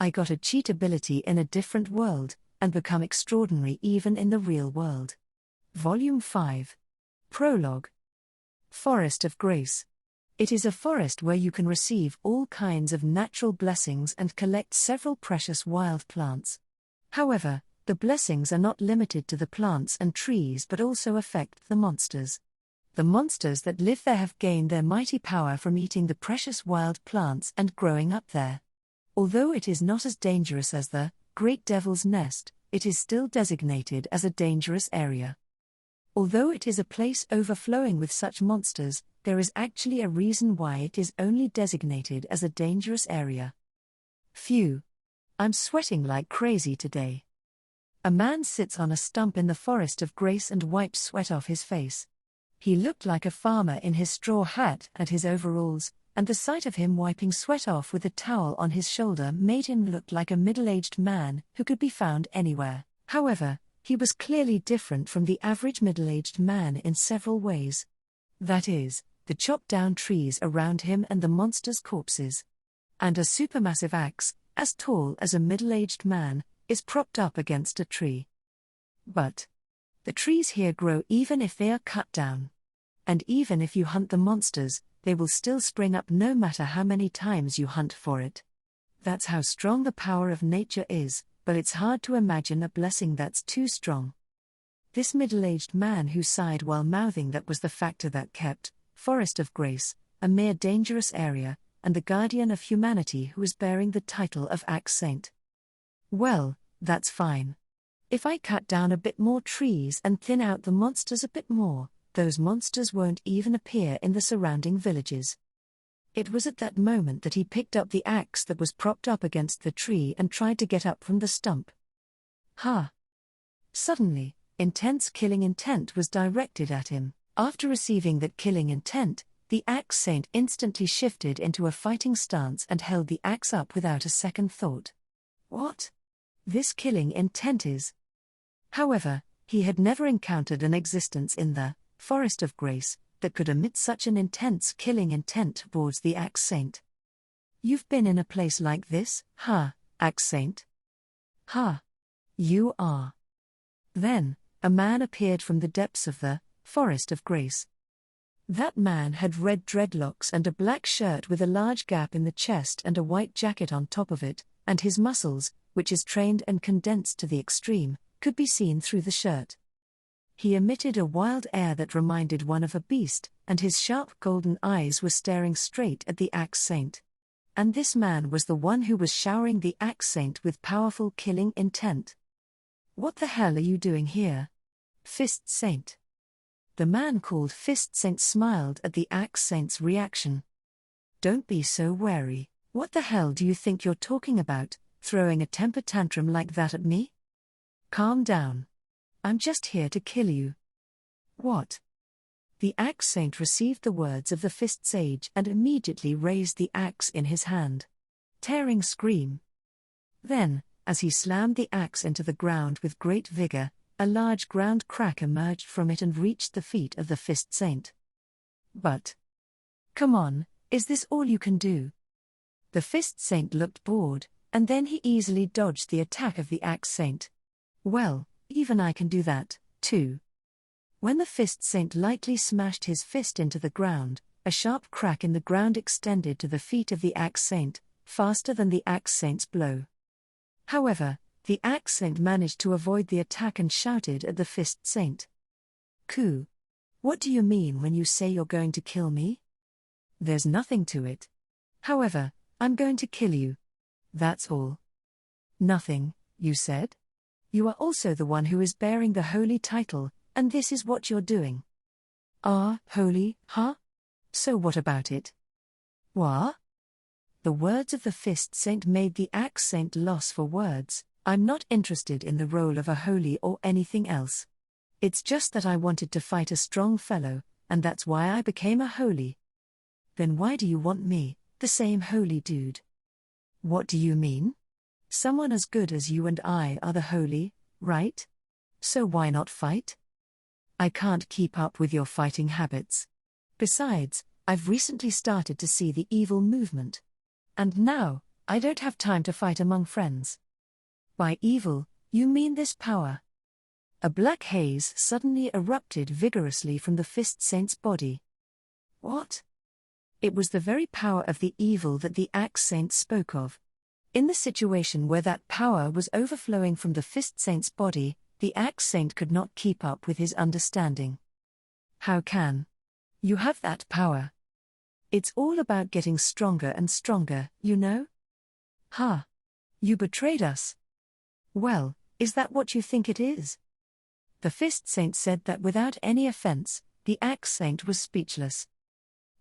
I got a cheat ability in a different world, and become extraordinary even in the real world. Volume 5. Prologue. Forest of Grace. It is a forest where you can receive all kinds of natural blessings and collect several precious wild plants. However, the blessings are not limited to the plants and trees but also affect the monsters. The monsters that live there have gained their mighty power from eating the precious wild plants and growing up there. Although it is not as dangerous as the Great Devil's Nest, it is still designated as a dangerous area. Although it is a place overflowing with such monsters, there is actually a reason why it is only designated as a dangerous area. Phew. I'm sweating like crazy today. A man sits on a stump in the Forest of Grace and wipes sweat off his face. He looked like a farmer in his straw hat and his overalls, and the sight of him wiping sweat off with a towel on his shoulder made him look like a middle-aged man who could be found anywhere. However, he was clearly different from the average middle-aged man in several ways. That is, the chopped-down trees around him and the monsters' corpses. And a supermassive axe, as tall as a middle-aged man, is propped up against a tree. But the trees here grow even if they are cut down. And even if you hunt the monsters, they will still spring up no matter how many times you hunt for it. That's how strong the power of nature is, but it's hard to imagine a blessing that's too strong. This middle-aged man who sighed while mouthing that was the factor that kept Forest of Grace a mere dangerous area, and the guardian of humanity who is bearing the title of Axe Saint. Well, that's fine. If I cut down a bit more trees and thin out the monsters a bit more, those monsters won't even appear in the surrounding villages. It was at that moment that he picked up the axe that was propped up against the tree and tried to get up from the stump. Ha! Suddenly, intense killing intent was directed at him. After receiving that killing intent, the Axe Saint instantly shifted into a fighting stance and held the axe up without a second thought. What? This killing intent is. However, he had never encountered an existence in the Forest of Grace that could emit such an intense killing intent towards the Axe Saint. You've been in a place like this, huh, Axe Saint? Ha! You are. Then, a man appeared from the depths of the Forest of Grace. That man had red dreadlocks and a black shirt with a large gap in the chest and a white jacket on top of it, and his muscles, which is trained and condensed to the extreme, could be seen through the shirt. He emitted a wild air that reminded one of a beast, and his sharp golden eyes were staring straight at the Axe Saint. And this man was the one who was showering the Axe Saint with powerful killing intent. What the hell are you doing here, Fist Saint? The man called Fist Saint smiled at the Axe Saint's reaction. Don't be so wary. What the hell do you think you're talking about, throwing a temper tantrum like that at me? Calm down. I'm just here to kill you. What? The Axe Saint received the words of the Fist Sage and immediately raised the axe in his hand. Tearing scream. Then, as he slammed the axe into the ground with great vigor, a large ground crack emerged from it and reached the feet of the Fist Saint. But come on, is this all you can do? The Fist Saint looked bored, and then he easily dodged the attack of the Axe Saint. Well, even I can do that, too. When the Fist Saint lightly smashed his fist into the ground, a sharp crack in the ground extended to the feet of the Axe Saint, faster than the Axe Saint's blow. However, the Axe Saint managed to avoid the attack and shouted at the Fist Saint. "Ku. What do you mean when you say you're going to kill me? There's nothing to it. However, I'm going to kill you. That's all." "Nothing, you said? You are also the one who is bearing the holy title, and this is what you're doing." "Ah, holy, huh? So what about it?" "What?" The words of the Fist Saint made the Axe Saint lost for words. "I'm not interested in the role of a holy or anything else. It's just that I wanted to fight a strong fellow, and that's why I became a holy." "Then why do you want me, the same holy dude?" "What do you mean? Someone as good as you and I are the holy, right? So why not fight?" "I can't keep up with your fighting habits. Besides, I've recently started to see the evil movement. And now, I don't have time to fight among friends. By evil, you mean this power. A black haze suddenly erupted vigorously from the Fist Saint's body. What? It was the very power of the evil that the Axe Saint spoke of. In the situation where that power was overflowing from the Fist Saint's body, the Axe Saint could not keep up with his understanding. How can you have that power? It's all about getting stronger and stronger, you know? Ha! You betrayed us. Well, is that what you think it is? The Fist Saint said that without any offense. The Axe Saint was speechless.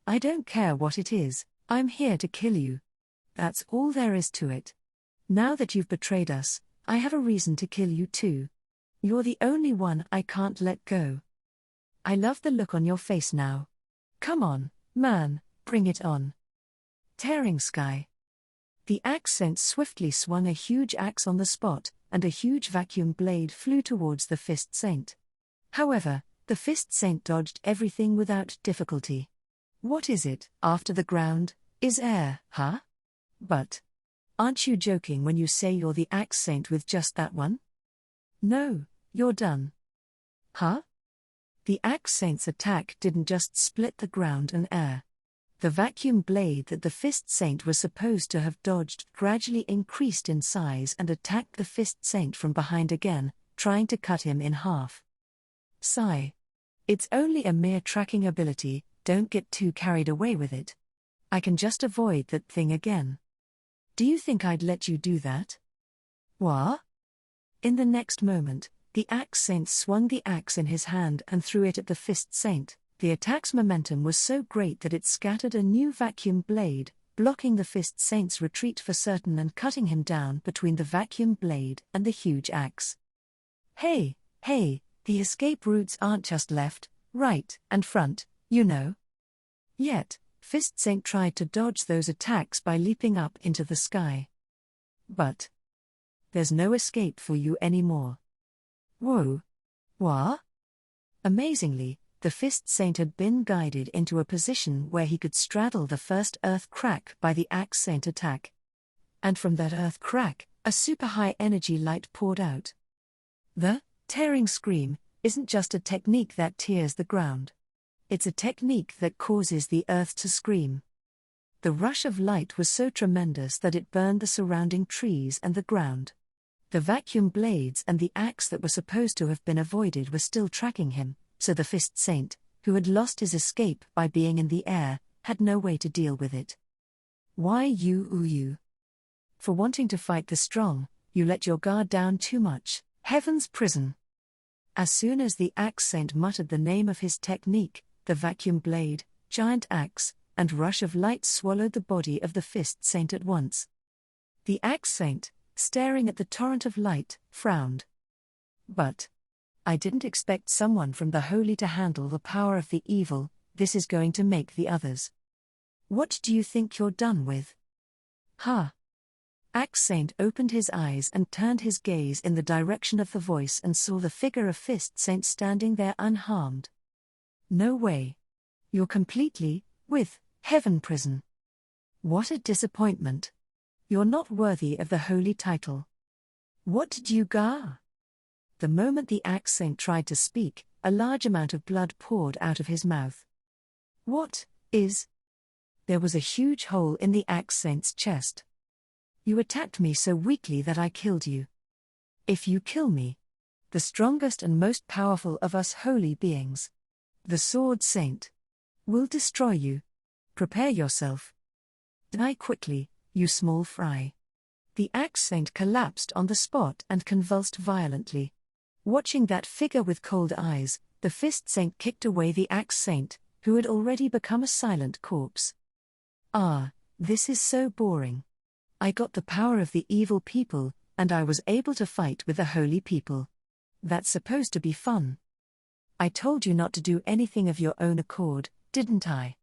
I don't care what it is, I'm here to kill you. That's all there is to it. Now that you've betrayed us, I have a reason to kill you too. You're the only one I can't let go. I love the look on your face now. Come on, man, bring it on. Tearing sky. The Axe Saint swiftly swung a huge axe on the spot, and a huge vacuum blade flew towards the Fist Saint. However, the Fist Saint dodged everything without difficulty. What is it, after the ground, is air, huh? But aren't you joking when you say you're the Axe Saint with just that one? No, you're done. Huh? The Axe Saint's attack didn't just split the ground and air. The vacuum blade that the Fist Saint was supposed to have dodged gradually increased in size and attacked the Fist Saint from behind again, trying to cut him in half. Sigh. It's only a mere tracking ability, don't get too carried away with it. I can just avoid that thing again. Do you think I'd let you do that? What? In the next moment, the Axe Saint swung the axe in his hand and threw it at the Fist Saint. The attack's momentum was so great that it scattered a new vacuum blade, blocking the Fist Saint's retreat for certain and cutting him down between the vacuum blade and the huge axe. Hey, the escape routes aren't just left, right, and front, you know. Yet, Fist Saint tried to dodge those attacks by leaping up into the sky. But there's no escape for you anymore. Whoa. What? Amazingly, the Fist Saint had been guided into a position where he could straddle the first earth crack by the Axe Saint attack. And from that earth crack, a super high energy light poured out. The tearing scream isn't just a technique that tears the ground. It's a technique that causes the earth to scream. The rush of light was so tremendous that it burned the surrounding trees and the ground. The vacuum blades and the axe that were supposed to have been avoided were still tracking him, so the Fist Saint, who had lost his escape by being in the air, had no way to deal with it. Why you? For wanting to fight the strong, you let your guard down too much. Heaven's prison. As soon as the Axe Saint muttered the name of his technique, the vacuum blade, giant axe, and rush of light swallowed the body of the Fist Saint at once. The Axe Saint, staring at the torrent of light, frowned. But I didn't expect someone from the holy to handle the power of the evil. This is going to make the others. What do you think you're done with? Axe Saint opened his eyes and turned his gaze in the direction of the voice and saw the figure of Fist Saint standing there unharmed. No way. You're completely, with, heaven prison. What a disappointment. You're not worthy of the holy title. What did you gar? The moment the Axe Saint tried to speak, a large amount of blood poured out of his mouth. What is? There was a huge hole in the Axe Saint's chest. You attacked me so weakly that I killed you. If you kill me, the strongest and most powerful of us holy beings, the Sword Saint, will destroy you. Prepare yourself. Die quickly, you small fry. The Axe Saint collapsed on the spot and convulsed violently. Watching that figure with cold eyes, the Fist Saint kicked away the Axe Saint, who had already become a silent corpse. This is so boring. I got the power of the evil people, and I was able to fight with the holy people. That's supposed to be fun. I told you not to do anything of your own accord, didn't I?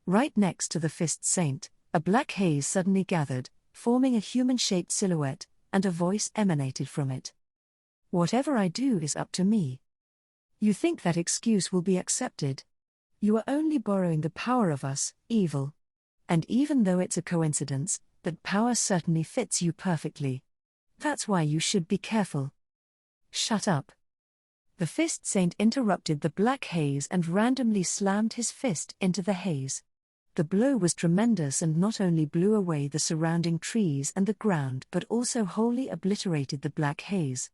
Right next to the Fist Saint, a black haze suddenly gathered, forming a human-shaped silhouette, and a voice emanated from it. Whatever I do is up to me. You think that excuse will be accepted? You are only borrowing the power of us, evil. And even though it's a coincidence, that power certainly fits you perfectly. That's why you should be careful. Shut up. The fist saint interrupted the black haze and randomly slammed his fist into the haze. The blow was tremendous and not only blew away the surrounding trees and the ground but also wholly obliterated the black haze.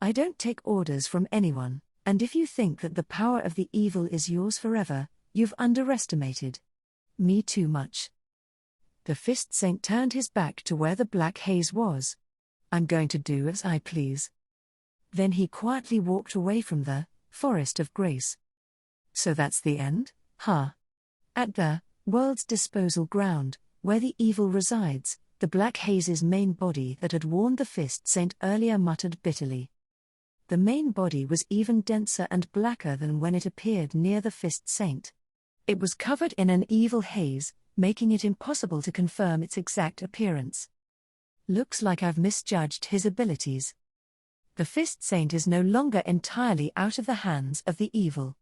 I don't take orders from anyone, and if you think that the power of the evil is yours forever, you've underestimated me too much. The fist saint turned his back to where the black haze was. I'm going to do as I please. Then he quietly walked away from the forest of grace. So that's the end, huh? At the world's disposal ground, where the evil resides, the black haze's main body that had warned the fist saint earlier muttered bitterly. The main body was even denser and blacker than when it appeared near the fist saint. It was covered in an evil haze, making it impossible to confirm its exact appearance. Looks like I've misjudged his abilities. The fist saint is no longer entirely out of the hands of the evil.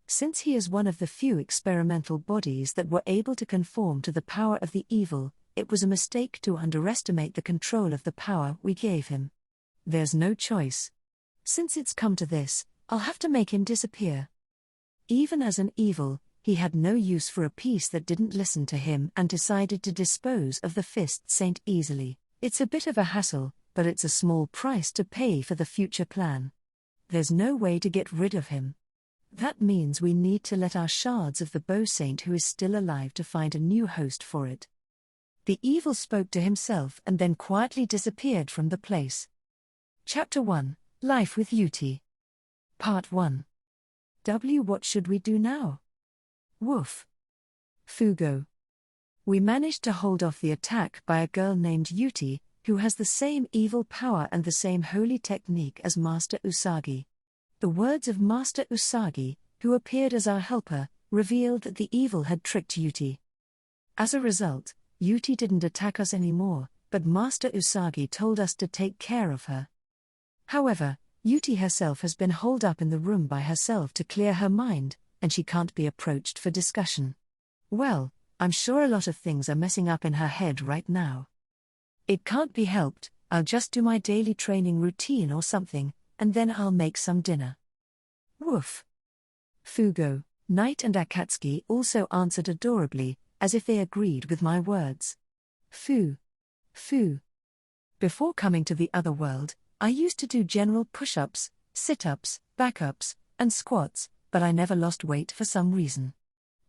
Since he is one of the few experimental bodies that were able to conform to the power of the evil, it was a mistake to underestimate the control of the power we gave him. There's no choice. Since it's come to this, I'll have to make him disappear. Even as an evil, he had no use for a piece that didn't listen to him and decided to dispose of the fist saint easily. It's a bit of a hassle, but it's a small price to pay for the future plan. There's no way to get rid of him. That means we need to let our shards of the bow saint who is still alive to find a new host for it. The evil spoke to himself and then quietly disappeared from the place. Chapter 1, Life with Yuuya. Part 1. What should we do now? Woof. Fugo. We managed to hold off the attack by a girl named Yuuya, who has the same evil power and the same holy technique as Master Usagi. The words of Master Usagi, who appeared as our helper, revealed that the evil had tricked Yuuya. As a result, Yuuya didn't attack us anymore, but Master Usagi told us to take care of her. However, Yuuya herself has been holed up in the room by herself to clear her mind, and she can't be approached for discussion. Well, I'm sure a lot of things are messing up in her head right now. It can't be helped, I'll just do my daily training routine or something, and then I'll make some dinner. Woof. Fugo, Knight and Akatsuki also answered adorably, as if they agreed with my words. Fu. Before coming to the other world, I used to do general push-ups, sit-ups, back-ups, and squats, but I never lost weight for some reason.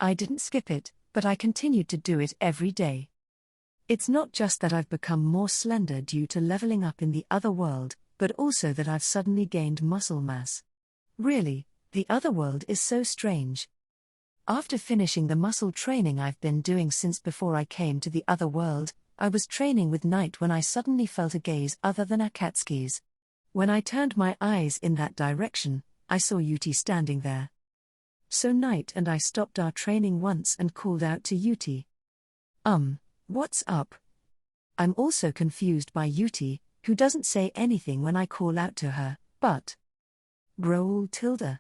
I didn't skip it, but I continued to do it every day. It's not just that I've become more slender due to leveling up in the other world, but also that I've suddenly gained muscle mass. Really, the other world is so strange. After finishing the muscle training I've been doing since before I came to the other world, I was training with Knight when I suddenly felt a gaze other than Akatsuki's. When I turned my eyes in that direction, I saw Yuuya standing there. So Knight and I stopped our training once and called out to Yuuya. What's up? I'm also confused by Yuuya, who doesn't say anything when I call out to her, but growl tilde.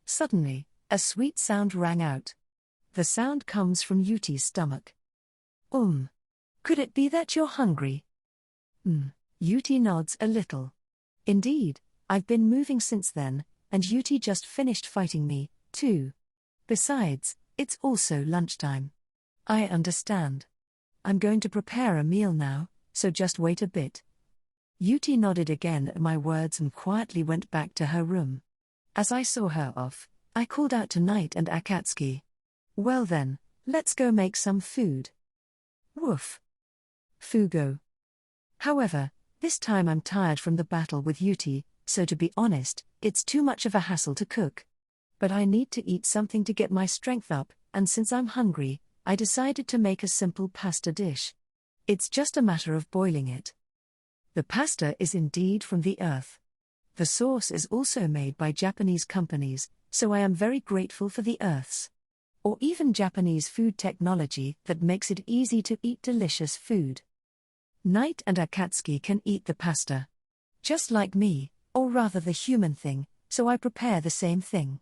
Suddenly, a sweet sound rang out. The sound comes from Yuuya's stomach. Could it be that you're hungry? Yuuya nods a little. Indeed, I've been moving since then, and Yuuya just finished fighting me, too. Besides, it's also lunchtime. I understand. I'm going to prepare a meal now, so just wait a bit. Yuuya nodded again at my words and quietly went back to her room. As I saw her off, I called out to Knight and Akatsuki. Well then, let's go make some food. Woof. Fugo. However, this time I'm tired from the battle with Yuuya, so to be honest, it's too much of a hassle to cook. But I need to eat something to get my strength up, and since I'm hungry, I decided to make a simple pasta dish. It's just a matter of boiling it. The pasta is indeed from the earth. The sauce is also made by Japanese companies, so I am very grateful for the earth's, or even Japanese food technology that makes it easy to eat delicious food. Knight and Akatsuki can eat the pasta. Just like me, or rather the human thing, so I prepare the same thing.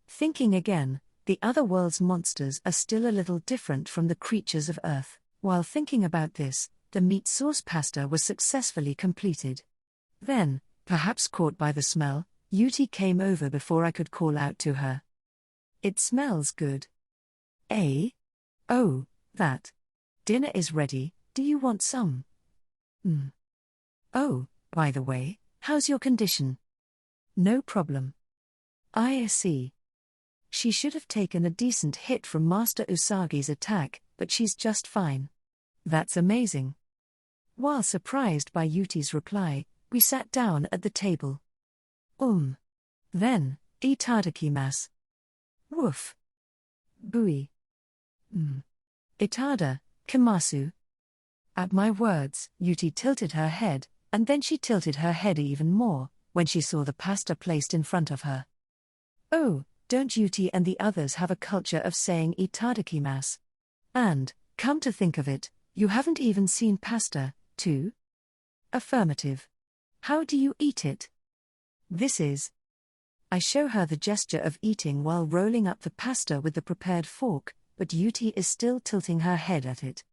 Thinking again, The other world's monsters are still a little different from the creatures of Earth. While thinking about this, the meat sauce pasta was successfully completed. Then, perhaps caught by the smell, Yuuya came over before I could call out to her. "It smells good." "Eh? Oh, that. Dinner is ready, do you want some?" "Oh, by the way, how's your condition?" "No problem." "I see. She should have taken a decent hit from Master Usagi's attack, but she's just fine." "That's amazing." While surprised by Yuuya's reply, we sat down at the table. Then, itadakimasu. Woof. Bui. Itada, kimasu. At my words, Yuuya tilted her head, and then she tilted her head even more, when she saw the pasta placed in front of her. "Oh, don't Yuuya and the others have a culture of saying itadakimasu? And, come to think of it, you haven't even seen pasta, too?" "Affirmative. How do you eat it?" "This is." I show her the gesture of eating while rolling up the pasta with the prepared fork, but Yuuya is still tilting her head at it.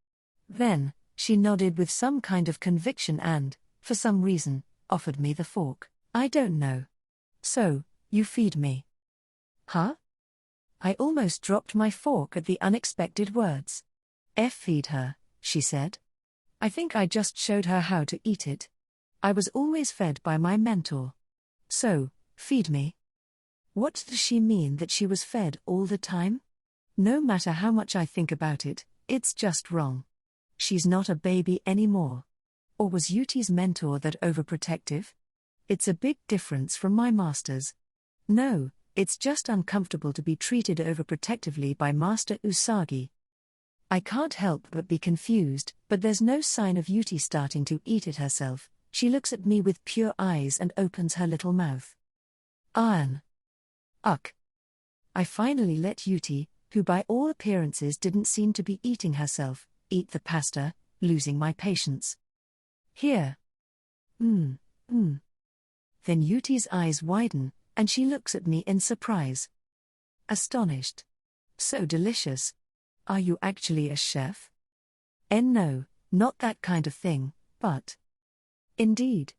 Then, she nodded with some kind of conviction and, for some reason, offered me the fork. "I don't know. So, you feed me." "Huh?" I almost dropped my fork at the unexpected words. "Feed her," she said. I think I just showed her how to eat it. I was always fed by my mentor. So, feed me. What does she mean that she was fed all the time? No matter how much I think about it, it's just wrong. She's not a baby anymore. Or was Yuuya's mentor that overprotective? It's a big difference from my masters. No, it's just uncomfortable to be treated overprotectively by Master Usagi. I can't help but be confused, but there's no sign of Yuuya starting to eat it herself. She looks at me with pure eyes and opens her little mouth. Uck. I finally let Yuuya, who by all appearances didn't seem to be eating herself, eat the pasta, losing my patience. "Here." Then Yuuya's eyes widen, and she looks at me in surprise. Astonished. "So delicious. Are you actually a chef?" No, not that kind of thing, but... Indeed.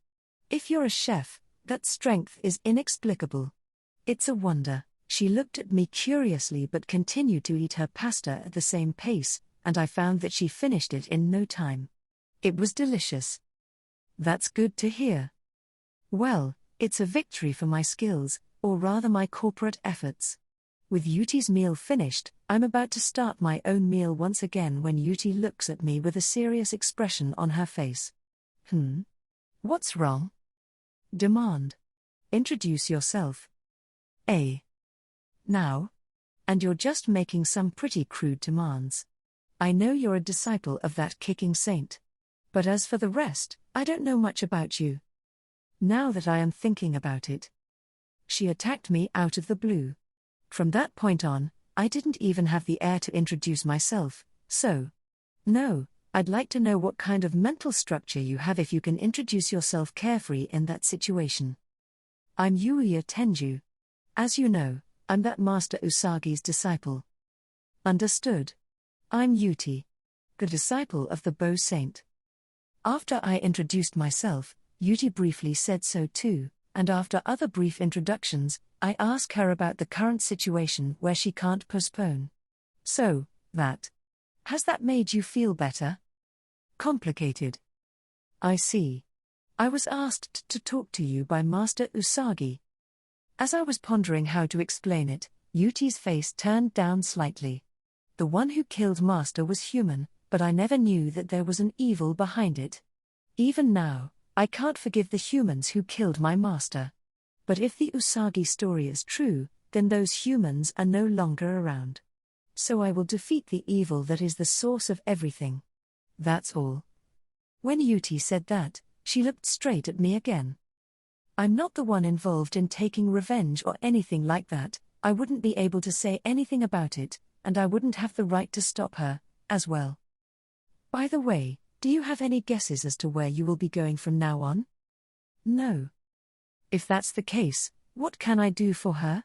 If you're a chef, that strength is inexplicable. It's a wonder. She looked at me curiously but continued to eat her pasta at the same pace, and I found that she finished it in no time. It was delicious. That's good to hear. Well, it's a victory for my skills, or rather my corporate efforts. With Yuuya's meal finished, I'm about to start my own meal once again when Yuuya looks at me with a serious expression on her face. What's wrong?" "Demand. Introduce yourself." Now? And you're just making some pretty crude demands. I know you're a disciple of that kicking saint. But as for the rest, I don't know much about you. Now that I am thinking about it. She attacked me out of the blue. From that point on, I didn't even have the air to introduce myself, so... No, I'd like to know what kind of mental structure you have if you can introduce yourself carefree in that situation. "I'm Yuuya Tenjou. As you know, I'm that Master Usagi's disciple." "Understood. I'm Yuuya, the disciple of the Bow Saint." After I introduced myself, Yuuya briefly said so too, and after other brief introductions, I ask her about the current situation where she can't postpone. "So, has that made you feel better?" "Complicated." "I see. I was asked to talk to you by Master Usagi." As I was pondering how to explain it, Yuuya's face turned down slightly. The one who killed Master was human, but I never knew that there was an evil behind it. Even now, I can't forgive the humans who killed my master. But if the Usagi story is true, then those humans are no longer around. So I will defeat the evil that is the source of everything. That's all. When Yuuya said that, she looked straight at me again. I'm not the one involved in taking revenge or anything like that. I wouldn't be able to say anything about it, and I wouldn't have the right to stop her, as well. By the way, do you have any guesses as to where you will be going from now on? No. If that's the case, what can I do for her?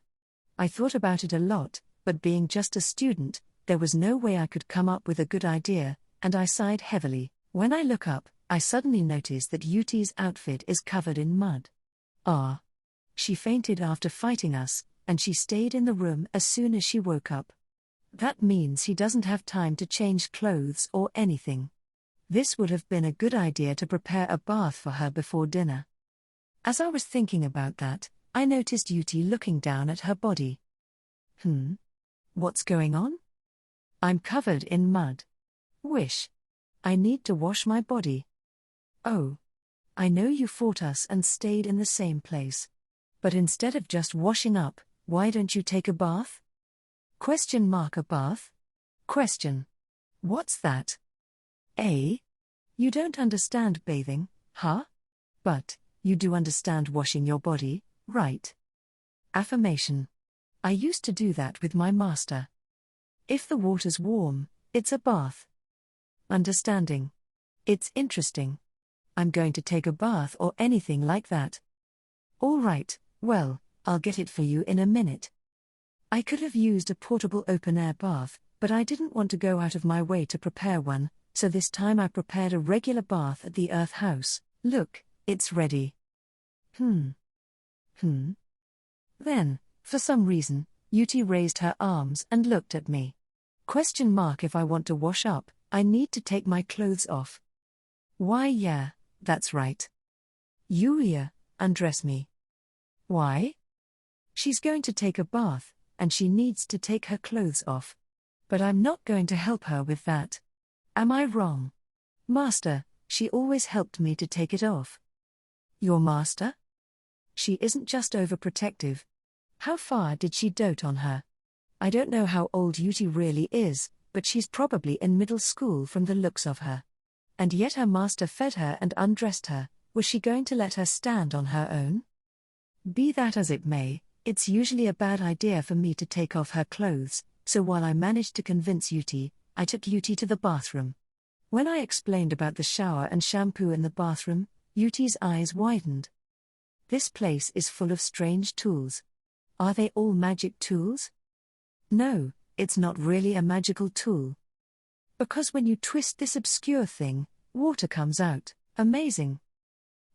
I thought about it a lot, but being just a student, there was no way I could come up with a good idea, and I sighed heavily. When I look up, I suddenly notice that Yuute's outfit is covered in mud. Ah. She fainted after fighting us, and she stayed in the room as soon as she woke up. That means he doesn't have time to change clothes or anything. This would have been a good idea to prepare a bath for her before dinner. As I was thinking about that, I noticed Yuuti looking down at her body. What's going on? I'm covered in mud. Wish. I need to wash my body. Oh. I know you fought us and stayed in the same place. But instead of just washing up, why don't you take a bath? A bath? Question. What's that? You don't understand bathing, huh? But, you do understand washing your body, right? Affirmation. I used to do that with my master. If the water's warm, it's a bath. Understanding. It's interesting. I'm going to take a bath or anything like that. All right, well, I'll get it for you in a minute. I could have used a portable open-air bath, but I didn't want to go out of my way to prepare one, so this time I prepared a regular bath at the Earth House. Look, it's ready. Then, for some reason, Yuuti raised her arms and looked at me. If I want to wash up, I need to take my clothes off. Why, yeah, that's right. Yuuya, undress me. Why? She's going to take a bath, and she needs to take her clothes off. But I'm not going to help her with that. Am I wrong? Master, she always helped me to take it off. Your master? She isn't just overprotective. How far did she dote on her? I don't know how old Yuuti really is, but she's probably in middle school from the looks of her. And yet her master fed her and undressed her. Was she going to let her stand on her own? Be that as it may, it's usually a bad idea for me to take off her clothes, so while I managed to convince Yuuti, I took Yuuti to the bathroom. When I explained about the shower and shampoo in the bathroom, Yuuti's eyes widened. This place is full of strange tools. Are they all magic tools? No, it's not really a magical tool. Because when you twist this obscure thing, water comes out. Amazing.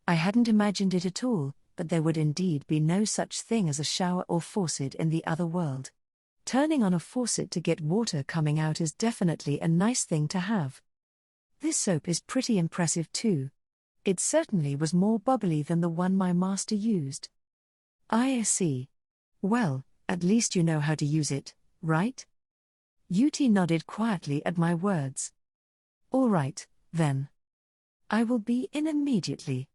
I hadn't imagined it at all, but there would indeed be no such thing as a shower or faucet in the other world. Turning on a faucet to get water coming out is definitely a nice thing to have. This soap is pretty impressive too. It certainly was more bubbly than the one my master used. I see. Well, at least you know how to use it, right? Yuuti nodded quietly at my words. All right, then. I will be in immediately.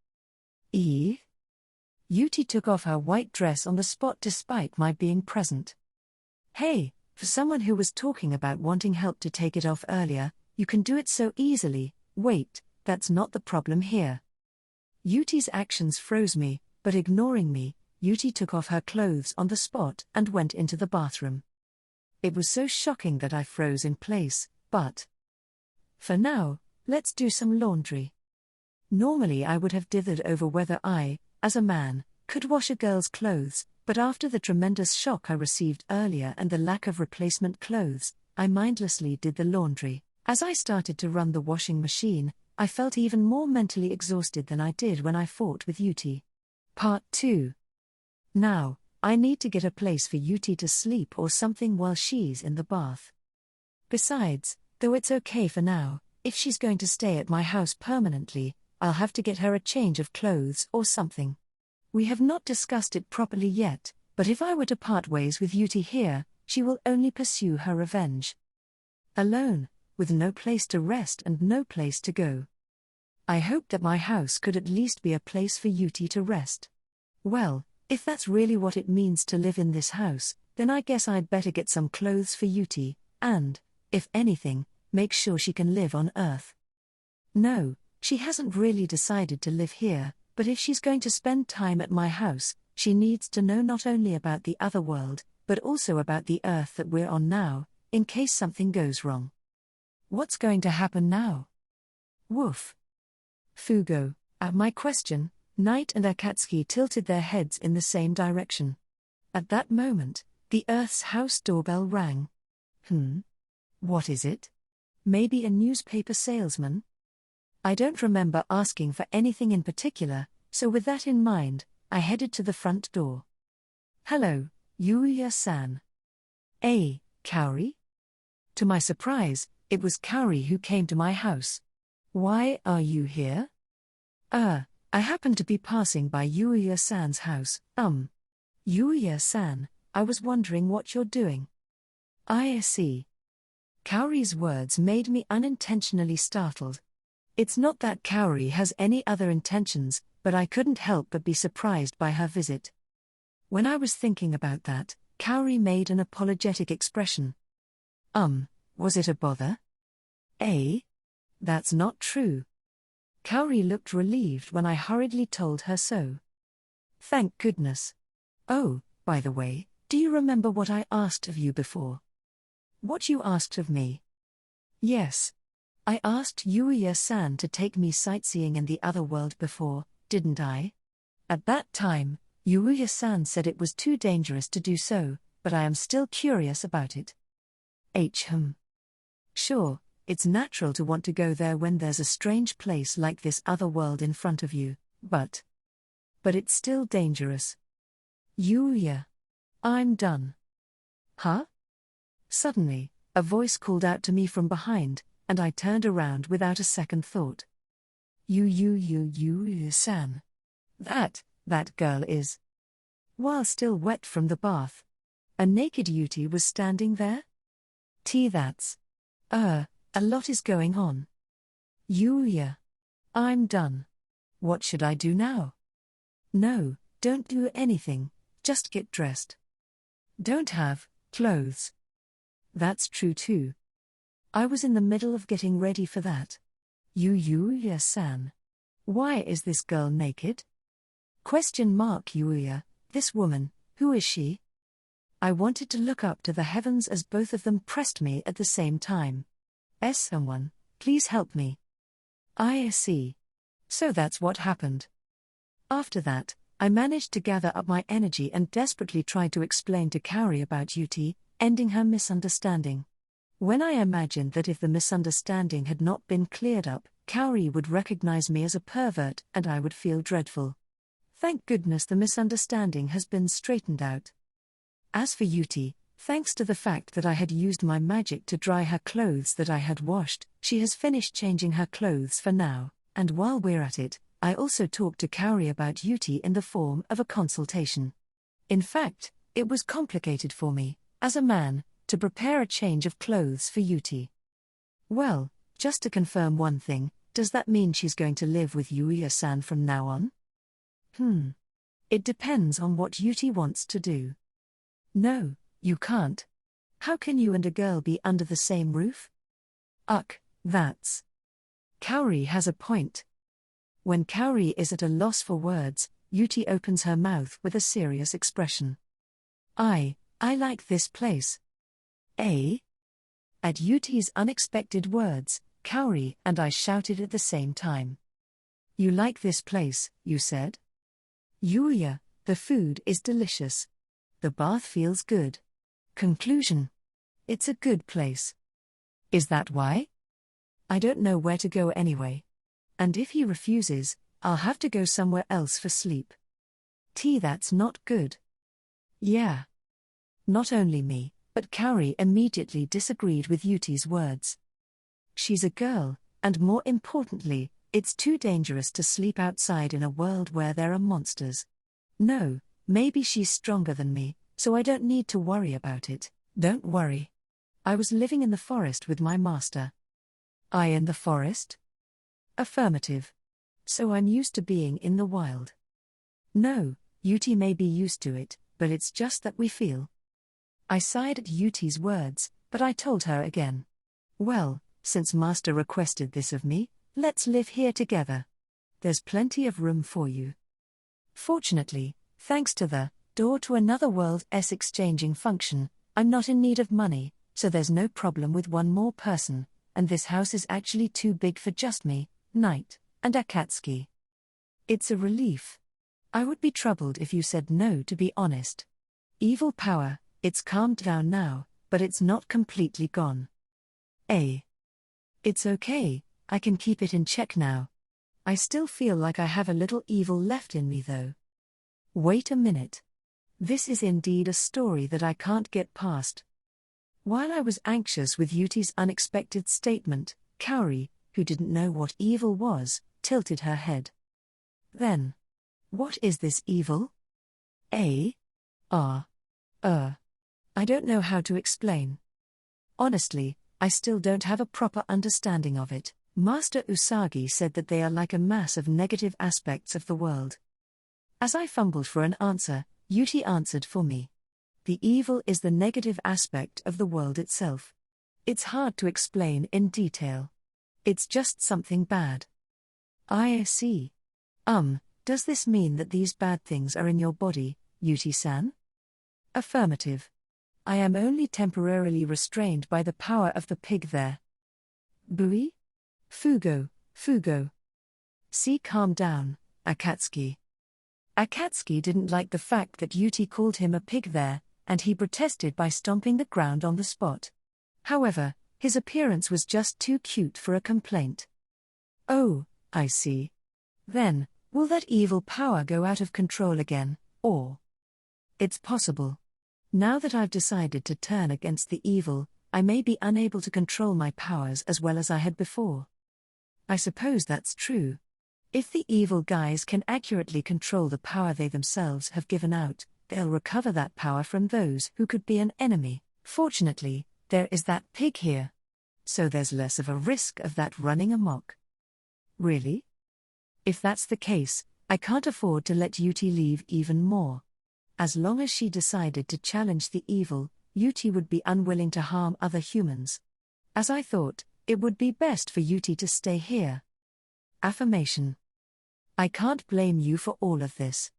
Yuuti took off her white dress on the spot despite my being present. Hey, for someone who was talking about wanting help to take it off earlier, you can do it so easily. Wait, that's not the problem here. Yuuti's actions froze me, but ignoring me, Yuuti took off her clothes on the spot and went into the bathroom. It was so shocking that I froze in place, but for now, let's do some laundry. Normally I would have dithered over whether I, as a man, could wash a girl's clothes, but after the tremendous shock I received earlier and the lack of replacement clothes, I mindlessly did the laundry. As I started to run the washing machine, I felt even more mentally exhausted than I did when I fought with Yuuti. Part 2. Now, I need to get a place for Yuuti to sleep or something while she's in the bath. Besides, though it's okay for now, if she's going to stay at my house permanently, I'll have to get her a change of clothes or something. We have not discussed it properly yet, but if I were to part ways with Yuuti here, she will only pursue her revenge. Alone, with no place to rest and no place to go. I hoped that my house could at least be a place for Yuuti to rest. Well, if that's really what it means to live in this house, then I guess I'd better get some clothes for Yuuti, and, if anything, make sure she can live on Earth. No, she hasn't really decided to live here, but if she's going to spend time at my house, she needs to know not only about the other world, but also about the Earth that we're on now, in case something goes wrong. What's going to happen now? Woof. Fugo. At my question, Knight and Akatsuki tilted their heads in the same direction. At that moment, The Earth's house doorbell rang. What is it? Maybe a newspaper salesman? I don't remember asking for anything in particular, so with that in mind, I headed to the front door. Hello, Yuuya-san. Kaori? To my surprise, it was Kaori who came to my house. Why are you here? I happened to be passing by Yuuya-san's house. Yuuya-san, I was wondering what you're doing. I see. Kaori's words made me unintentionally startled. It's not that Kaori has any other intentions, but I couldn't help but be surprised by her visit. When I was thinking about that, Kaori made an apologetic expression. Was it a bother? That's not true. Kaori looked relieved when I hurriedly told her so. Thank goodness. Oh, by the way, do you remember what I asked of you before? What you asked of me? Yes. I asked Yuuya-san to take me sightseeing in the other world before, didn't I? At that time, Yuuya-san said it was too dangerous to do so, but I am still curious about it. Sure, it's natural to want to go there when there's a strange place like this other world in front of you, but it's still dangerous. Yuuya. I'm done. Huh? Suddenly, a voice called out to me from behind, and I turned around without a second thought. Yuuya-san. That girl is. While still wet from the bath, a naked Yuti was standing there? That's. A lot is going on. Yuuya. I'm done. What should I do now? No, don't do anything, just get dressed. Don't have clothes. That's true too. I was in the middle of getting ready for that. Yuuya-san. Why is this girl naked? Yuuya, this woman, who is she? I wanted to look up to the heavens as both of them pressed me at the same time. Someone, please help me. I see. So that's what happened. After that, I managed to gather up my energy and desperately tried to explain to Kaori about Yuti, ending her misunderstanding. When I imagined that if the misunderstanding had not been cleared up, Kaori would recognize me as a pervert and I would feel dreadful. Thank goodness the misunderstanding has been straightened out. As for Yuti, thanks to the fact that I had used my magic to dry her clothes that I had washed, she has finished changing her clothes for now, and while we're at it, I also talked to Kaori about Yuti in the form of a consultation. In fact, it was complicated for me, as a man, to prepare a change of clothes for Yuti. Well, just to confirm one thing, does that mean she's going to live with Yuuya-san from now on? It depends on what Yuti wants to do. No, you can't. How can you and a girl be under the same roof? That's. Kaori has a point. When Kaori is at a loss for words, Yuti opens her mouth with a serious expression. I like this place. At Yuti's unexpected words, Kaori and I shouted at the same time. You like this place, you said? Yuuya, the food is delicious. The bath feels good. Conclusion. It's a good place. Is that why? I don't know where to go anyway. And if he refuses, I'll have to go somewhere else for sleep. That's not good. Yeah. Not only me, but Kaori immediately disagreed with Yuti's words. She's a girl, and more importantly, it's too dangerous to sleep outside in a world where there are monsters. No, maybe she's stronger than me, so I don't need to worry about it. Don't worry. I was living in the forest with my master. I in the forest? Affirmative. So I'm used to being in the wild. No, Yuti may be used to it, but it's just that we feel. I sighed at Yuti's words, but I told her again. Well, since Master requested this of me, let's live here together. There's plenty of room for you. Fortunately, thanks to the door to another world's exchanging function, I'm not in need of money, so there's no problem with one more person, and this house is actually too big for just me, Knight, and Akatsuki. It's a relief. I would be troubled if you said no, to be honest. Evil power, It's calmed down now, but it's not completely gone. A. It's okay, I can keep it in check now. I still feel like I have a little evil left in me though. Wait a minute. This is indeed a story that I can't get past. While I was anxious with Yuti's unexpected statement, Kaori, who didn't know what evil was, tilted her head. Then, what is this evil? I don't know how to explain. Honestly, I still don't have a proper understanding of it. Master Usagi said that they are like a mass of negative aspects of the world. As I fumbled for an answer, Yuti answered for me. The evil is the negative aspect of the world itself. It's hard to explain in detail. It's just something bad. I see. Does this mean that these bad things are in your body, Yuti-san? Affirmative. I am only temporarily restrained by the power of the pig there. Bui? Fugo. See, calm down, Akatsuki. Akatsuki didn't like the fact that Yuti called him a pig there, and he protested by stomping the ground on the spot. However, his appearance was just too cute for a complaint. Oh, I see. Then, will that evil power go out of control again, or? It's possible. Now that I've decided to turn against the evil, I may be unable to control my powers as well as I had before. I suppose that's true. If the evil guys can accurately control the power they themselves have given out, they'll recover that power from those who could be an enemy. Fortunately, there is that pig here. So there's less of a risk of that running amok. Really? If that's the case, I can't afford to let Yuti leave even more. As long as she decided to challenge the evil, Yuti would be unwilling to harm other humans. As I thought, it would be best for Yuti to stay here. Affirmation. I can't blame you for all of this.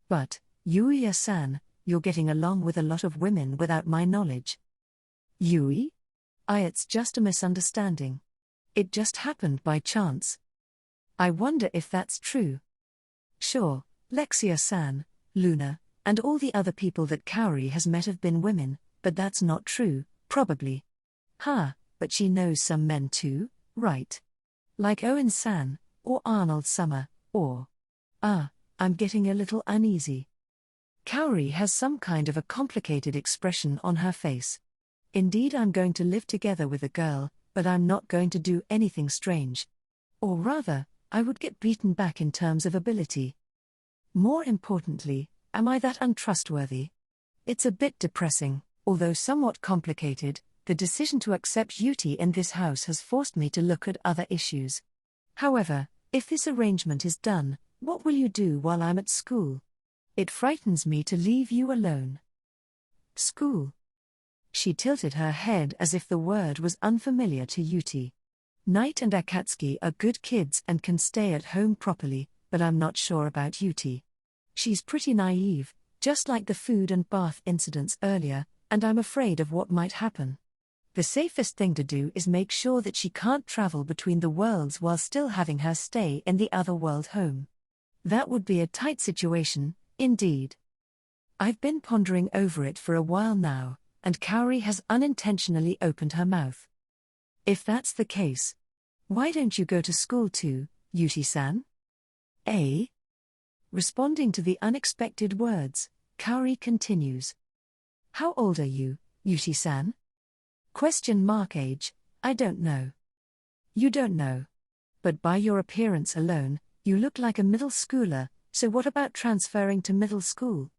But, Yuuya-san, you're getting along with a lot of women without my knowledge. Yui? It's just a misunderstanding. It just happened by chance. I wonder if that's true. Sure, Lexia-san, Luna, and all the other people that Kaori has met have been women, but that's not true, probably. But she knows some men too, right? Like Owen-san, or Arnold Summer, or… I'm getting a little uneasy. Kaori has some kind of a complicated expression on her face. Indeed, I'm going to live together with a girl, but I'm not going to do anything strange. Or rather, I would get beaten back in terms of ability. More importantly, am I that untrustworthy? It's a bit depressing, although somewhat complicated. The decision to accept Yuti in this house has forced me to look at other issues. However, if this arrangement is done, what will you do while I'm at school? It frightens me to leave you alone. School. She tilted her head as if the word was unfamiliar to Yuti. Knight and Akatsuki are good kids and can stay at home properly, but I'm not sure about Yuti. She's pretty naive, just like the food and bath incidents earlier, and I'm afraid of what might happen. The safest thing to do is make sure that she can't travel between the worlds while still having her stay in the other world home. That would be a tight situation, indeed. I've been pondering over it for a while now, and Kaori has unintentionally opened her mouth. If that's the case, why don't you go to school too, Yuti-san? Responding to the unexpected words, Kaori continues. How old are you, Yuti-san? Age, I don't know. You don't know. But by your appearance alone, you look like a middle schooler, so what about transferring to middle school?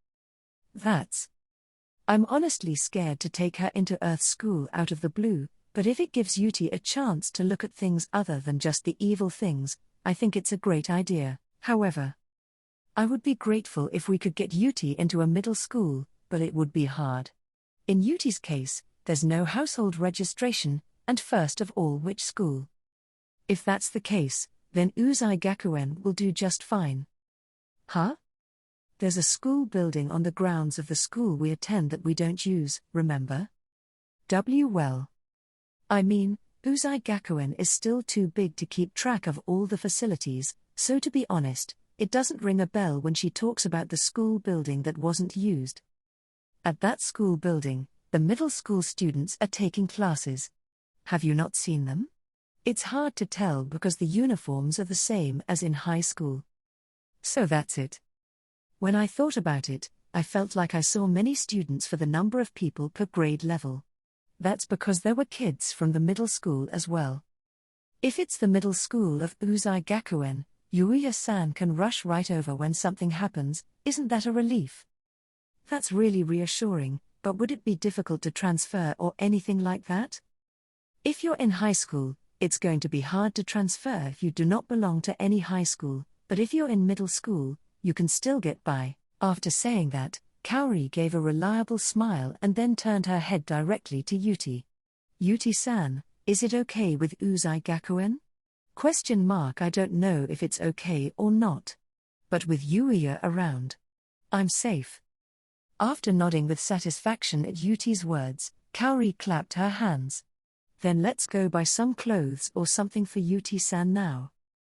I'm honestly scared to take her into Earth School out of the blue, but if it gives Yuti a chance to look at things other than just the evil things, I think it's a great idea. However, I would be grateful if we could get Yuti into a middle school, but it would be hard. In Yuti's case, there's no household registration, and first of all, which school? If that's the case, then Uzai Gakuen will do just fine. There's a school building on the grounds of the school we attend that we don't use, remember? Well. I mean, Uzai Gakuen is still too big to keep track of all the facilities, so to be honest, it doesn't ring a bell when she talks about the school building that wasn't used. At that school building, the middle school students are taking classes. Have you not seen them? It's hard to tell because the uniforms are the same as in high school. So that's it. When I thought about it, I felt like I saw many students for the number of people per grade level. That's because there were kids from the middle school as well. If it's the middle school of Uzai Gakuen, Yuuya-san can rush right over when something happens. Isn't that a relief? That's really reassuring, but would it be difficult to transfer or anything like that? If you're in high school, it's going to be hard to transfer if you do not belong to any high school, but if you're in middle school, you can still get by. After saying that, Kaori gave a reliable smile and then turned her head directly to Yuti. Yuti-san, is it okay with Uzai Gakuen? ? I don't know if it's okay or not. But with Yuuya around, I'm safe. After nodding with satisfaction at Yuti's words, Kaori clapped her hands. Then let's go buy some clothes or something for Yuti-san now.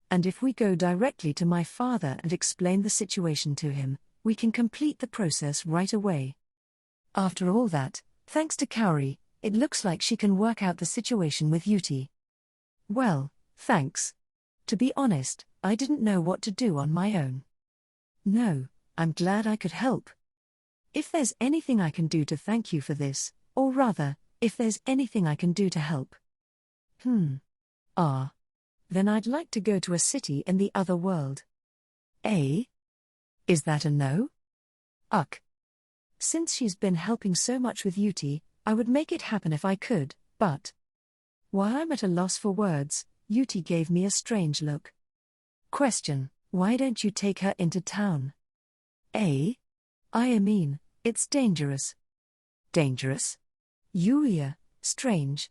And if we go directly to my father and explain the situation to him, we can complete the process right away. After all that, thanks to Kaori, it looks like she can work out the situation with Yuti. Well, thanks. To be honest, I didn't know what to do on my own. No, I'm glad I could help. If there's anything I can do to thank you for this, or rather, if there's anything I can do to help. Then I'd like to go to a city in the other world. Eh? Is that a no? Since she's been helping so much with Yuti, I would make it happen if I could, but... While I'm at a loss for words, Yuti gave me a strange look. Why don't you take her into town? Eh? I mean, it's dangerous. Dangerous? Yuuya, strange.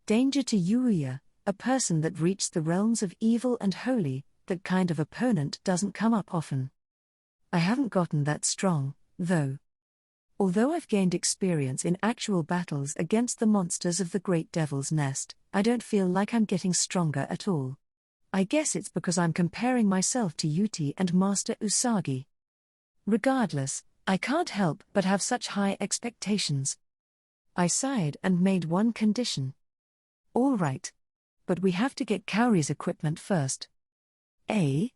Danger to Yuuya, a person that reached the realms of evil and holy, that kind of opponent doesn't come up often. I haven't gotten that strong, though. Although I've gained experience in actual battles against the monsters of the Great Devil's Nest, I don't feel like I'm getting stronger at all. I guess it's because I'm comparing myself to Yuti and Master Usagi. Regardless, I can't help but have such high expectations. I sighed and made one condition. All right. But we have to get Kaori's equipment first. Eh?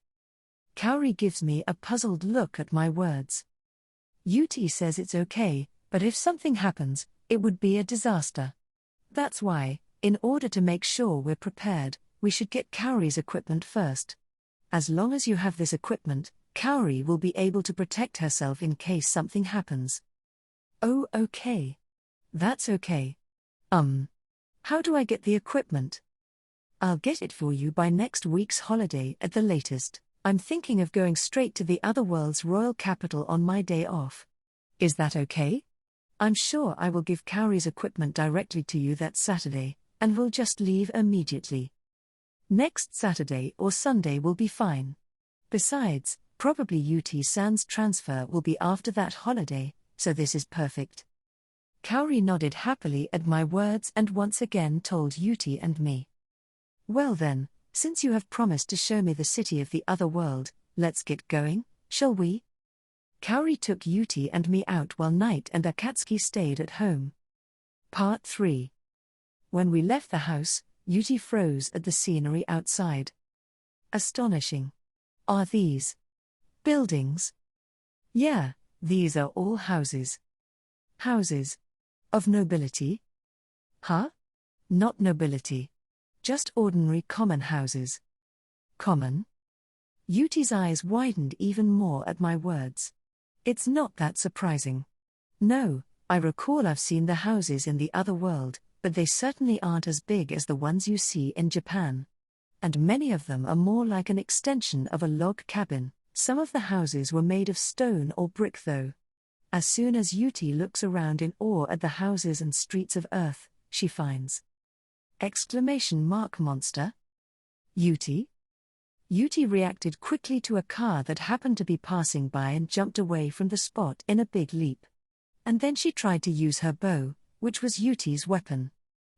Kaori gives me a puzzled look at my words. Yuti says it's okay, but if something happens, it would be a disaster. That's why, in order to make sure we're prepared, we should get Kaori's equipment first. As long as you have this equipment, Kaori will be able to protect herself in case something happens. Oh, okay. That's okay. How do I get the equipment? I'll get it for you by next week's holiday at the latest. I'm thinking of going straight to the other world's royal capital on my day off. Is that okay? I'm sure I will give Kaori's equipment directly to you that Saturday, and we'll just leave immediately. Next Saturday or Sunday will be fine. Besides, probably Yuti-san's transfer will be after that holiday, so this is perfect. Kaori nodded happily at my words and once again told Yuti and me. Well then, since you have promised to show me the city of the other world, let's get going, shall we? Kaori took Yuti and me out while Knight and Akatsuki stayed at home. Part 3. When we left the house, Yuti froze at the scenery outside. Astonishing. Are these buildings? Yeah, these are all houses. Houses. Of nobility? Huh? Not nobility. Just ordinary common houses. Common? Yuti's eyes widened even more at my words. It's not that surprising. No, I recall I've seen the houses in the other world, but they certainly aren't as big as the ones you see in Japan. And many of them are more like an extension of a log cabin. Some of the houses were made of stone or brick though. As soon as Yuti looks around in awe at the houses and streets of Earth, she finds monster? Yuti? Yuti reacted quickly to a car that happened to be passing by and jumped away from the spot in a big leap. And then she tried to use her bow, which was Yuti's weapon.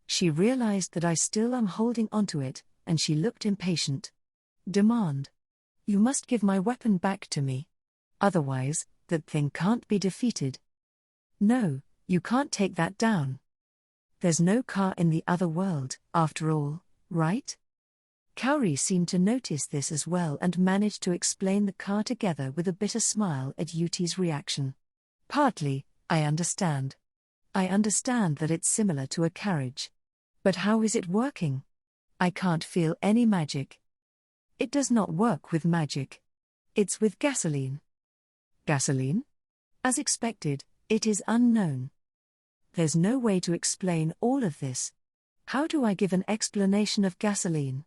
She realized that I still am holding onto it, and she looked impatient. Demand. You must give my weapon back to me. Otherwise, that thing can't be defeated. No, you can't take that down. There's no car in the other world, after all, right? Kaori seemed to notice this as well and managed to explain the car together with a bitter smile at Yuti's reaction. Partly, I understand. I understand that it's similar to a carriage. But how is it working? I can't feel any magic. It does not work with magic. It's with gasoline. Gasoline? As expected, it is unknown. There's no way to explain all of this. How do I give an explanation of gasoline?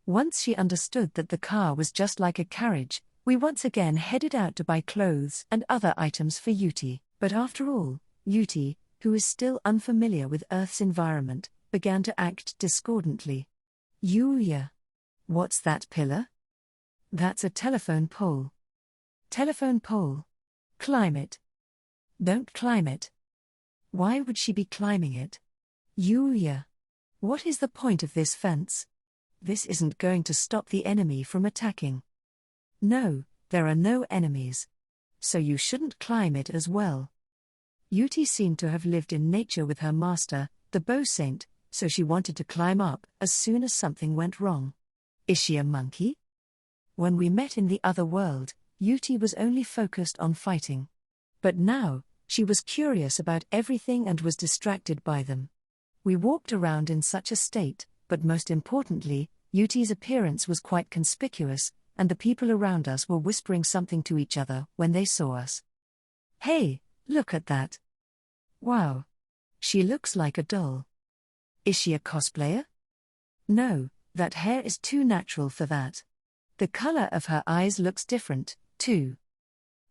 Once she understood that the car was just like a carriage, we once again headed out to buy clothes and other items for Yuti. But after all, Yuti, who is still unfamiliar with Earth's environment, began to act discordantly. Yuuya. What's that pillar? That's a telephone pole. Telephone pole. Climb it. Don't climb it. Why would she be climbing it? Yuuya. What is the point of this fence? This isn't going to stop the enemy from attacking. No, there are no enemies. So you shouldn't climb it as well. Yuti seemed to have lived in nature with her master, the bow saint, so she wanted to climb up as soon as something went wrong. Is she a monkey? When we met in the other world, Yuti was only focused on fighting. But now, she was curious about everything and was distracted by them. We walked around in such a state, but most importantly, Yuti's appearance was quite conspicuous, and the people around us were whispering something to each other when they saw us. Hey, look at that. Wow. She looks like a doll. Is she a cosplayer? No, that hair is too natural for that. The color of her eyes looks different, too.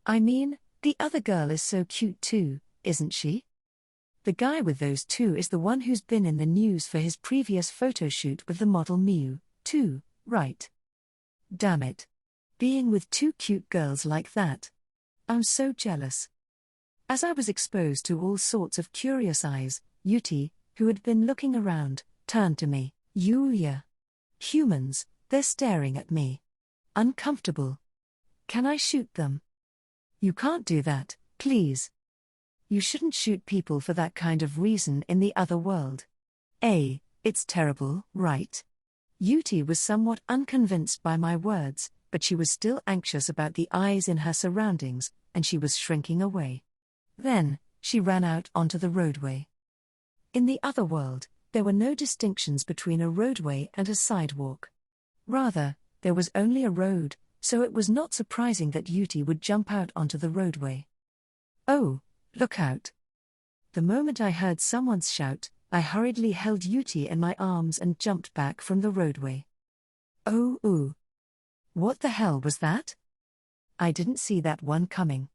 I mean, the other girl is so cute too, isn't she? The guy with those two is the one who's been in the news for his previous photo shoot with the model Miu, too, right? Damn it. Being with two cute girls like that. I'm so jealous. As I was exposed to all sorts of curious eyes, Yuti, who had been looking around, turned to me. Yuuya. Humans, they're staring at me. Uncomfortable. Can I shoot them? You can't do that, please. You shouldn't shoot people for that kind of reason in the other world. It's terrible, right? Yuti was somewhat unconvinced by my words, but she was still anxious about the eyes in her surroundings, and she was shrinking away. Then, she ran out onto the roadway. In the other world, there were no distinctions between a roadway and a sidewalk. Rather, there was only a road, so it was not surprising that Yuti would jump out onto the roadway. Oh, look out. The moment I heard someone's shout, I hurriedly held Yuti in my arms and jumped back from the roadway. Oh, ooh. What the hell was that? I didn't see that one coming.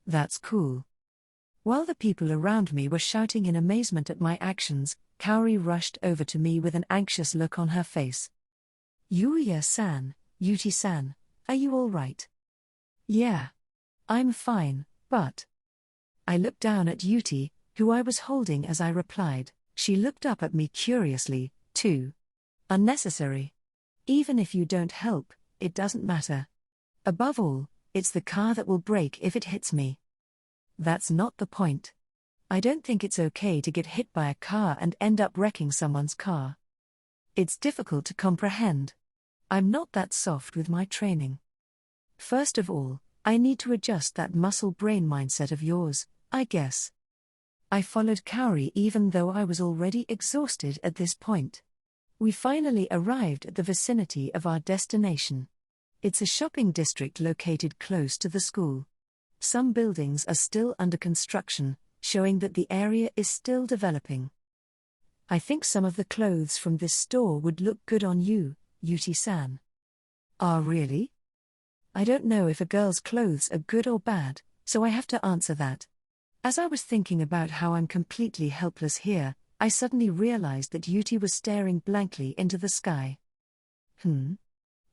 That's cool. While the people around me were shouting in amazement at my actions, Kaori rushed over to me with an anxious look on her face. Yuuya-san, Yuti-san, are you all right? Yeah. I'm fine, but... I looked down at Yuti, who I was holding as I replied. She looked up at me curiously, too. Unnecessary. Even if you don't help, it doesn't matter. Above all, it's the car that will break if it hits me. That's not the point. I don't think it's okay to get hit by a car and end up wrecking someone's car. It's difficult to comprehend. I'm not that soft with my training. First of all, I need to adjust that muscle-brain mindset of yours, I guess. I followed Kaori even though I was already exhausted at this point. We finally arrived at the vicinity of our destination. It's a shopping district located close to the school. Some buildings are still under construction, showing that the area is still developing. I think some of the clothes from this store would look good on you, Yuti-san. Ah, really? I don't know if a girl's clothes are good or bad, so I have to answer that. As I was thinking about how I'm completely helpless here, I suddenly realized that Yuti was staring blankly into the sky.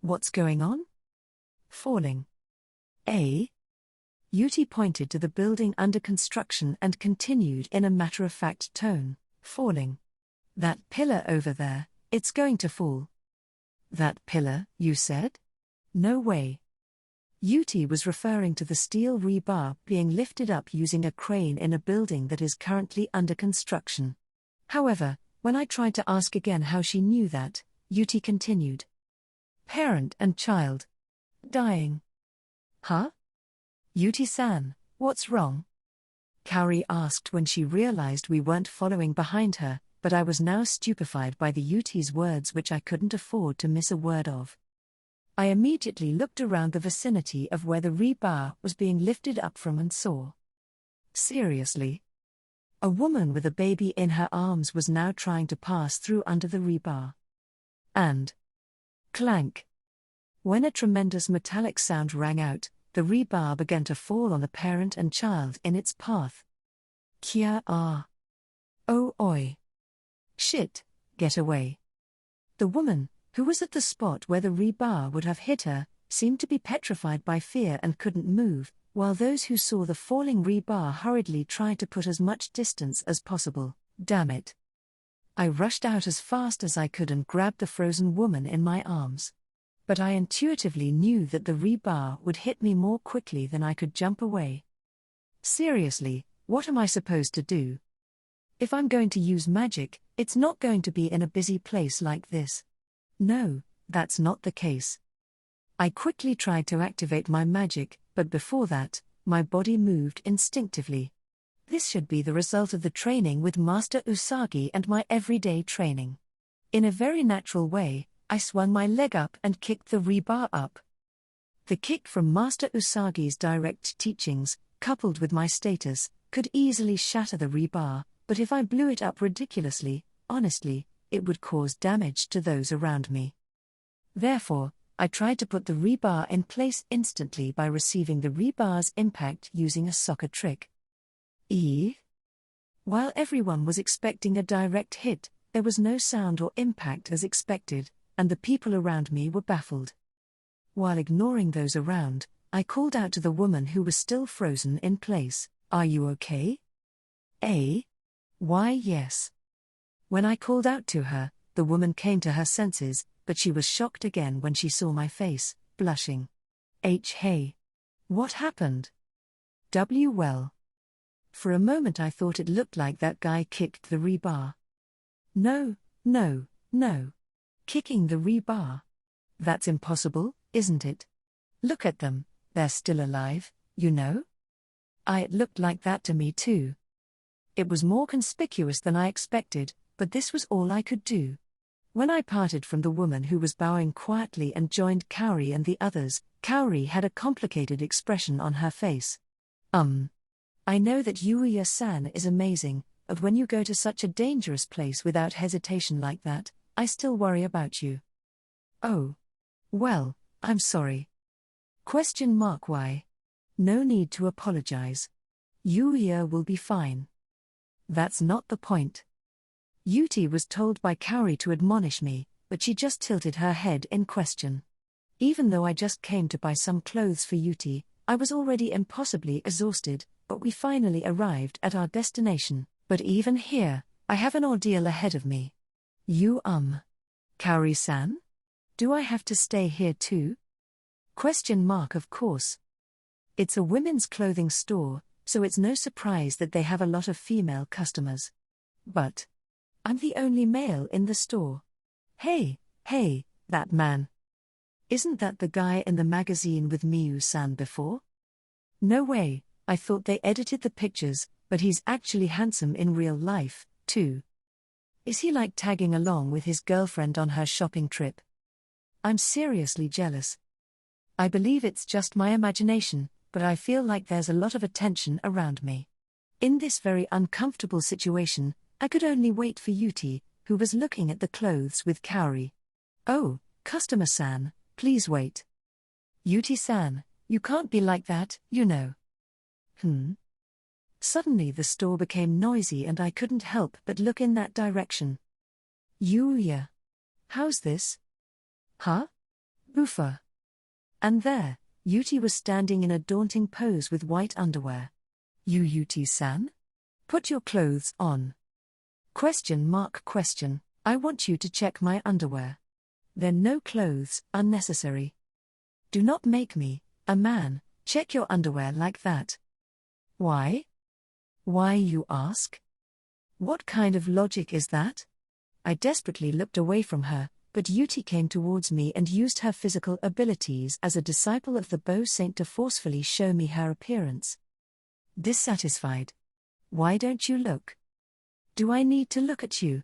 What's going on? Falling. Yuti pointed to the building under construction and continued in a matter-of-fact tone. Falling. That pillar over there, it's going to fall. That pillar, you said? No way. Yuti was referring to the steel rebar being lifted up using a crane in a building that is currently under construction. However, when I tried to ask again how she knew that, Yuti continued. Parent and child. Dying. Huh? Yuti-san, what's wrong? Kaori asked when she realized we weren't following behind her, but I was now stupefied by the Yuti's words which I couldn't afford to miss a word of. I immediately looked around the vicinity of where the rebar was being lifted up from and saw. Seriously? A woman with a baby in her arms was now trying to pass through under the rebar. And clank. When a tremendous metallic sound rang out, the rebar began to fall on the parent and child in its path. Kia ah. Oh oi. Shit, get away. The woman, who was at the spot where the rebar would have hit her, seemed to be petrified by fear and couldn't move, while those who saw the falling rebar hurriedly tried to put as much distance as possible. Damn it. I rushed out as fast as I could and grabbed the frozen woman in my arms. But I intuitively knew that the rebar would hit me more quickly than I could jump away. Seriously, what am I supposed to do? If I'm going to use magic, it's not going to be in a busy place like this. No, that's not the case. I quickly tried to activate my magic, but before that, my body moved instinctively. This should be the result of the training with Master Usagi and my everyday training. In a very natural way, I swung my leg up and kicked the rebar up. The kick from Master Usagi's direct teachings, coupled with my status, could easily shatter the rebar, but if I blew it up ridiculously, honestly, it would cause damage to those around me. Therefore, I tried to put the rebar in place instantly by receiving the rebar's impact using a soccer trick. While everyone was expecting a direct hit, there was no sound or impact as expected, and the people around me were baffled. While ignoring those around, I called out to the woman who was still frozen in place, "Are you okay?" Why yes. When I called out to her, the woman came to her senses, but she was shocked again when she saw my face, blushing. Hey. What happened? Well. For a moment I thought it looked like that guy kicked the rebar. No. Kicking the rebar. That's impossible, isn't it? Look at them, they're still alive, you know? It looked like that to me too. It was more conspicuous than I expected, but this was all I could do. When I parted from the woman who was bowing quietly and joined Kaori and the others, Kaori had a complicated expression on her face. I know that Yuuya-san is amazing, but when you go to such a dangerous place without hesitation like that, I still worry about you. Oh. Well, I'm sorry. Why? No need to apologize. Yuuya will be fine. That's not the point. Yuti was told by Kaori to admonish me, but she just tilted her head in question. Even though I just came to buy some clothes for Yuti, I was already impossibly exhausted, but we finally arrived at our destination. But even here, I have an ordeal ahead of me. Kaori-san? Do I have to stay here too? Of course. It's a women's clothing store, so it's no surprise that they have a lot of female customers. But I'm the only male in the store. Hey, that man. Isn't that the guy in the magazine with Miyu-san before? No way, I thought they edited the pictures, but he's actually handsome in real life, too. Is he like tagging along with his girlfriend on her shopping trip? I'm seriously jealous. I believe it's just my imagination, but I feel like there's a lot of attention around me. In this very uncomfortable situation, I could only wait for Yuti, who was looking at the clothes with Kaori. Oh, customer-san, please wait. Yuti-san, you can't be like that, you know. Suddenly the store became noisy and I couldn't help but look in that direction. Yuuya. How's this? Huh? Boofa. And there, Yuti was standing in a daunting pose with white underwear. Yuti-san? Put your clothes on. ? I want you to check my underwear. Then no clothes, unnecessary. Do not make me, A man, check your underwear like that. Why? Why, you ask? What kind of logic is that? I desperately looked away from her, but Yuti came towards me and used her physical abilities as a disciple of the Bow Saint to forcefully show me her appearance. Dissatisfied. Why don't you look? Do I need to look at you?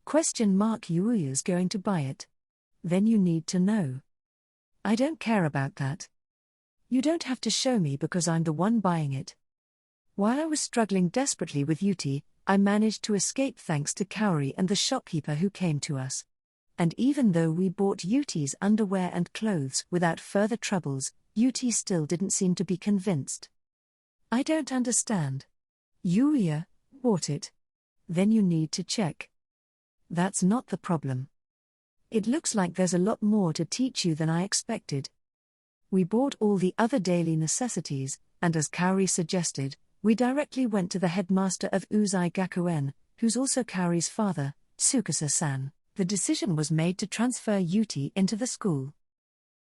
Yuuya's going to buy it. Then you need to know. I don't care about that. You don't have to show me because I'm the one buying it. While I was struggling desperately with Yuti, I managed to escape thanks to Kaori and the shopkeeper who came to us. And even though we bought Yuti's underwear and clothes without further troubles, Yuti still didn't seem to be convinced. I don't understand. Yuuya bought it. Then you need to check. That's not the problem. It looks like there's a lot more to teach you than I expected. We bought all the other daily necessities, and as Kaori suggested, we directly went to the headmaster of Uzai Gakuen, who's also Kaori's father, Tsukasa-san. The decision was made to transfer Yuti into the school.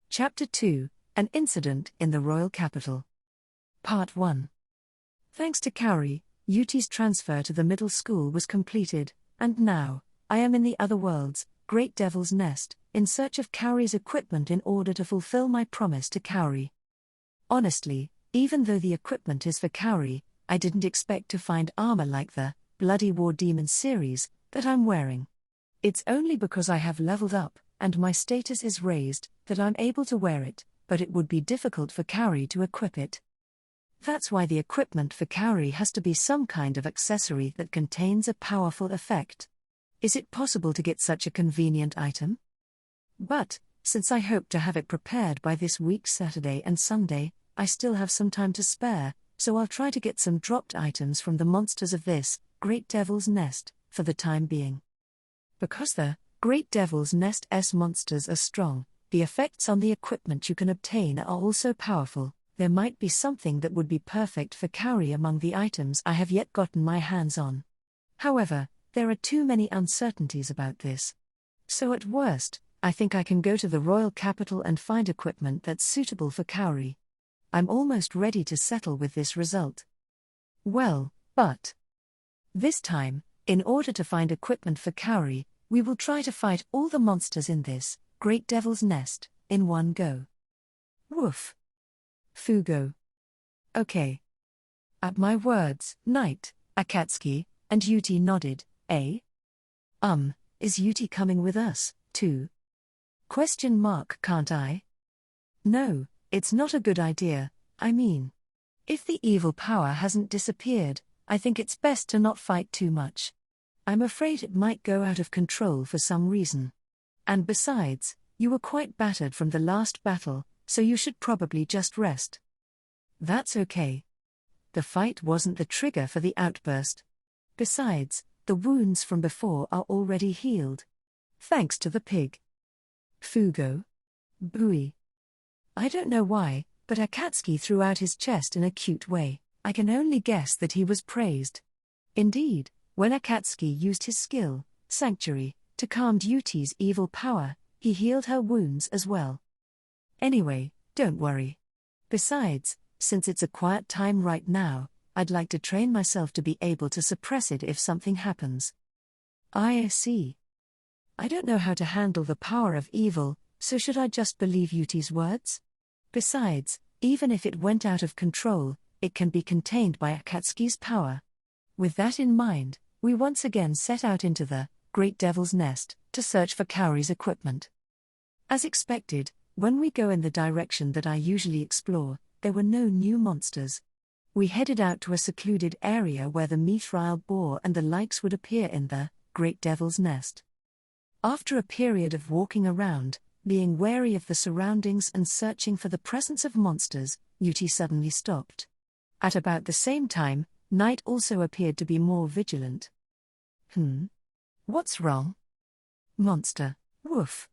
Chapter 2, An Incident in the Royal Capital. Part 1. Thanks to Kaori, Yuti's transfer to the middle school was completed, and now, I am in the other worlds, Great Devil's Nest, in search of Kaori's equipment in order to fulfill my promise to Kaori. Honestly, even though the equipment is for Kaori, I didn't expect to find armor like the Bloody War Demon series that I'm wearing. It's only because I have leveled up, and my status is raised, that I'm able to wear it, but it would be difficult for Kaori to equip it. That's why the equipment for Kaori has to be some kind of accessory that contains a powerful effect. Is it possible to get such a convenient item? But, since I hope to have it prepared by this week's Saturday and Sunday, I still have some time to spare, so I'll try to get some dropped items from the monsters of this Great Devil's Nest, for the time being. Because the Great Devil's Nest's monsters are strong, the effects on the equipment you can obtain are also powerful. There might be something that would be perfect for Kaori among the items I have yet gotten my hands on. However, there are too many uncertainties about this. So at worst, I think I can go to the royal capital and find equipment that's suitable for Kaori. I'm almost ready to settle with this result. Well, but this time, in order to find equipment for Kaori, we will try to fight all the monsters in this Great Devil's Nest in one go. Woof. Fugo. Okay. At my words, Knight, Akatsuki, and Yuti nodded. Is Yuti coming with us, too? Can't I? No, it's not a good idea. I mean, if the evil power hasn't disappeared, I think it's best to not fight too much. I'm afraid it might go out of control for some reason. And besides, you were quite battered from the last battle, so you should probably just rest. That's okay. The fight wasn't the trigger for the outburst. Besides, the wounds from before are already healed. Thanks to the pig. Fugo. Bui. I don't know why, but Akatsuki threw out his chest in a cute way. I can only guess that he was praised. Indeed, when Akatsuki used his skill, Sanctuary, to calm Yuti's evil power, he healed her wounds as well. Anyway, don't worry. Besides, since it's a quiet time right now, I'd like to train myself to be able to suppress it if something happens. I see. I don't know how to handle the power of evil, so should I just believe Yuti's words? Besides, even if it went out of control, it can be contained by Akatsuki's power. With that in mind, we once again set out into the Great Devil's Nest to search for Kaori's equipment. As expected, when we go in the direction that I usually explore, there were no new monsters. We headed out to a secluded area where the mithril boar and the likes would appear in the Great Devil's Nest. After a period of walking around, being wary of the surroundings and searching for the presence of monsters, Yuti suddenly stopped. At about the same time, Knight also appeared to be more vigilant. What's wrong? Monster. Woof.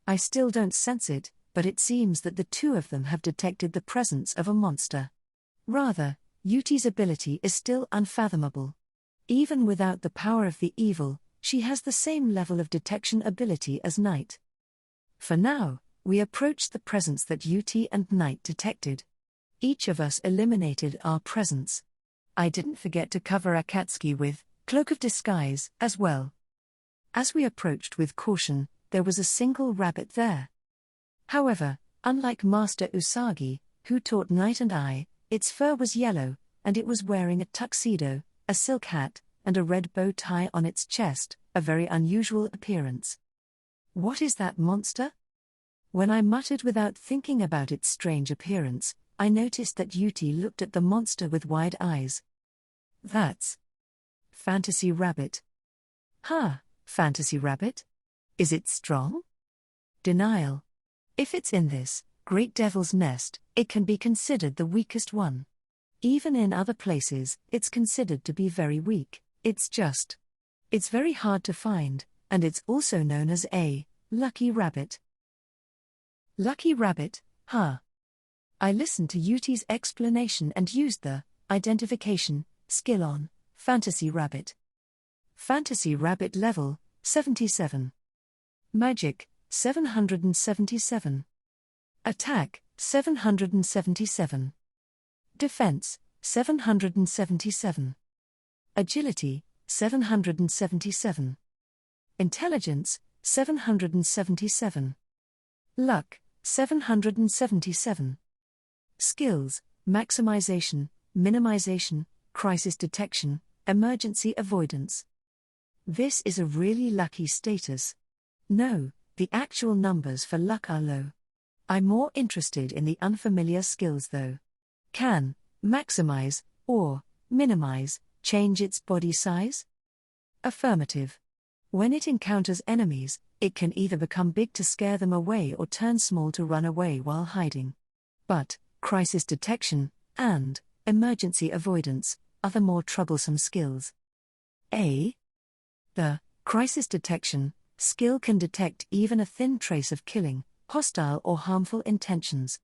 I still don't sense it, but it seems that the two of them have detected the presence of a monster. Rather, Yuti's ability is still unfathomable. Even without the power of the evil, she has the same level of detection ability as Knight. For now, We approached the presence that Yuti and Night detected. Each of us eliminated our presence. I didn't forget to cover Akatsuki with Cloak of Disguise as well. As we approached with caution, there was a single rabbit there. However, unlike Master Usagi, who taught Night and I, its fur was yellow, and it was wearing a tuxedo, a silk hat, and a red bow tie on its chest, a very unusual appearance. What is that monster? When I muttered without thinking about its strange appearance, I noticed that Yuti looked at the monster with wide eyes. That's Fantasy Rabbit. Huh, Fantasy Rabbit? Is it strong? Denial. If it's in this great devil's nest, it can be considered the weakest one. Even in other places, it's considered to be very weak. It's very hard to find, and it's also known as a lucky rabbit. Lucky rabbit, huh? I listened to Yuti's explanation and used the identification skill on Fantasy Rabbit. Fantasy Rabbit level 77. Magic 777. Attack 777. Defense 777. Agility 777. Intelligence 777. Luck 777. Skills: maximization, minimization, crisis detection, emergency avoidance. This is a really lucky status. No, the actual numbers for luck are low. I'm more interested in the unfamiliar skills though. Can maximize or minimize change its body size? Affirmative. When it encounters enemies, it can either become big to scare them away or turn small to run away while hiding. But crisis detection and emergency avoidance are the more troublesome skills. The crisis detection skill can detect even a thin trace of killing, hostile or harmful intentions.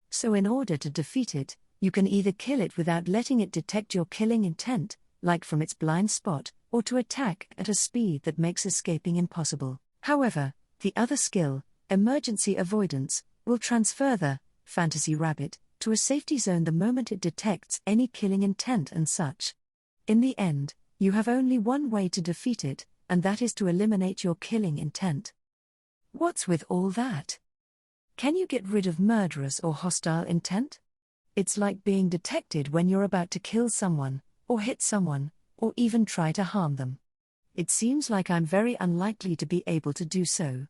So in order to defeat it, you can either kill it without letting it detect your killing intent, like from its blind spot, or to attack at a speed that makes escaping impossible. However, the other skill, emergency avoidance, will transfer the Fantasy Rabbit to a safety zone the moment it detects any killing intent and such. In the end, you have only one way to defeat it, and that is to eliminate your killing intent. What's with all that? Can you get rid of murderous or hostile intent? It's like being detected when you're about to kill someone, or hit someone, or even try to harm them. It seems like I'm very unlikely to be able to do so.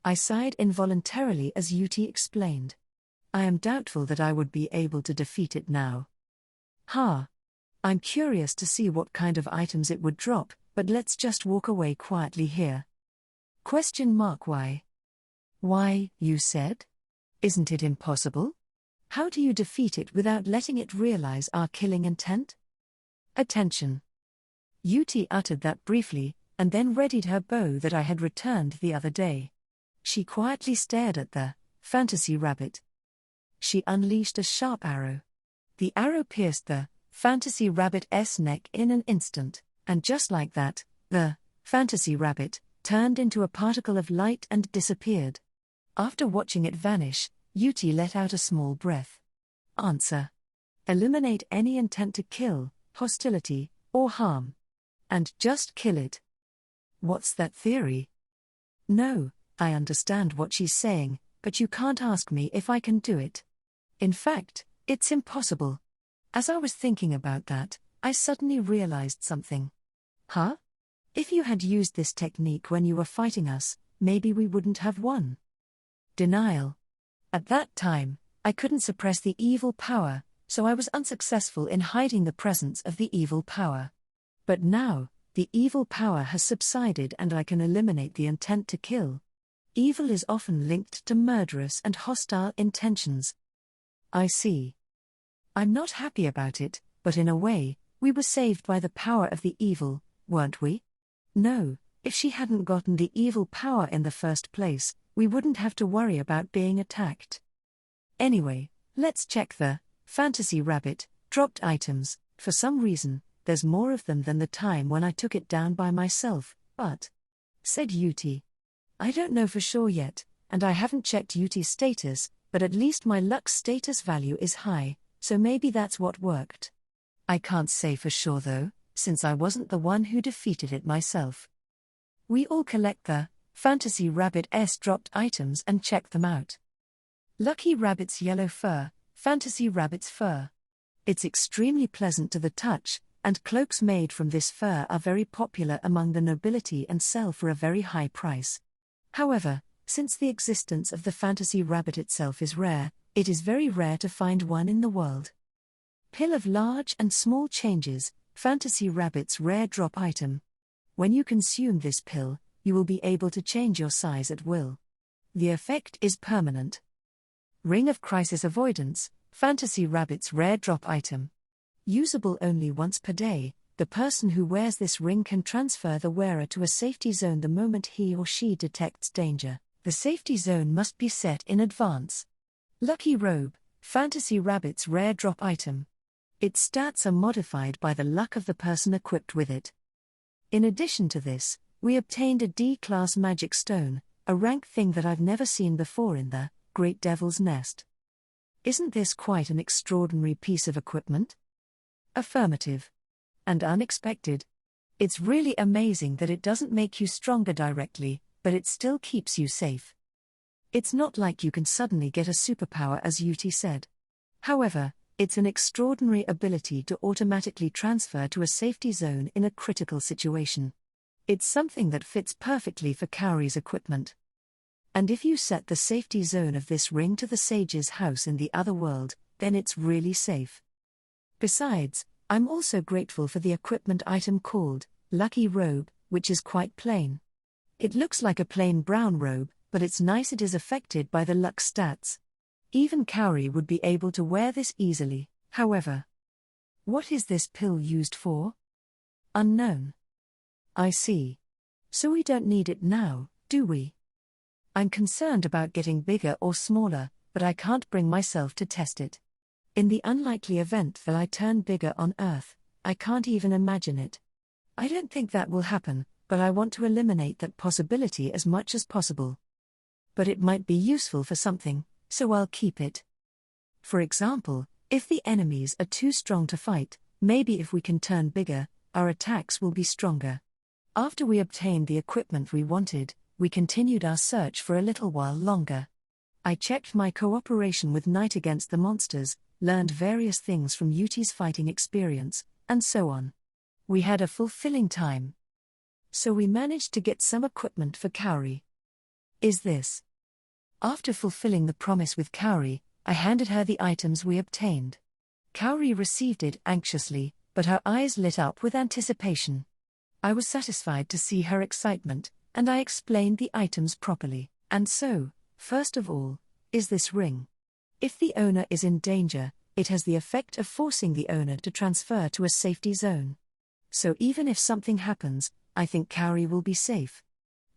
I sighed involuntarily as Yuti explained. I am doubtful that I would be able to defeat it now. I'm curious to see what kind of items it would drop, but let's just walk away quietly here. Why? Why, you said? Isn't it impossible? How do you defeat it without letting it realize our killing intent? Attention. Yuti uttered that briefly, and then readied her bow that I had returned the other day. She quietly stared at the Fantasy Rabbit. She unleashed a sharp arrow. The arrow pierced the Fantasy Rabbit's neck in an instant, and just like that, the Fantasy Rabbit turned into a particle of light and disappeared. After watching it vanish, Yuti let out a small breath. Answer. Eliminate any intent to kill, hostility, or harm. And just kill it. What's that theory? No, I understand what she's saying, but you can't ask me if I can do it. In fact, it's impossible. As I was thinking about that, I suddenly realized something. If you had used this technique when you were fighting us, maybe we wouldn't have won. Denial. At that time, I couldn't suppress the evil power, so I was unsuccessful in hiding the presence of the evil power. But now, the evil power has subsided and I can eliminate the intent to kill. Evil is often linked to murderous and hostile intentions. I see. I'm not happy about it, but in a way, we were saved by the power of the evil, weren't we? No, if she hadn't gotten the evil power in the first place, we wouldn't have to worry about being attacked. Anyway, let's check the Fantasy Rabbit dropped items. For some reason, there's more of them than the time when I took it down by myself, but, said Yuti. I don't know for sure yet, and I haven't checked Yuuti's status, but at least my luck status value is high, so maybe that's what worked. I can't say for sure though, since I wasn't the one who defeated it myself. We all collect the Fantasy Rabbit's dropped items and check them out. Lucky Rabbit's yellow fur, Fantasy Rabbit's fur. It's extremely pleasant to the touch, and cloaks made from this fur are very popular among the nobility and sell for a very high price. However, since the existence of the fantasy rabbit itself is rare, it is very rare to find one in the world. Pill of large and small changes, Fantasy Rabbit's rare drop item. When you consume this pill, you will be able to change your size at will. The effect is permanent. Ring of Crisis Avoidance, Fantasy Rabbit's rare drop item. Usable only once per day, the person who wears this ring can transfer the wearer to a safety zone the moment he or she detects danger. The safety zone must be set in advance. Lucky Robe, Fantasy Rabbit's rare drop item. Its stats are modified by the luck of the person equipped with it. In addition to this, we obtained a D-class magic stone, a rank thing that I've never seen before in the Great Devil's Nest. Isn't this quite an extraordinary piece of equipment? Affirmative. And unexpected. It's really amazing that it doesn't make you stronger directly, but it still keeps you safe. It's not like you can suddenly get a superpower, as Yuuti said. However, it's an extraordinary ability to automatically transfer to a safety zone in a critical situation. It's something that fits perfectly for Kaori's equipment. And if you set the safety zone of this ring to the sage's house in the other world, then it's really safe. Besides, I'm also grateful for the equipment item called Lucky Robe, which is quite plain. It looks like a plain brown robe, but it's nice it is affected by the luck stats. Even Kaori would be able to wear this easily, however. What is this pill used for? Unknown. I see. So we don't need it now, do we? I'm concerned about getting bigger or smaller, but I can't bring myself to test it. In the unlikely event that I turn bigger on Earth, I can't even imagine it. I don't think that will happen, but I want to eliminate that possibility as much as possible. But it might be useful for something, so I'll keep it. For example, if the enemies are too strong to fight, maybe if we can turn bigger, our attacks will be stronger. After we obtained the equipment we wanted, we continued our search for a little while longer. I checked my cooperation with Night against the monsters, learned various things from Yuuti's fighting experience, and so on. We had a fulfilling time. So we managed to get some equipment for Kaori. Is this? After fulfilling the promise with Kaori, I handed her the items we obtained. Kaori received it anxiously, but her eyes lit up with anticipation. I was satisfied to see her excitement, and I explained the items properly. And so, first of all, is this ring. If the owner is in danger, it has the effect of forcing the owner to transfer to a safety zone. So even if something happens, I think Kaori will be safe.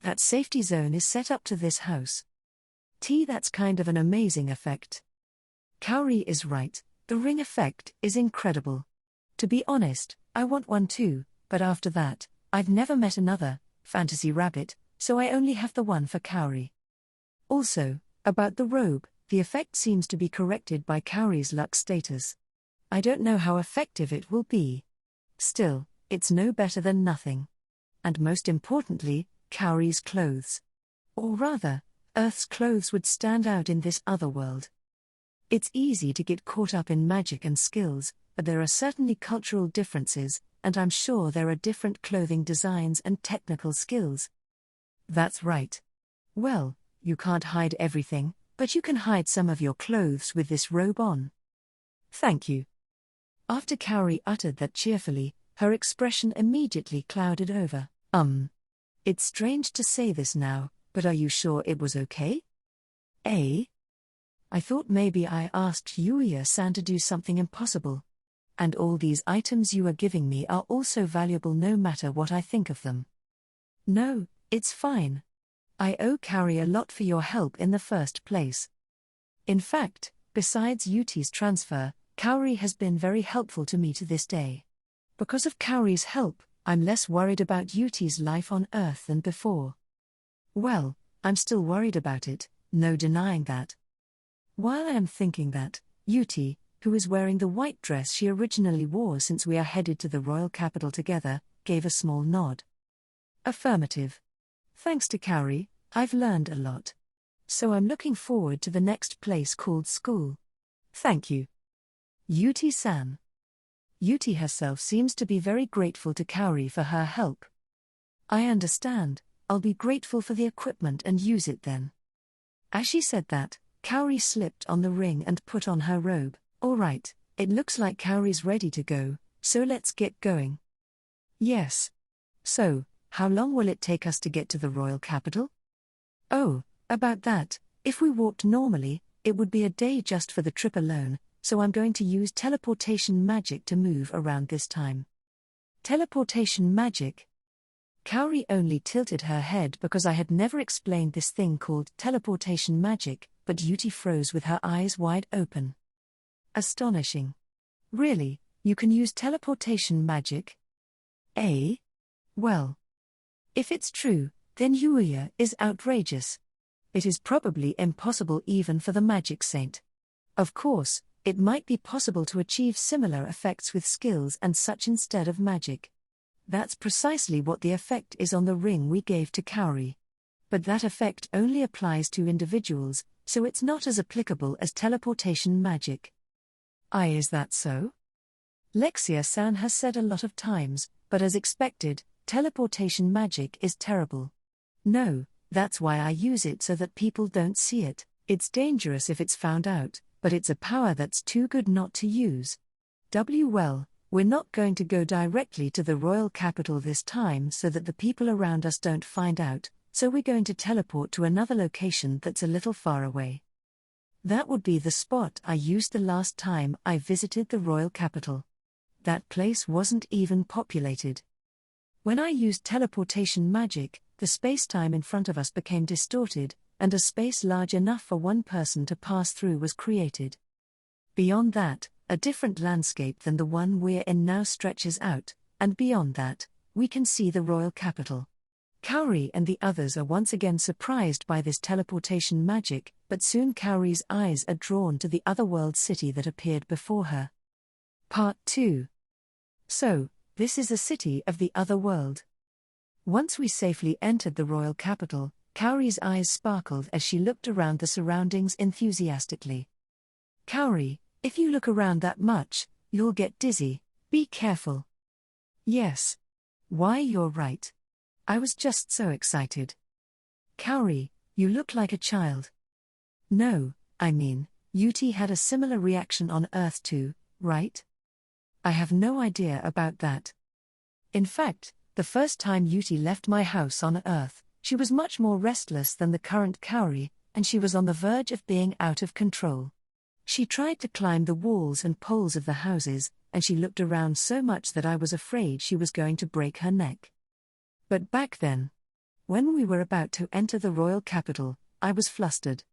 That safety zone is set up to this house. That's kind of an amazing effect. Kaori is right, the ring effect is incredible. To be honest, I want one too, but after that, I've never met another fantasy rabbit, so I only have the one for Kaori. Also, about the robe, the effect seems to be corrected by Kaori's luck status. I don't know how effective it will be. Still, it's no better than nothing. And most importantly, Kaori's clothes. Or rather, Earth's clothes would stand out in this other world. It's easy to get caught up in magic and skills, but there are certainly cultural differences, and I'm sure there are different clothing designs and technical skills. That's right. Well, you can't hide everything, but you can hide some of your clothes with this robe on. Thank you. After Kaori uttered that cheerfully, her expression immediately clouded over. It's strange to say this now, but are you sure it was okay? I thought maybe I asked Yuuya-san to do something impossible. And all these items you are giving me are also valuable no matter what I think of them. No, it's fine. I owe Kaori a lot for your help in the first place. In fact, besides Yuuti's transfer, Kaori has been very helpful to me to this day. Because of Kaori's help, I'm less worried about Yuuti's life on Earth than before. Well, I'm still worried about it, No denying that. While I am thinking that, Yuti, who is wearing the white dress she originally wore since we are headed to the royal capital together, gave a small nod. Affirmative. Thanks to Kaori, I've learned a lot. So I'm looking forward to the next place called school. Thank you. Yuti-san. Yuti herself seems to be very grateful to Kaori for her help. I understand, I'll be grateful for the equipment and use it then. As she said that, Kaori slipped on the ring and put on her robe. Alright, it looks like Kaori's ready to go, so let's get going. Yes. So, how long will it take us to get to the royal capital? Oh, about that, if we walked normally, it would be a day just for the trip alone, so I'm going to use teleportation magic to move around this time. Teleportation magic? Kaori only tilted her head because I had never explained this thing called teleportation magic, but Yuti froze with her eyes wide open. Astonishing. Really, you can use teleportation magic? Eh? Well. If it's true, then Yuuya is outrageous. It is probably impossible even for the magic saint. Of course, it might be possible to achieve similar effects with skills and such instead of magic. That's precisely what the effect is on the ring we gave to Kaori. But that effect only applies to individuals, so it's not as applicable as teleportation magic. Is that so? Lexia-san has said a lot of times, but as expected, teleportation magic is terrible. No, that's why I use it so that people don't see it. It's dangerous if it's found out, but it's a power that's too good not to use. Well, we're not going to go directly to the royal capital this time so that the people around us don't find out, so we're going to teleport to another location that's a little far away. That would be the spot I used the last time I visited the royal capital. That place wasn't even populated. When I used teleportation magic, the space-time in front of us became distorted, and a space large enough for one person to pass through was created. Beyond that, a different landscape than the one we're in now stretches out, and beyond that, we can see the royal capital. Kaori and the others are once again surprised by this teleportation magic, but soon Kaori's eyes are drawn to the otherworld city that appeared before her. Part 2. So, this is a city of the other world. Once we safely entered the royal capital, Kaori's eyes sparkled as she looked around the surroundings enthusiastically. Kaori, if you look around that much, you'll get dizzy, be careful. Yes. Why, you're right. I was just so excited. Kaori, you look like a child. No, I mean, Yuti had a similar reaction on Earth too, right? I have no idea about that. In fact, the first time Yuti left my house on Earth, she was much more restless than the current Kaori, and she was on the verge of being out of control. She tried to climb the walls and poles of the houses, and she looked around so much that I was afraid she was going to break her neck. But back then, when we were about to enter the royal capital, I was flustered.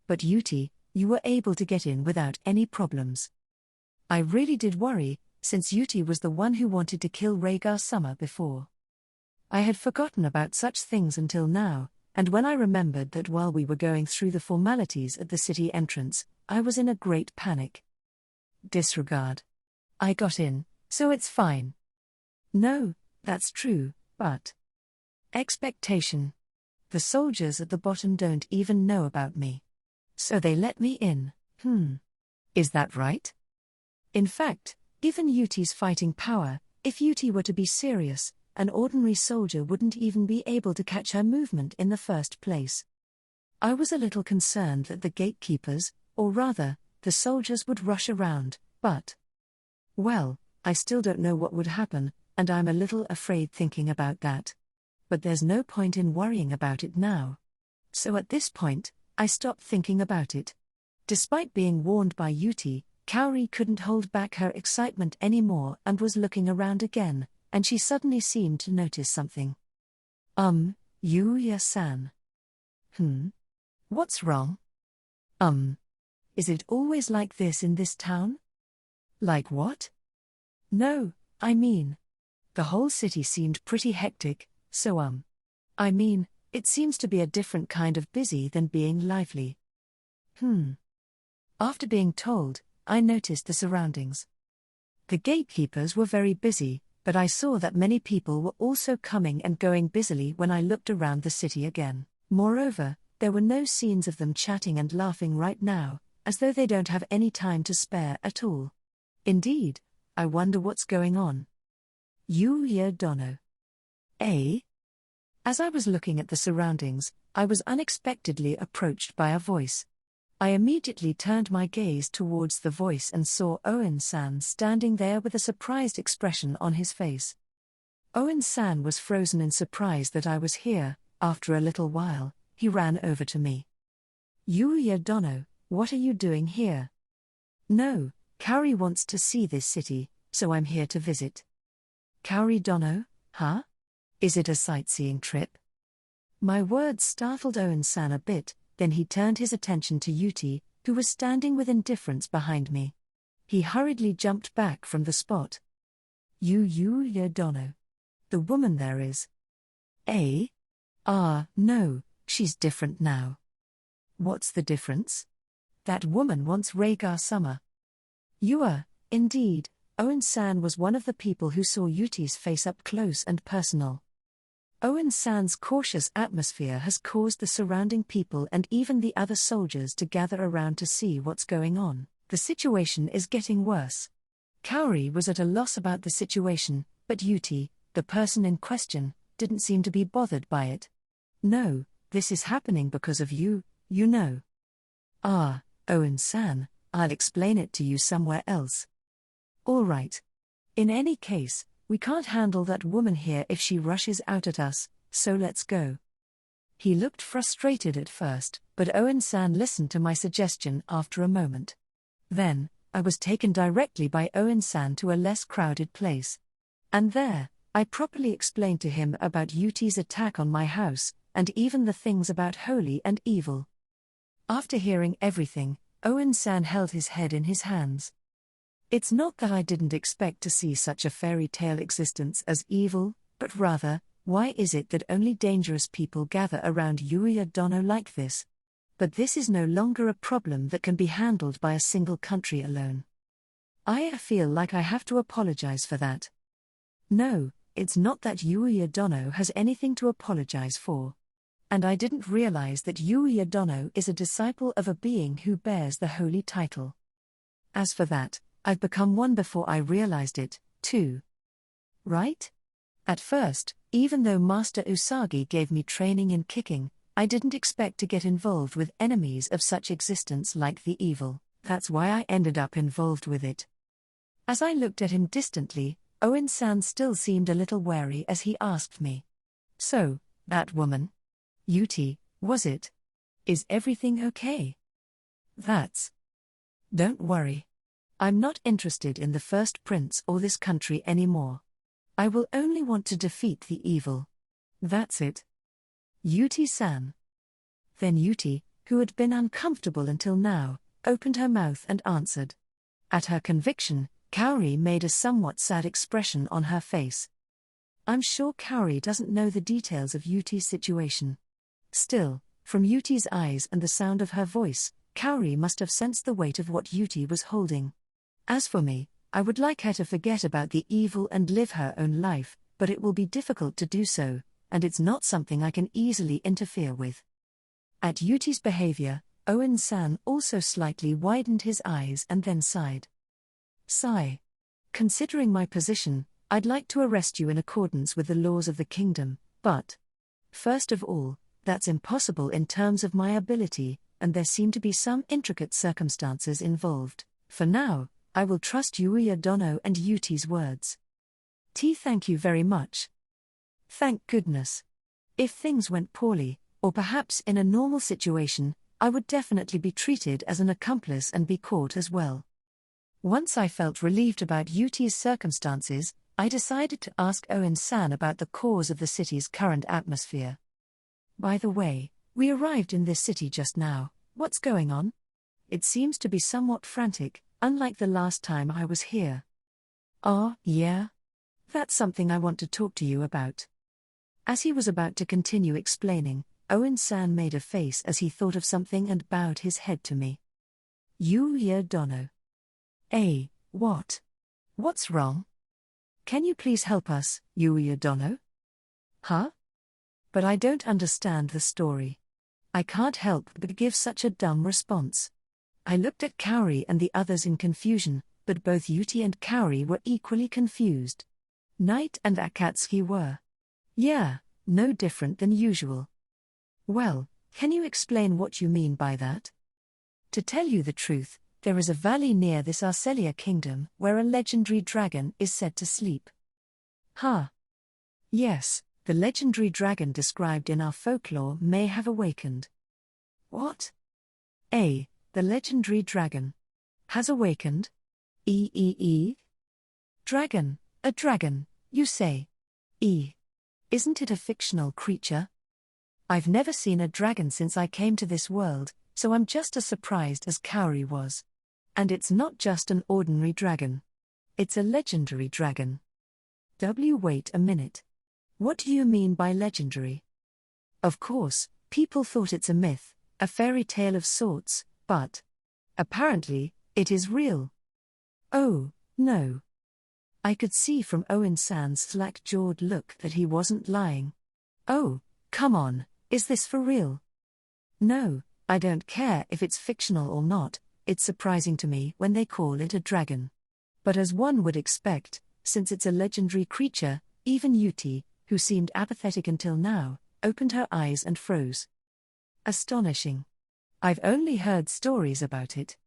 But Yuti, you were able to get in without any problems. I really did worry, since Yuti was the one who wanted to kill Rhaegar before. I had forgotten about such things until now, and when I remembered that while we were going through the formalities at the city entrance, I was in a great panic. Disregard. I got in, so it's fine. No, that's true, but... Expectation. The soldiers at the bottom don't even know about me. So they let me in, Is that right? In fact, given Yuti's fighting power, if Yuti were to be serious, an ordinary soldier wouldn't even be able to catch her movement in the first place. I was a little concerned that the gatekeepers, or rather, the soldiers would rush around, but... Well, I still don't know what would happen, and I'm a little afraid thinking about that. But there's no point in worrying about it now. So at this point, I stopped thinking about it. Despite being warned by Yuti, Kaori couldn't hold back her excitement anymore and was looking around again, and she suddenly seemed to notice something. Yuuya-san. What's wrong? Is it always like this in this town? Like what? No, I mean, the whole city seemed pretty hectic, so I mean, it seems to be a different kind of busy than being lively. After being told, I noticed the surroundings. The gatekeepers were very busy, but I saw that many people were also coming and going busily when I looked around the city again. Moreover, there were no scenes of them chatting and laughing right now, as though they don't have any time to spare at all. Indeed, I wonder what's going on. Yuuya Dono. As I was looking at the surroundings, I was unexpectedly approached by a voice. I immediately turned my gaze towards the voice and saw Owen-san standing there with a surprised expression on his face. Owen-san was frozen in surprise that I was here. After a little while, he ran over to me. Yuuya Dono, what are you doing here? No, Kaori wants to see this city, so I'm here to visit. Kaori Dono, huh? Is it a sightseeing trip? My words startled Owen-san a bit, then he turned his attention to Yuti, who was standing with indifference behind me. He hurriedly jumped back from the spot. Yuuya Dono. The woman there is. No, she's different now. What's the difference? That woman wants Rhaegar-sama. Indeed, Owen-san was one of the people who saw Yuti's face up close and personal. Owen-san's cautious atmosphere has caused the surrounding people and even the other soldiers to gather around to see what's going on. The situation is getting worse. Kaori was at a loss about the situation, but Yuti, the person in question, didn't seem to be bothered by it. No, this is happening because of you, you know. Owen-san, I'll explain it to you somewhere else. All right. In any case, we can't handle that woman here if she rushes out at us, so let's go. He looked frustrated at first, but Owen-san listened to my suggestion after a moment. Then, I was taken directly by Owen-san to a less crowded place. And there, I properly explained to him about Yuti's attack on my house, and even the things about holy and evil. After hearing everything, Owen-san held his head in his hands. It's not that I didn't expect to see such a fairy tale existence as evil, but rather, why is it that only dangerous people gather around Yuuya Dono like this? But this is no longer a problem that can be handled by a single country alone. I feel like I have to apologize for that. No, it's not that Yuuya Dono has anything to apologize for. And I didn't realize that Yuuya Dono is a disciple of a being who bears the holy title. As for that, I've become one before I realized it, too. Right? At first, even though Master Usagi gave me training in kicking, I didn't expect to get involved with enemies of such existence like the evil. That's why I ended up involved with it. As I looked at him distantly, Owen-san still seemed a little wary as he asked me. So, that woman? Yuti, was it? Is everything okay? Don't worry. I'm not interested in the first prince or this country anymore. I will only want to defeat the evil. That's it. Yuti-san. Then Yuti, who had been uncomfortable until now, opened her mouth and answered. At her conviction, Kaori made a somewhat sad expression on her face. I'm sure Kaori doesn't know the details of Yuti's situation. Still, from Yuti's eyes and the sound of her voice, Kaori must have sensed the weight of what Yuti was holding. As for me, I would like her to forget about the evil and live her own life, but it will be difficult to do so, and it's not something I can easily interfere with. At Yuti's behavior, Owen-san also slightly widened his eyes and then sighed. Sigh. Considering my position, I'd like to arrest you in accordance with the laws of the kingdom, but first of all, that's impossible in terms of my ability, and there seem to be some intricate circumstances involved. For now, I will trust Yuuya Dono and Yuti's words. Thank you very much. Thank goodness. If things went poorly, or perhaps in a normal situation, I would definitely be treated as an accomplice and be caught as well. Once I felt relieved about Yuti's circumstances, I decided to ask Owen-san about the cause of the city's current atmosphere. By the way, we arrived in this city just now. What's going on? It seems to be somewhat frantic, unlike the last time I was here. Yeah? That's something I want to talk to you about. As he was about to continue explaining, Owen-san made a face as he thought of something and bowed his head to me. Yuuya Dono. What? What's wrong? Can you please help us, Yuuya Dono? Huh? But I don't understand the story. I can't help but give such a dumb response. I looked at Kaori and the others in confusion, but both Yuti and Kaori were equally confused. Knight and Akatsuki were. Yeah, no different than usual. Well, can you explain what you mean by that? To tell you the truth, there is a valley near this Arcelia kingdom where a legendary dragon is said to sleep. Huh? Yes, the legendary dragon described in our folklore may have awakened. What? The legendary dragon has awakened? Dragon, a dragon, you say? Isn't it a fictional creature? I've never seen a dragon since I came to this world, so I'm just as surprised as Kaori was. And it's not just an ordinary dragon. It's a legendary dragon. Wait a minute. What do you mean by legendary? Of course, people thought it's a myth, a fairy tale of sorts, but apparently, it is real. Oh, no. I could see from Owen-san's slack-jawed look that he wasn't lying. Oh, come on, is this for real? No, I don't care if it's fictional or not, it's surprising to me when they call it a dragon. But as one would expect, since it's a legendary creature, even Yuti, who seemed apathetic until now, opened her eyes and froze. Astonishing. I've only heard stories about it.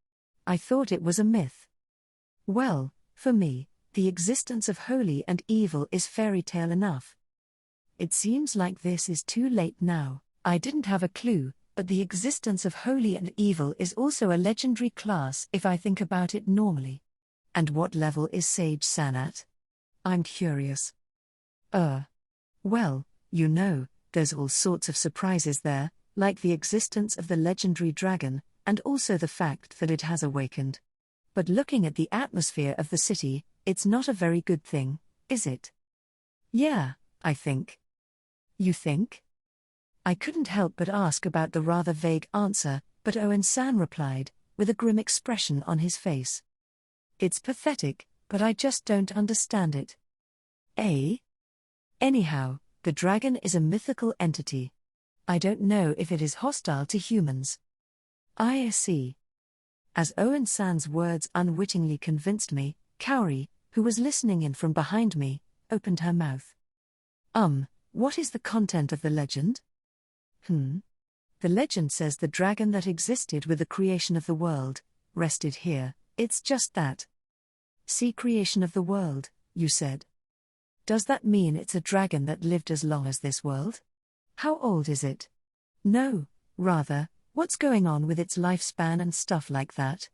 I thought it was a myth. Well, for me, the existence of holy and evil is fairy tale enough. It seems like this is too late now. I didn't have a clue, but the existence of holy and evil is also a legendary class if I think about it normally. And what level is Sage-san at? I'm curious. Well, you know, there's all sorts of surprises there, like the existence of the legendary dragon, and also the fact that it has awakened. But looking at the atmosphere of the city, it's not a very good thing, is it? Yeah, I think. You think? I couldn't help but ask about the rather vague answer, but Owen-san replied, with a grim expression on his face. It's pathetic, but I just don't understand it. Anyhow, the dragon is a mythical entity. I don't know if it is hostile to humans. I see. As Owen-san's words unwittingly convinced me, Kaori, who was listening in from behind me, opened her mouth. What is the content of the legend? The legend says the dragon that existed with the creation of the world rested here. It's just that. See, creation of the world, you said. Does that mean it's a dragon that lived as long as this world? How old is it? No, rather, what's going on with its lifespan and stuff like that?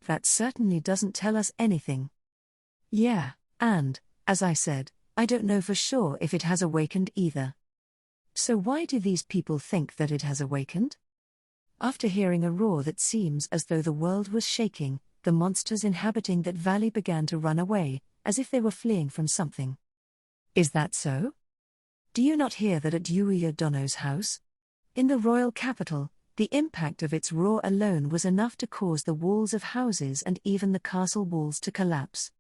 That certainly doesn't tell us anything. Yeah, and, as I said, I don't know for sure if it has awakened either. So why do these people think that it has awakened? After hearing a roar that seems as though the world was shaking, the monsters inhabiting that valley began to run away, as if they were fleeing from something. Is that so? Do you not hear that at Yuuya Dono's house? In the royal capital, the impact of its roar alone was enough to cause the walls of houses and even the castle walls to collapse.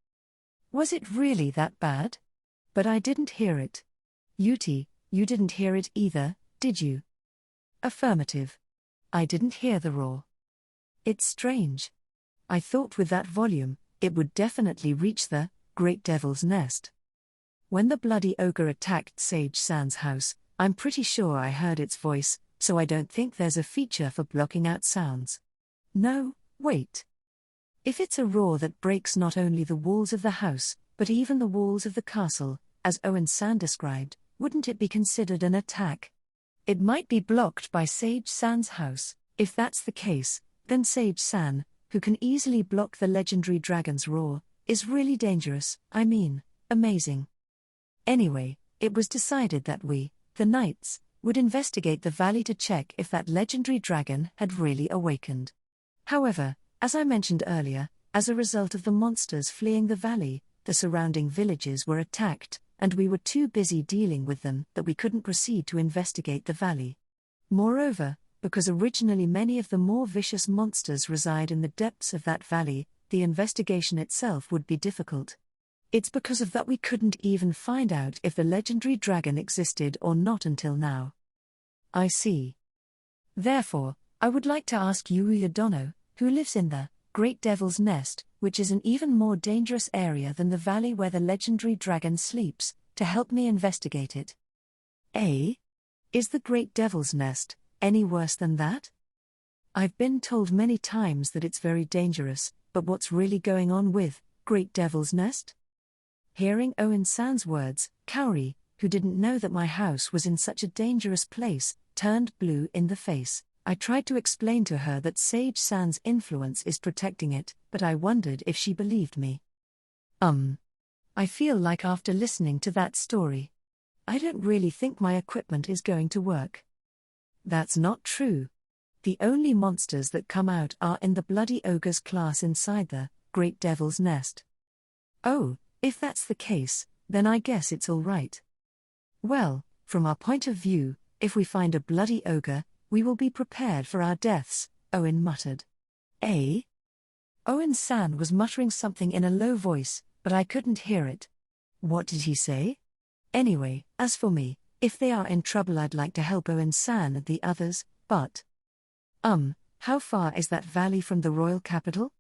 Was it really that bad? But I didn't hear it. Yuti, you didn't hear it either, did you? Affirmative. I didn't hear the roar. It's strange. I thought with that volume, it would definitely reach the Great Devil's Nest. When the bloody ogre attacked Sage-san's house, I'm pretty sure I heard its voice, so I don't think there's a feature for blocking out sounds. No, wait. If it's a roar that breaks not only the walls of the house, but even the walls of the castle, as Owen-san described, wouldn't it be considered an attack? It might be blocked by Sage-san's house. If that's the case, then Sage-san, who can easily block the legendary dragon's roar, is really dangerous, amazing. Anyway, it was decided that we, the knights, would investigate the valley to check if that legendary dragon had really awakened. However, as I mentioned earlier, as a result of the monsters fleeing the valley, the surrounding villages were attacked, and we were too busy dealing with them that we couldn't proceed to investigate the valley. Moreover, because originally many of the more vicious monsters reside in the depths of that valley, the investigation itself would be difficult. It's because of that we couldn't even find out if the legendary dragon existed or not until now. I see. Therefore, I would like to ask Yuuya Dono, who lives in the Great Devil's Nest, which is an even more dangerous area than the valley where the legendary dragon sleeps, to help me investigate it. Is the Great Devil's Nest any worse than that? I've been told many times that it's very dangerous, but what's really going on with Great Devil's Nest? Hearing Owen-san's words, Kaori, who didn't know that my house was in such a dangerous place, turned blue in the face. I tried to explain to her that Sage-san's influence is protecting it, but I wondered if she believed me. I feel like after listening to that story, I don't really think my equipment is going to work. That's not true. The only monsters that come out are in the Bloody Ogres class inside the Great Devil's Nest. Oh, if that's the case, then I guess it's all right. Well, from our point of view, if we find a Bloody Ogre, we will be prepared for our deaths, Owen muttered. Owen-san was muttering something in a low voice, but I couldn't hear it. What did he say? Anyway, as for me, if they are in trouble I'd like to help Owen-san and the others, but… how far is that valley from the royal capital?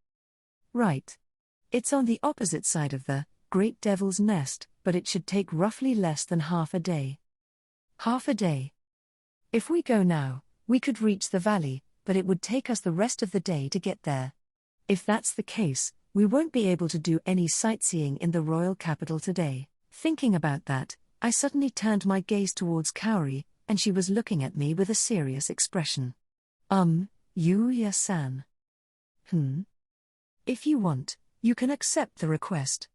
Right. It's on the opposite side of the Great Devil's Nest, but it should take roughly less than half a day. Half a day. If we go now, we could reach the valley, but it would take us the rest of the day to get there. If that's the case, we won't be able to do any sightseeing in the royal capital today. Thinking about that, I suddenly turned my gaze towards Kaori, and she was looking at me with a serious expression. Yuuya-san. If you want, you can accept the request.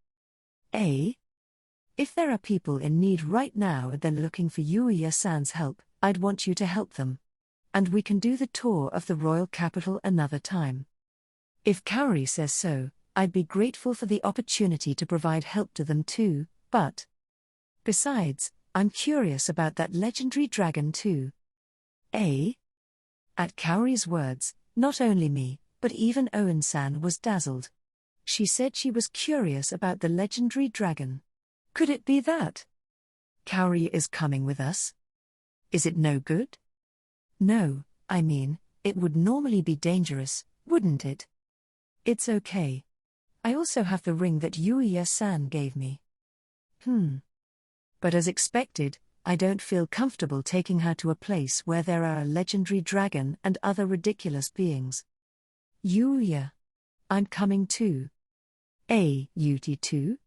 If there are people in need right now and they're looking for Yuuya-san's help, I'd want you to help them. And we can do the tour of the royal capital another time. If Kaori says so, I'd be grateful for the opportunity to provide help to them too, but… Besides, I'm curious about that legendary dragon too. At Kaori's words, not only me, but even Owen-san was dazzled. She said she was curious about the legendary dragon. Could it be that Kaori is coming with us? Is it no good? No, I mean, it would normally be dangerous, wouldn't it? It's okay. I also have the ring that Yuuya-san gave me. But as expected, I don't feel comfortable taking her to a place where there are a legendary dragon and other ridiculous beings. Yuuya. I'm coming too. Yuti too?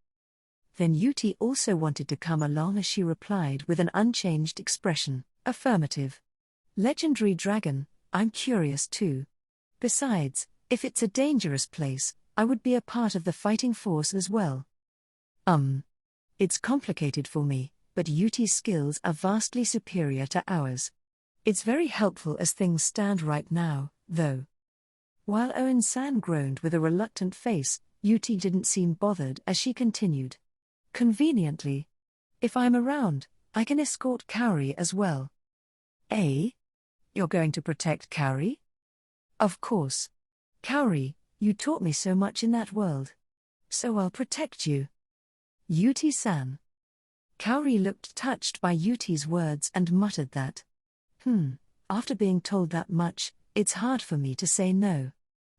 Then Yuti also wanted to come along as she replied with an unchanged expression, affirmative. Legendary dragon, I'm curious too. Besides, if it's a dangerous place, I would be a part of the fighting force as well. It's complicated for me, but Yuti's skills are vastly superior to ours. It's very helpful as things stand right now, though. While Owen-san groaned with a reluctant face, Yuti didn't seem bothered as she continued. Conveniently. If I'm around, I can escort Kaori as well. You're going to protect Kaori? Of course. Kaori, you taught me so much in that world. So I'll protect you. Yuti-san. Kaori looked touched by Yuti's words and muttered that. After being told that much, it's hard for me to say no.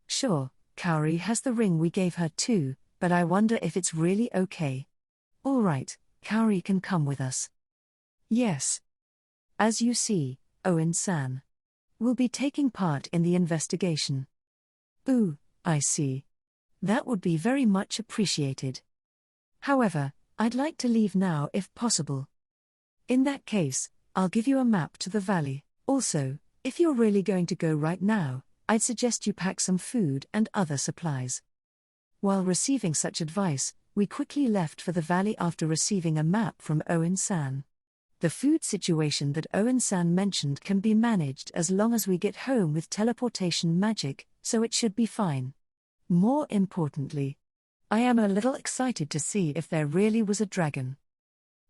Sure, Kaori has the ring we gave her too, but I wonder if it's really okay. All right, Kaori can come with us. Yes. As you see, Owen-san. We'll be taking part in the investigation. Ooh, I see. That would be very much appreciated. However, I'd like to leave now if possible. In that case, I'll give you a map to the valley. Also, if you're really going to go right now, I'd suggest you pack some food and other supplies. While receiving such advice, we quickly left for the valley after receiving a map from Owen-san. The food situation that Owen-san mentioned can be managed as long as we get home with teleportation magic, so it should be fine. More importantly, I am a little excited to see if there really was a dragon.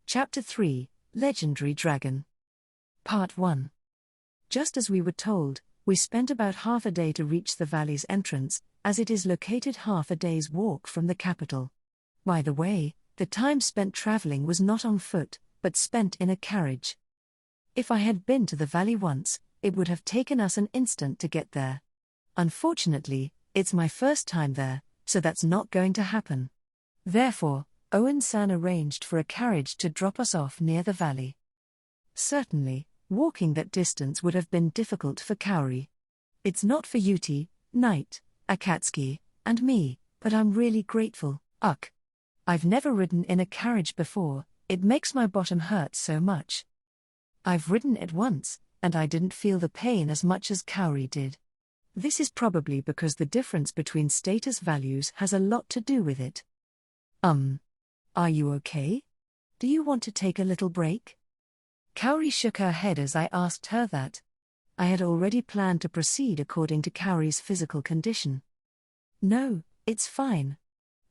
Chapter 3, Legendary Dragon. Part 1. Just as we were told, we spent about half a day to reach the valley's entrance, as it is located half a day's walk from the capital. By the way, the time spent traveling was not on foot, but spent in a carriage. If I had been to the valley once, it would have taken us an instant to get there. Unfortunately, it's my first time there, so that's not going to happen. Therefore, Owen-san arranged for a carriage to drop us off near the valley. Certainly, walking that distance would have been difficult for Kaori. It's not for Yuti, Knight, Akatsuki, and me, but I'm really grateful. I've never ridden in a carriage before, it makes my bottom hurt so much. I've ridden it once, and I didn't feel the pain as much as Kaori did. This is probably because the difference between status values has a lot to do with it. Are you okay? Do you want to take a little break? Kaori shook her head as I asked her that. I had already planned to proceed according to Kaori's physical condition. No, it's fine.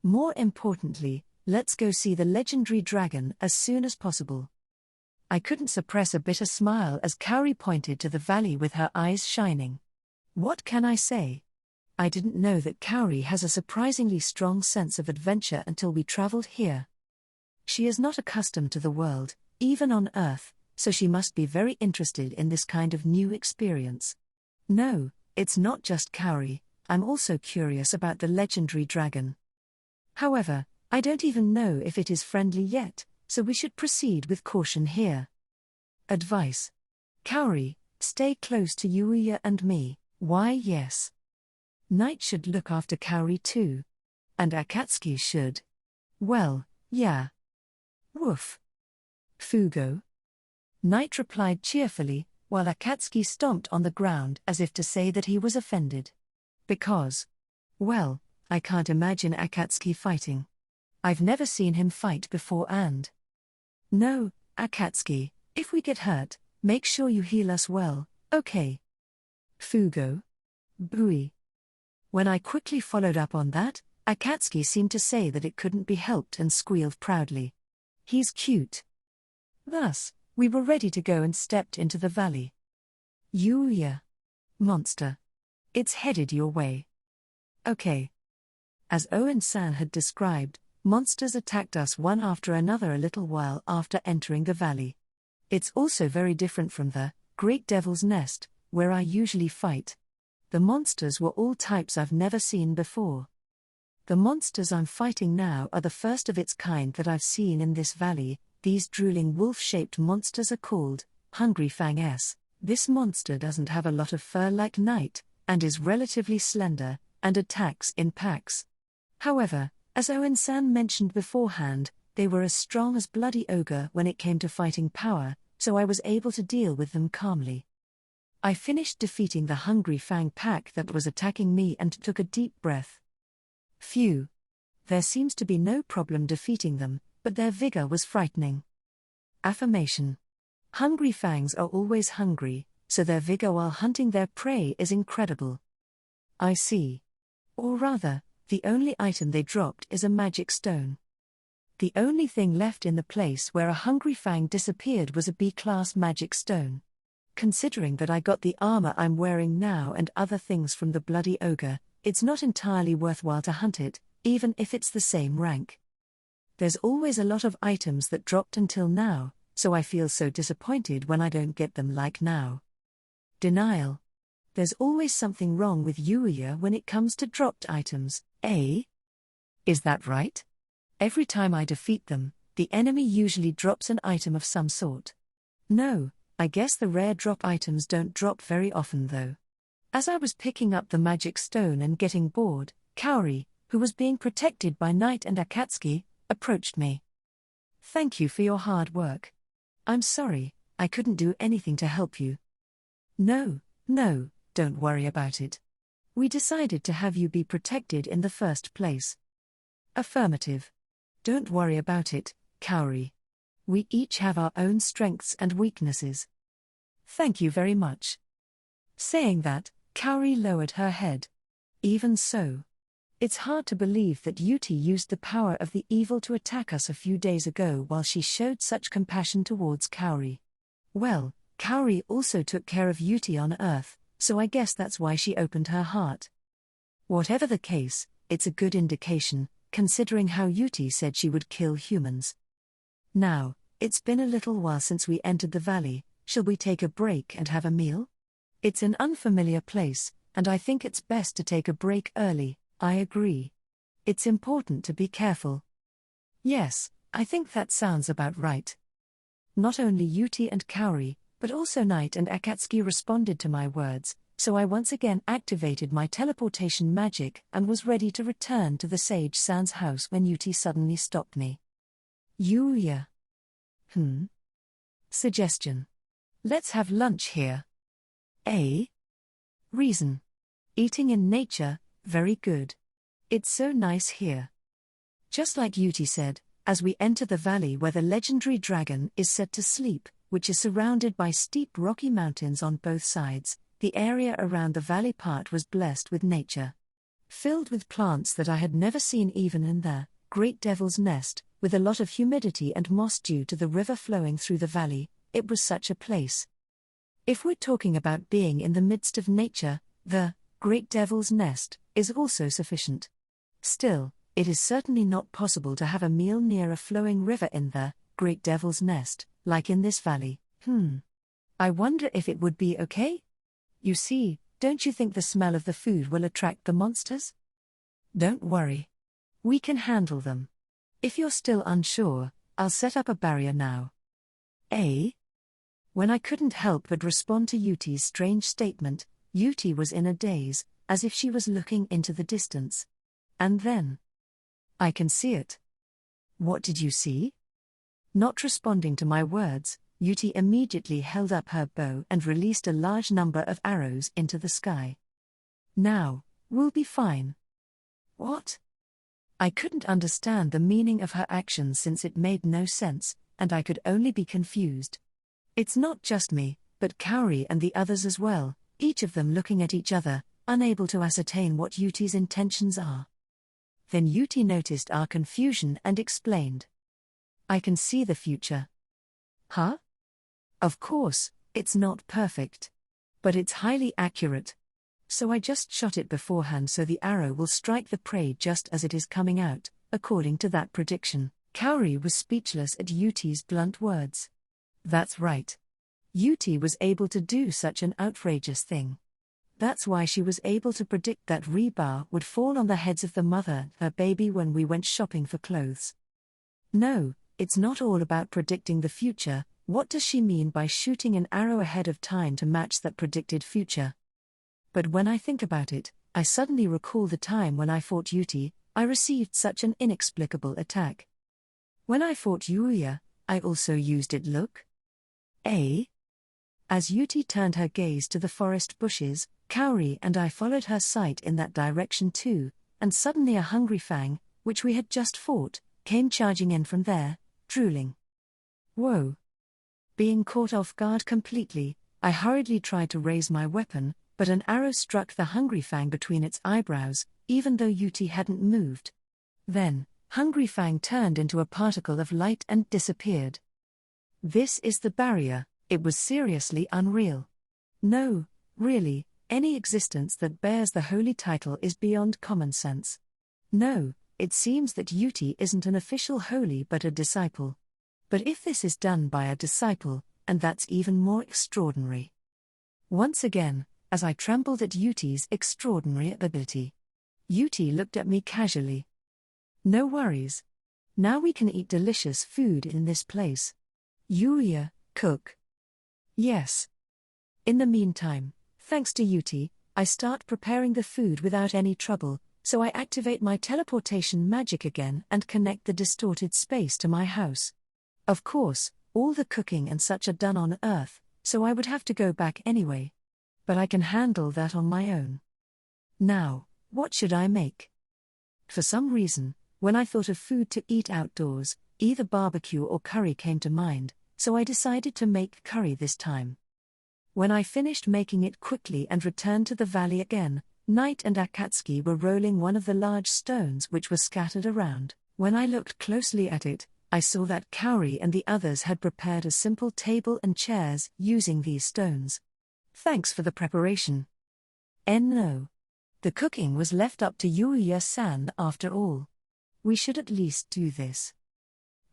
More importantly, let's go see the legendary dragon as soon as possible. I couldn't suppress a bitter smile as Kaori pointed to the valley with her eyes shining. What can I say? I didn't know that Kaori has a surprisingly strong sense of adventure until we traveled here. She is not accustomed to the world, even on Earth, so she must be very interested in this kind of new experience. No, it's not just Kaori, I'm also curious about the legendary dragon. However, I don't even know if it is friendly yet, so we should proceed with caution here. Advice. Kaori, stay close to Yuuya and me. Why yes. Knight should look after Kaori too. And Akatsuki should. Well, yeah. Woof. Fugo. Knight replied cheerfully, while Akatsuki stomped on the ground as if to say that he was offended. Because. Well, I can't imagine Akatsuki fighting. I've never seen him fight before and. No, Akatsuki, if we get hurt, make sure you heal us well, okay? Fugo. Bui. When I quickly followed up on that, Akatsuki seemed to say that it couldn't be helped and squealed proudly. He's cute. Thus, we were ready to go and stepped into the valley. Yuuya. Monster. It's headed your way. Okay. As Owen-san had described, monsters attacked us one after another a little while after entering the valley. It's also very different from the Great Devil's Nest, where I usually fight. The monsters were all types I've never seen before. The monsters I'm fighting now are the first of its kind that I've seen in this valley. These drooling wolf-shaped monsters are called Hungry Fangs. This monster doesn't have a lot of fur like Knight, and is relatively slender, and attacks in packs. However, as Owen-san mentioned beforehand, they were as strong as Bloody Ogre when it came to fighting power, so I was able to deal with them calmly. I finished defeating the Hungry Fang pack that was attacking me and took a deep breath. Phew. There seems to be no problem defeating them, but their vigor was frightening. Affirmation. Hungry Fangs are always hungry, so their vigor while hunting their prey is incredible. I see. Or rather, the only item they dropped is a magic stone. The only thing left in the place where a Hungry Fang disappeared was a B-class magic stone. Considering that I got the armor I'm wearing now and other things from the Bloody Ogre, it's not entirely worthwhile to hunt it, even if it's the same rank. There's always a lot of items that dropped until now, so I feel so disappointed when I don't get them like now. Denial. There's always something wrong with Yuuya when it comes to dropped items, eh? Is that right? Every time I defeat them, the enemy usually drops an item of some sort. No, I guess the rare drop items don't drop very often though. As I was picking up the magic stone and getting bored, Kaori, who was being protected by Knight and Akatsuki, approached me. Thank you for your hard work. I'm sorry, I couldn't do anything to help you. No, don't worry about it. We decided to have you be protected in the first place. Affirmative. Don't worry about it, Kaori. We each have our own strengths and weaknesses. Thank you very much. Saying that, Kaori lowered her head. Even so. It's hard to believe that Yuti used the power of the evil to attack us a few days ago while she showed such compassion towards Kaori. Well, Kaori also took care of Yuti on Earth, so I guess that's why she opened her heart. Whatever the case, it's a good indication, considering how Yuti said she would kill humans. Now, it's been a little while since we entered the valley. Shall we take a break and have a meal? It's an unfamiliar place, and I think it's best to take a break early. I agree. It's important to be careful. Yes, I think that sounds about right. Not only Yuti and Kaori, but also Knight and Akatsuki responded to my words, so I once again activated my teleportation magic and was ready to return to the Sage San's house when Yuti suddenly stopped me. Yuuya. Suggestion. Let's have lunch here. Reason. Eating in nature, very good. It's so nice here. Just like Yuti said, as we enter the valley where the legendary dragon is set to sleep, which is surrounded by steep rocky mountains on both sides, the area around the valley part was blessed with nature. Filled with plants that I had never seen even in the Great Devil's Nest, with a lot of humidity and moss due to the river flowing through the valley, it was such a place. If we're talking about being in the midst of nature, the Great Devil's Nest is also sufficient. Still, it is certainly not possible to have a meal near a flowing river in the Great Devil's Nest, like in this valley. I wonder if it would be okay? You see, don't you think the smell of the food will attract the monsters? Don't worry. We can handle them. If you're still unsure, I'll set up a barrier now. When I couldn't help but respond to Yuti's strange statement, Yuti was in a daze, as if she was looking into the distance. And then, I can see it. What did you see? Not responding to my words, Yuti immediately held up her bow and released a large number of arrows into the sky. Now, we'll be fine. What? I couldn't understand the meaning of her actions since it made no sense, and I could only be confused. It's not just me, but Kaori and the others as well, each of them looking at each other, unable to ascertain what Yuti's intentions are. Then Yuti noticed our confusion and explained. I can see the future. Huh? Of course, it's not perfect. But it's highly accurate. So I just shot it beforehand so the arrow will strike the prey just as it is coming out, according to that prediction. Kaori was speechless at Yuti's blunt words. That's right. Yuti was able to do such an outrageous thing. That's why she was able to predict that rebar would fall on the heads of the mother and her baby when we went shopping for clothes. No, it's not all about predicting the future. What does she mean by shooting an arrow ahead of time to match that predicted future? But when I think about it, I suddenly recall the time when I fought Yuti. I received such an inexplicable attack. When I fought Yuuya, I also used it. Look. As Yuti turned her gaze to the forest bushes, Kaori and I followed her sight in that direction too, and suddenly a hungry fang, which we had just fought, came charging in from there, drooling. Whoa! Being caught off guard completely, I hurriedly tried to raise my weapon, but an arrow struck the hungry fang between its eyebrows, even though Yuti hadn't moved. Then, hungry fang turned into a particle of light and disappeared. This is the barrier. It was seriously unreal. No, really, any existence that bears the holy title is beyond common sense. No, it seems that Yuti isn't an official holy but a disciple. But if this is done by a disciple, and that's even more extraordinary. Once again, as I trembled at Yuti's extraordinary ability, Yuti looked at me casually. No worries. Now we can eat delicious food in this place. Yuuya, cook. Yes. In the meantime, thanks to Yuti, I start preparing the food without any trouble, so I activate my teleportation magic again and connect the distorted space to my house. Of course, all the cooking and such are done on Earth, so I would have to go back anyway. But I can handle that on my own. Now, what should I make? For some reason, when I thought of food to eat outdoors, either barbecue or curry came to mind, so I decided to make curry this time. When I finished making it quickly and returned to the valley again, Knight and Akatsuki were rolling one of the large stones which were scattered around. When I looked closely at it, I saw that Kaori and the others had prepared a simple table and chairs using these stones. Thanks for the preparation. No. The cooking was left up to Yuuya-san after all. We should at least do this.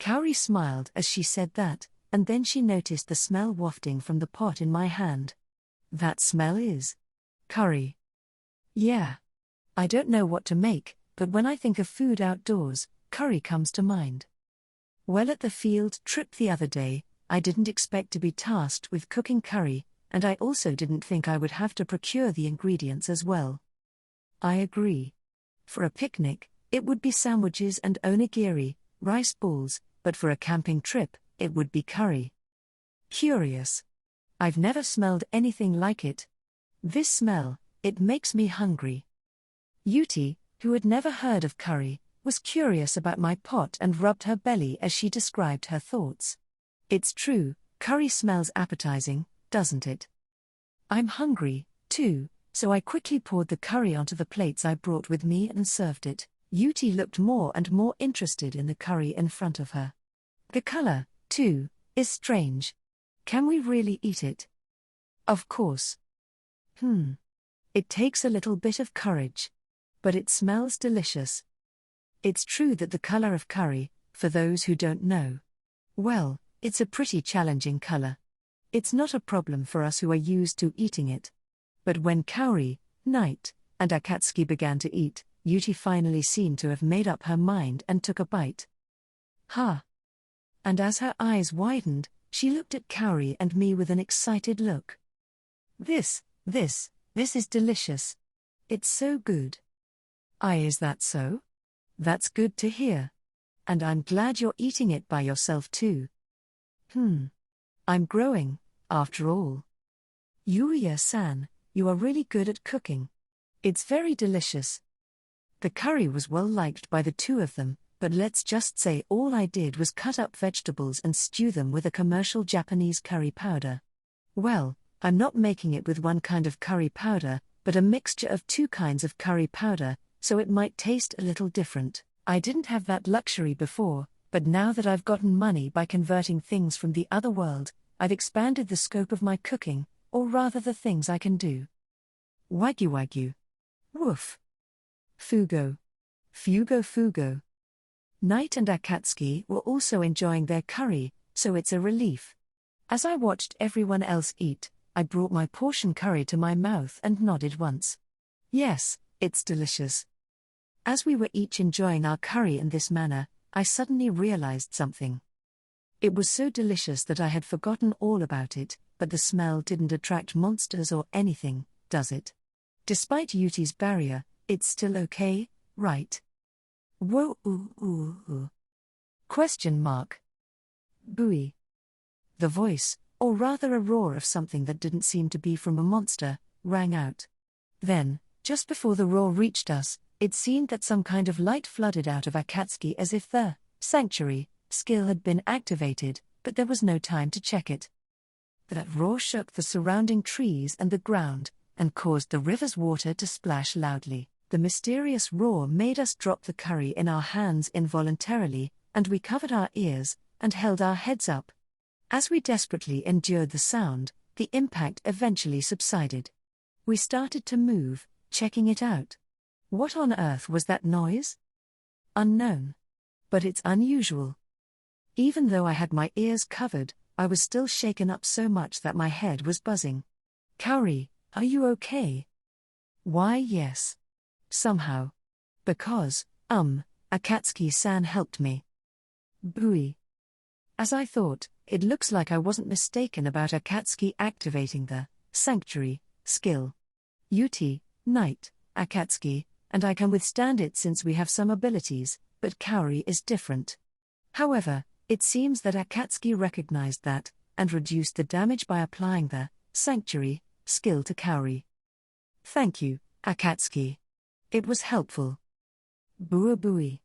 Kaori smiled as she said that, and then she noticed the smell wafting from the pot in my hand. That smell is curry. Yeah. I don't know what to make, but when I think of food outdoors, curry comes to mind. Well, at the field trip the other day, I didn't expect to be tasked with cooking curry, and I also didn't think I would have to procure the ingredients as well. I agree. For a picnic, it would be sandwiches and onigiri, rice balls, but for a camping trip, it would be curry. Curious. I've never smelled anything like it. This smell, it makes me hungry. Yuti, who had never heard of curry, was curious about my pot and rubbed her belly as she described her thoughts. It's true, curry smells appetizing, doesn't it? I'm hungry, too, so I quickly poured the curry onto the plates I brought with me and served it. Yuti looked more and more interested in the curry in front of her. The color, too, is strange. Can we really eat it? Of course. It takes a little bit of courage. But it smells delicious. It's true that the color of curry, for those who don't know, well, it's a pretty challenging color. It's not a problem for us who are used to eating it. But when Kaori, Knight, and Akatsuki began to eat, Yuti finally seemed to have made up her mind and took a bite. Ha! And as her eyes widened, she looked at Kaori and me with an excited look. This is delicious. It's so good. Is that so? That's good to hear. And I'm glad you're eating it by yourself too. I'm growing, after all. Yuuya-san, you are really good at cooking. It's very delicious. The curry was well liked by the two of them, but let's just say all I did was cut up vegetables and stew them with a commercial Japanese curry powder. Well, I'm not making it with one kind of curry powder, but a mixture of two kinds of curry powder, so it might taste a little different. I didn't have that luxury before, but now that I've gotten money by converting things from the other world, I've expanded the scope of my cooking, or rather the things I can do. Wagyu. Woof. Fugo. Fugo. Knight and Akatsuki were also enjoying their curry, so it's a relief. As I watched everyone else eat, I brought my portion curry to my mouth and nodded once. Yes, it's delicious. As we were each enjoying our curry in this manner, I suddenly realized something. It was so delicious that I had forgotten all about it, but the smell didn't attract monsters or anything, does it? Despite Yuti's barrier, it's still okay, right? Whoa. Question mark. Buoy. The voice, or rather a roar of something that didn't seem to be from a monster, rang out. Then, just before the roar reached us, it seemed that some kind of light flooded out of Akatsuki as if the sanctuary skill had been activated, but there was no time to check it. That roar shook the surrounding trees and the ground, and caused the river's water to splash loudly. The mysterious roar made us drop the curry in our hands involuntarily, and we covered our ears and held our heads up. As we desperately endured the sound, the impact eventually subsided. We started to move, checking it out. What on earth was that noise? Unknown. But it's unusual. Even though I had my ears covered, I was still shaken up so much that my head was buzzing. Kaori, are you okay? Why, yes. Somehow. Because, Akatsuki-san helped me. Buoy. As I thought, it looks like I wasn't mistaken about Akatsuki activating the sanctuary skill. Yuti, Knight, Akatsuki, and I can withstand it since we have some abilities, but Kaori is different. However, it seems that Akatsuki recognized that, and reduced the damage by applying the sanctuary skill to Kaori. Thank you, Akatsuki. It was helpful. Buoy.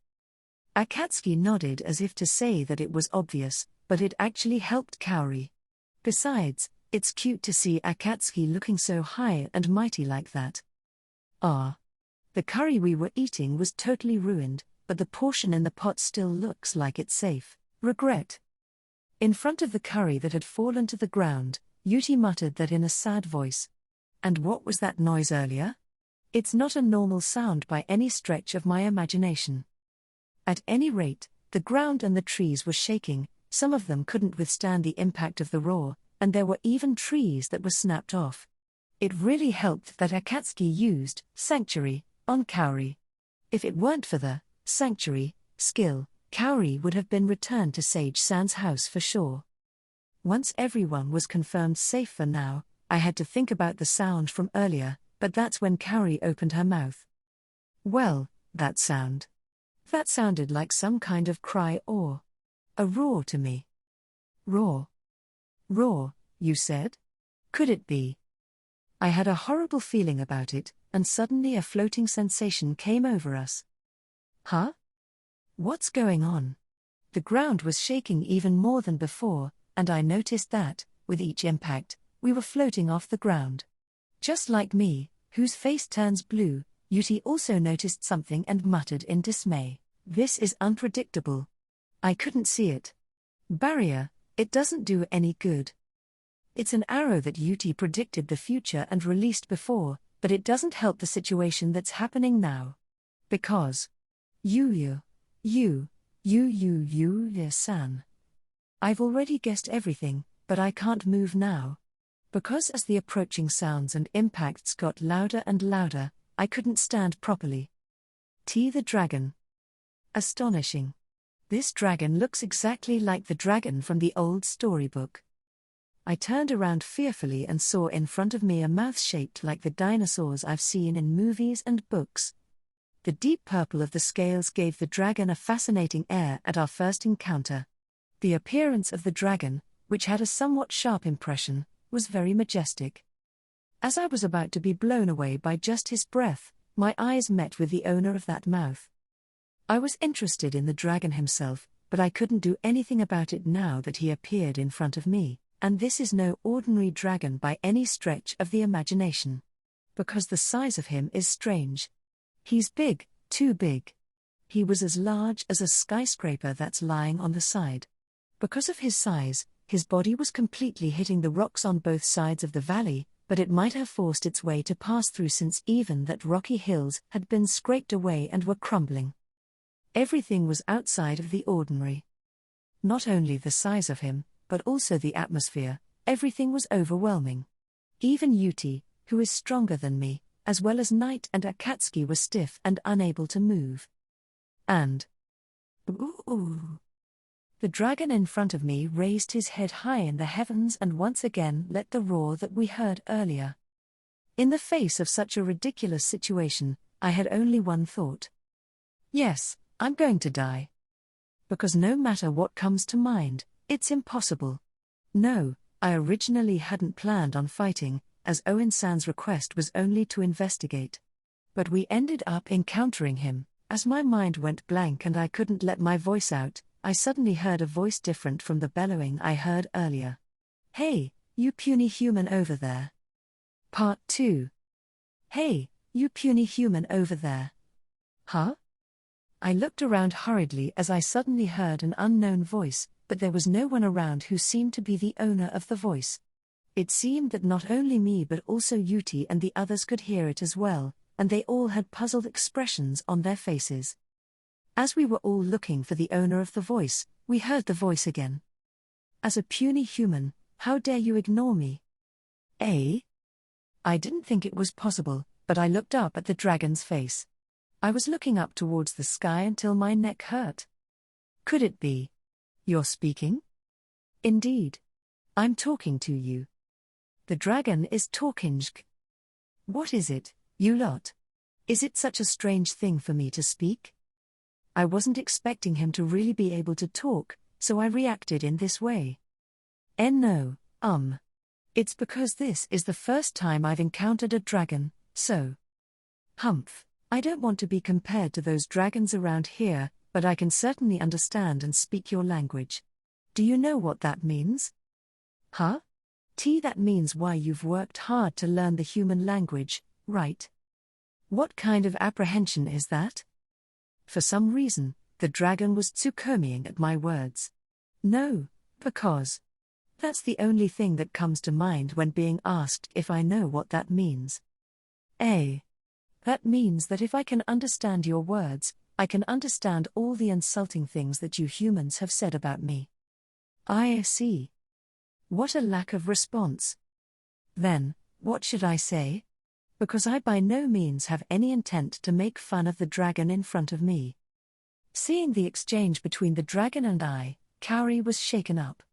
Akatsuki nodded as if to say that it was obvious, but it actually helped Kaori. Besides, it's cute to see Akatsuki looking so high and mighty like that. The curry we were eating was totally ruined, but the portion in the pot still looks like it's safe. Regret. In front of the curry that had fallen to the ground, Yuti muttered that in a sad voice. And what was that noise earlier? It's not a normal sound by any stretch of my imagination. At any rate, the ground and the trees were shaking, some of them couldn't withstand the impact of the roar, and there were even trees that were snapped off. It really helped that Akatsuki used sanctuary on Kaori. If it weren't for the sanctuary skill, Kaori would have been returned to Sage San's house for sure. Once everyone was confirmed safe for now, I had to think about the sound from earlier, but that's when Kaori opened her mouth. Well, that sound. That sounded like some kind of cry or a roar to me. Roar. Roar, you said? Could it be? I had a horrible feeling about it, and suddenly a floating sensation came over us. Huh? What's going on? The ground was shaking even more than before, and I noticed that, with each impact, we were floating off the ground. Just like me, whose face turns blue, Yuti also noticed something and muttered in dismay. This is unpredictable. I couldn't see it. Barrier, it doesn't do any good. It's an arrow that Yuti predicted the future and released before, but it doesn't help the situation that's happening now. Because Yuuya san. I've already guessed everything, but I can't move now. Because as the approaching sounds and impacts got louder and louder, I couldn't stand properly. The dragon. Astonishing. This dragon looks exactly like the dragon from the old storybook. I turned around fearfully and saw in front of me a mouth shaped like the dinosaurs I've seen in movies and books. The deep purple of the scales gave the dragon a fascinating air at our first encounter. The appearance of the dragon, which had a somewhat sharp impression, was very majestic. As I was about to be blown away by just his breath, my eyes met with the owner of that mouth. I was interested in the dragon himself, but I couldn't do anything about it now that he appeared in front of me, and this is no ordinary dragon by any stretch of the imagination. Because the size of him is strange. He's big, too big. He was as large as a skyscraper that's lying on the side. Because of his size, his body was completely hitting the rocks on both sides of the valley, but it might have forced its way to pass through since even that rocky hills had been scraped away and were crumbling. Everything was outside of the ordinary. Not only the size of him, but also the atmosphere, everything was overwhelming. Even Yuti, who is stronger than me, as well as Knight and Akatsuki were stiff and unable to move. And ooh. The dragon in front of me raised his head high in the heavens and once again let the roar that we heard earlier. In the face of such a ridiculous situation, I had only one thought. Yes, I'm going to die. Because no matter what comes to mind, it's impossible. No, I originally hadn't planned on fighting, as Owen-san's request was only to investigate. But we ended up encountering him. As my mind went blank and I couldn't let my voice out, I suddenly heard a voice different from the bellowing I heard earlier. Hey, you puny human over there. Part 2. Hey, you puny human over there. Huh? I looked around hurriedly as I suddenly heard an unknown voice, but there was no one around who seemed to be the owner of the voice. It seemed that not only me but also Yuti and the others could hear it as well, and they all had puzzled expressions on their faces. As we were all looking for the owner of the voice, we heard the voice again. As a puny human, how dare you ignore me? Eh? I didn't think it was possible, but I looked up at the dragon's face. I was looking up towards the sky until my neck hurt. Could it be? You're speaking? Indeed. I'm talking to you. The dragon is talking. What is it, you lot? Is it such a strange thing for me to speak? I wasn't expecting him to really be able to talk, so I reacted in this way. No, it's because this is the first time I've encountered a dragon, so. Humph, I don't want to be compared to those dragons around here, but I can certainly understand and speak your language. Do you know what that means? Huh? That means why you've worked hard to learn the human language, right? What kind of apprehension is that? For some reason, the dragon was tsukomiing at my words. No, because. That's the only thing that comes to mind when being asked if I know what that means. That means that if I can understand your words, I can understand all the insulting things that you humans have said about me. I see. What a lack of response. Then, what should I say? Because I by no means have any intent to make fun of the dragon in front of me. Seeing the exchange between the dragon and I, Kaori was shaken up.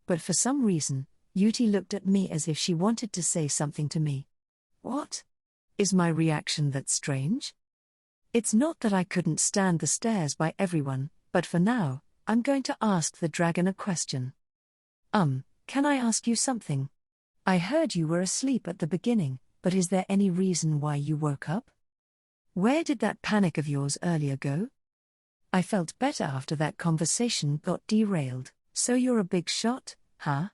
But for some reason, Yuti looked at me as if she wanted to say something to me. What? Is my reaction that strange? It's not that I couldn't stand the stares by everyone, but for now, I'm going to ask the dragon a question. Can I ask you something? I heard you were asleep at the beginning, but is there any reason why you woke up? Where did that panic of yours earlier go? I felt better after that conversation got derailed. So you're a big shot, huh?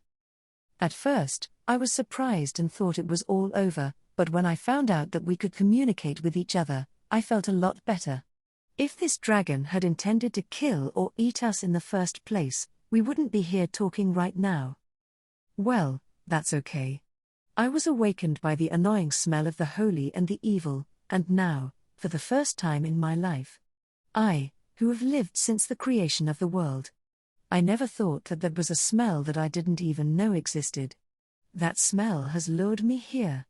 At first, I was surprised and thought it was all over, but when I found out that we could communicate with each other, I felt a lot better. If this dragon had intended to kill or eat us in the first place, we wouldn't be here talking right now. Well, that's okay. I was awakened by the annoying smell of the holy and the evil, and now, for the first time in my life, I, who have lived since the creation of the world, I never thought that there was a smell that I didn't even know existed. That smell has lured me here.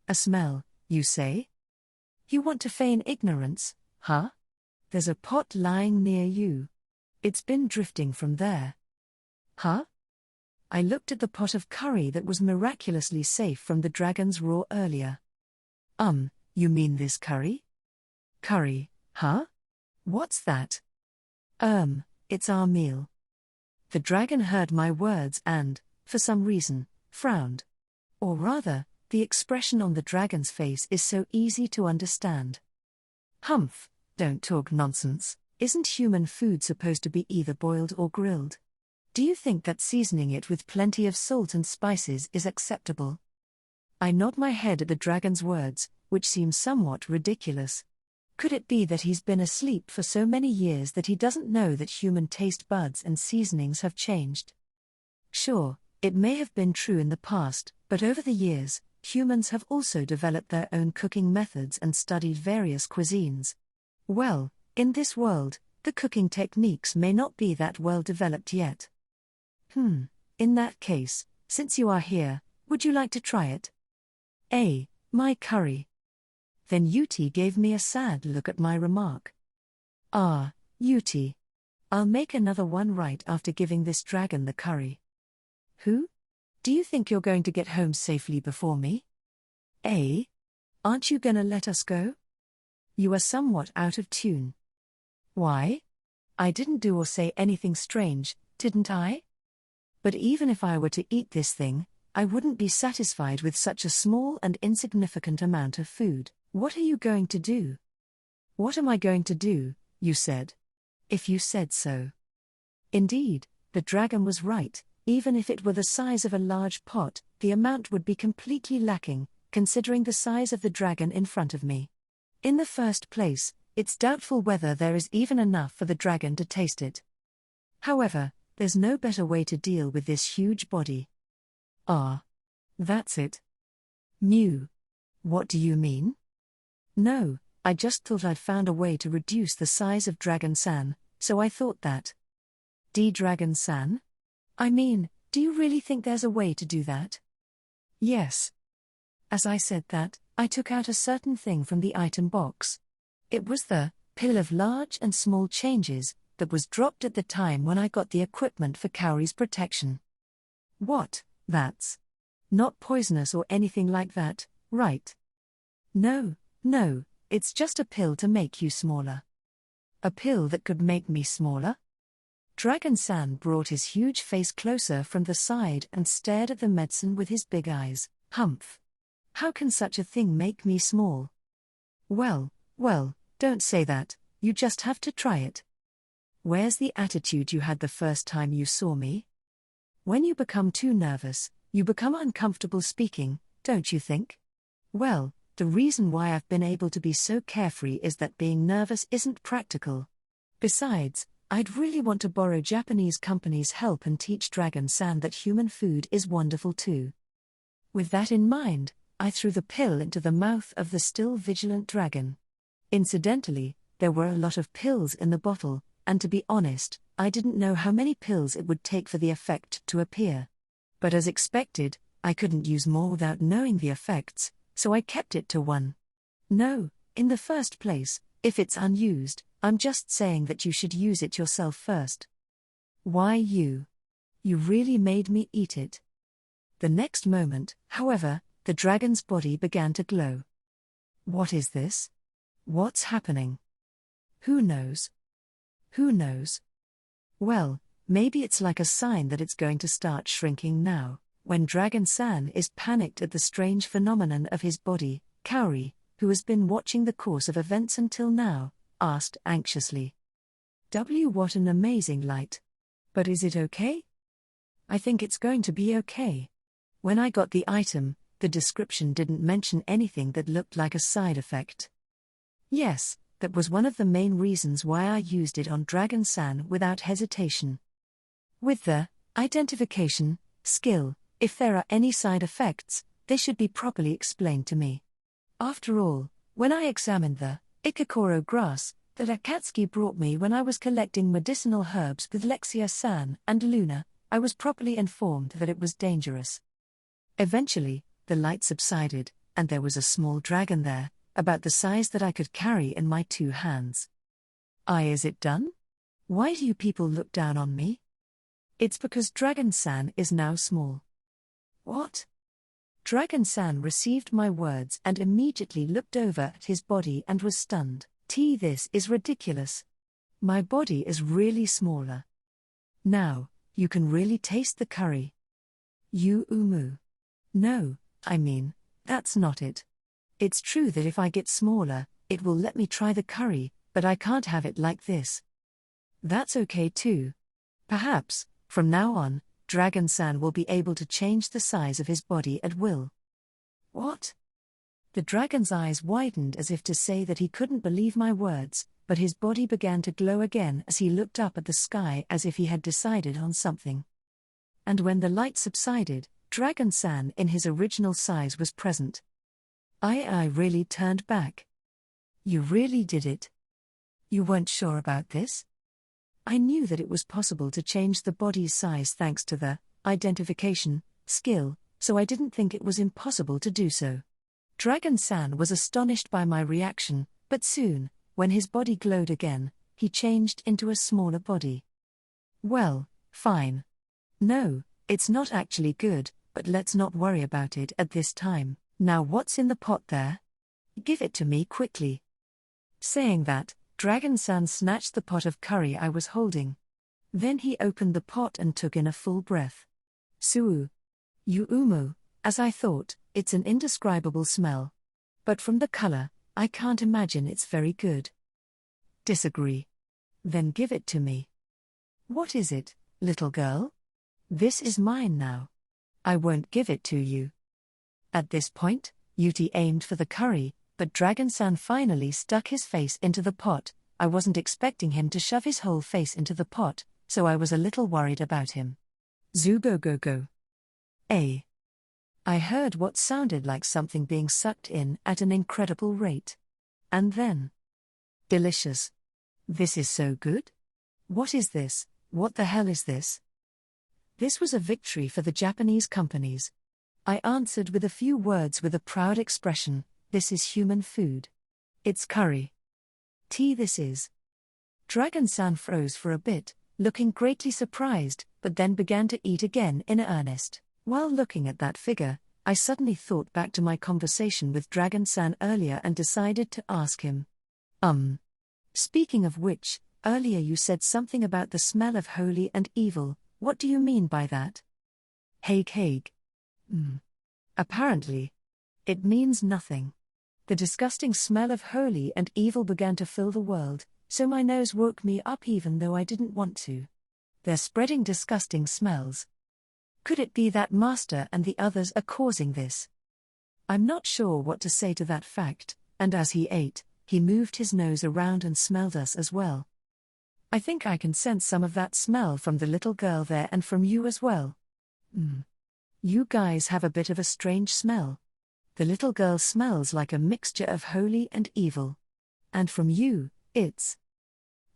A smell, you say? You want to feign ignorance, huh? There's a pot lying near you. It's been drifting from there. Huh? I looked at the pot of curry that was miraculously safe from the dragon's roar earlier. You mean this curry? Curry, huh? What's that? It's our meal. The dragon heard my words and, for some reason, frowned. Or rather, the expression on the dragon's face is so easy to understand. Humph, don't talk nonsense. Isn't human food supposed to be either boiled or grilled? Do you think that seasoning it with plenty of salt and spices is acceptable? I nod my head at the dragon's words, which seem somewhat ridiculous. Could it be that he's been asleep for so many years that he doesn't know that human taste buds and seasonings have changed? Sure, it may have been true in the past, but over the years, humans have also developed their own cooking methods and studied various cuisines. Well, in this world, the cooking techniques may not be that well developed yet. In that case, since you are here, would you like to try it? My curry. Then Yuti gave me a sad look at my remark. Yuti. I'll make another one right after giving this dragon the curry. Who? Do you think you're going to get home safely before me? Aren't you gonna let us go? You are somewhat out of tune. Why? I didn't do or say anything strange, didn't I? But even if I were to eat this thing, I wouldn't be satisfied with such a small and insignificant amount of food. What are you going to do? What am I going to do, you said? If you said so. Indeed, the dragon was right. Even if it were the size of a large pot, the amount would be completely lacking, considering the size of the dragon in front of me. In the first place, it's doubtful whether there is even enough for the dragon to taste it. However, there's no better way to deal with this huge body. That's it. Mew. What do you mean? No, I just thought I'd found a way to reduce the size of Dragon-san, so I thought that. Dragon-san? I mean, do you really think there's a way to do that? Yes. As I said that, I took out a certain thing from the item box. It was the pill of large and small changes that was dropped at the time when I got the equipment for Kaori's protection. What? That's not poisonous or anything like that, right? No, it's just a pill to make you smaller. A pill that could make me smaller? Dragon-san brought his huge face closer from the side and stared at the medicine with his big eyes. Humph. How can such a thing make me small? Well, don't say that, you just have to try it. Where's the attitude you had the first time you saw me? When you become too nervous, you become uncomfortable speaking, don't you think? Well, the reason why I've been able to be so carefree is that being nervous isn't practical. Besides, I'd really want to borrow Japanese companies' help and teach Dragon-san that human food is wonderful too. With that in mind, I threw the pill into the mouth of the still vigilant dragon. Incidentally, there were a lot of pills in the bottle, and to be honest, I didn't know how many pills it would take for the effect to appear. But as expected, I couldn't use more without knowing the effects, so I kept it to one. No, in the first place, if it's unused, I'm just saying that you should use it yourself first. Why you? You really made me eat it. The next moment, however, the dragon's body began to glow. What is this? What's happening? Who knows? Who knows? Well, maybe it's like a sign that it's going to start shrinking now. When Dragon-san is panicked at the strange phenomenon of his body, Kaori, who has been watching the course of events until now, asked anxiously. What an amazing light. But is it okay? I think it's going to be okay. When I got the item, the description didn't mention anything that looked like a side effect. Yes, that was one of the main reasons why I used it on Dragon-san without hesitation. With the identification skill, if there are any side effects, they should be properly explained to me. After all, when I examined the Ikakoro grass that Akatsuki brought me when I was collecting medicinal herbs with Lexia-san and Luna, I was properly informed that it was dangerous. Eventually, the light subsided, and there was a small dragon there, about the size that I could carry in my 2 hands. Is it done? Why do you people look down on me? It's because Dragon-san is now small. What? Dragon-san received my words and immediately looked over at his body and was stunned. This is ridiculous. My body is really smaller. Now, you can really taste the curry. No, I mean, that's not it. It's true that if I get smaller, it will let me try the curry, but I can't have it like this. That's okay too. Perhaps, from now on, Dragon-san will be able to change the size of his body at will. What? The dragon's eyes widened as if to say that he couldn't believe my words, but his body began to glow again as he looked up at the sky as if he had decided on something. And when the light subsided, Dragon-san in his original size was present. I really turned back. You really did it? You weren't sure about this? I knew that it was possible to change the body's size thanks to the identification skill, so I didn't think it was impossible to do so. Dragon-san was astonished by my reaction, but soon, when his body glowed again, he changed into a smaller body. Well, fine. No, it's not actually good, but let's not worry about it at this time. Now what's in the pot there? Give it to me quickly. Saying that, Dragon-san snatched the pot of curry I was holding. Then he opened the pot and took in a full breath. Yuumu, as I thought, it's an indescribable smell. But from the color, I can't imagine it's very good. Disagree. Then give it to me. What is it, little girl? This is mine now. I won't give it to you. At this point, Yuti aimed for the curry, but Dragon-san finally stuck his face into the pot. I wasn't expecting him to shove his whole face into the pot, so I was a little worried about him. Go. I heard what sounded like something being sucked in at an incredible rate. And then. Delicious. This is so good? What is this? What the hell is this? This was a victory for the Japanese companies. I answered with a few words with a proud expression, this is human food. It's curry. This is. Dragon-san froze for a bit, looking greatly surprised, but then began to eat again in earnest. While looking at that figure, I suddenly thought back to my conversation with Dragon-san earlier and decided to ask him. Speaking of which, earlier you said something about the smell of holy and evil, what do you mean by that? Haig. Apparently. It means nothing. The disgusting smell of holy and evil began to fill the world, so my nose woke me up even though I didn't want to. They're spreading disgusting smells. Could it be that Master and the others are causing this? I'm not sure what to say to that fact, and as he ate, he moved his nose around and smelled us as well. I think I can sense some of that smell from the little girl there and from you as well. You guys have a bit of a strange smell. The little girl smells like a mixture of holy and evil. And from you, it's...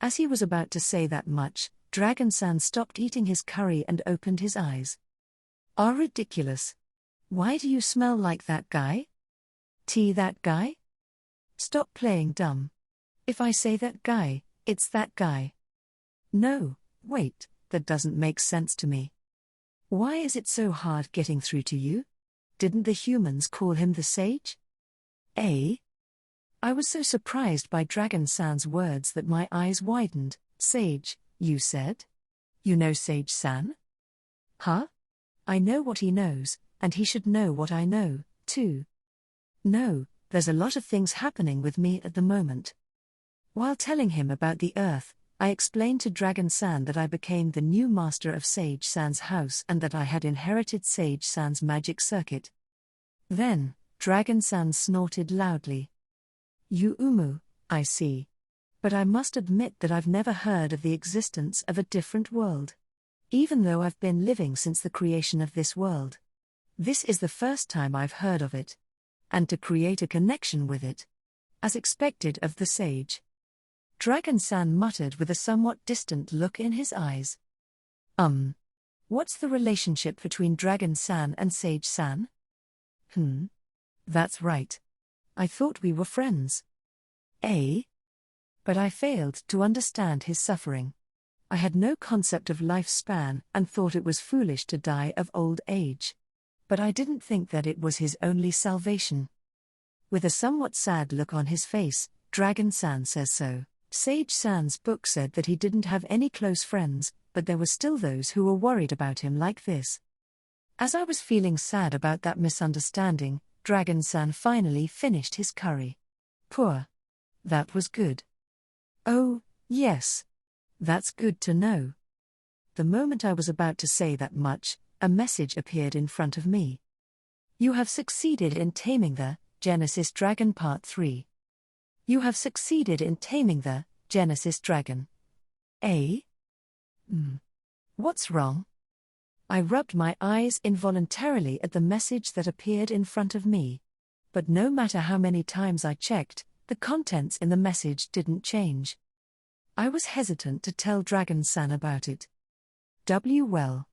As he was about to say that much, Dragon-san stopped eating his curry and opened his eyes. Ah, ridiculous. Why do you smell like that guy? That guy? Stop playing dumb. If I say that guy, it's that guy. No, wait, that doesn't make sense to me. Why is it so hard getting through to you? Didn't the humans call him the sage? Eh? I was so surprised by Dragon-san's words that my eyes widened. Sage, you said? You know Sage-san? Huh? I know what he knows, and he should know what I know, too. No, there's a lot of things happening with me at the moment. While telling him about the earth, I explained to Dragon-san that I became the new master of Sage-san's house and that I had inherited Sage-san's magic circuit. Then, Dragon-san snorted loudly. I see. But I must admit that I've never heard of the existence of a different world. Even though I've been living since the creation of this world. This is the first time I've heard of it. And to create a connection with it. As expected of the sage. Dragon-san muttered with a somewhat distant look in his eyes. What's the relationship between Dragon-san and Sage-san? That's right. I thought we were friends. Eh? But I failed to understand his suffering. I had no concept of lifespan and thought it was foolish to die of old age. But I didn't think that it was his only salvation. With a somewhat sad look on his face, Dragon-san says so. Sage-san's book said that he didn't have any close friends, but there were still those who were worried about him like this. As I was feeling sad about that misunderstanding, Dragon-san finally finished his curry. Poor. That was good. Oh, yes. That's good to know. The moment I was about to say that much, a message appeared in front of me. You have succeeded in taming the Genesis Dragon Part 3. You have succeeded in taming the Genesis Dragon. Eh? What's wrong? I rubbed my eyes involuntarily at the message that appeared in front of me. But no matter how many times I checked, the contents in the message didn't change. I was hesitant to tell Dragon-san about it. Well.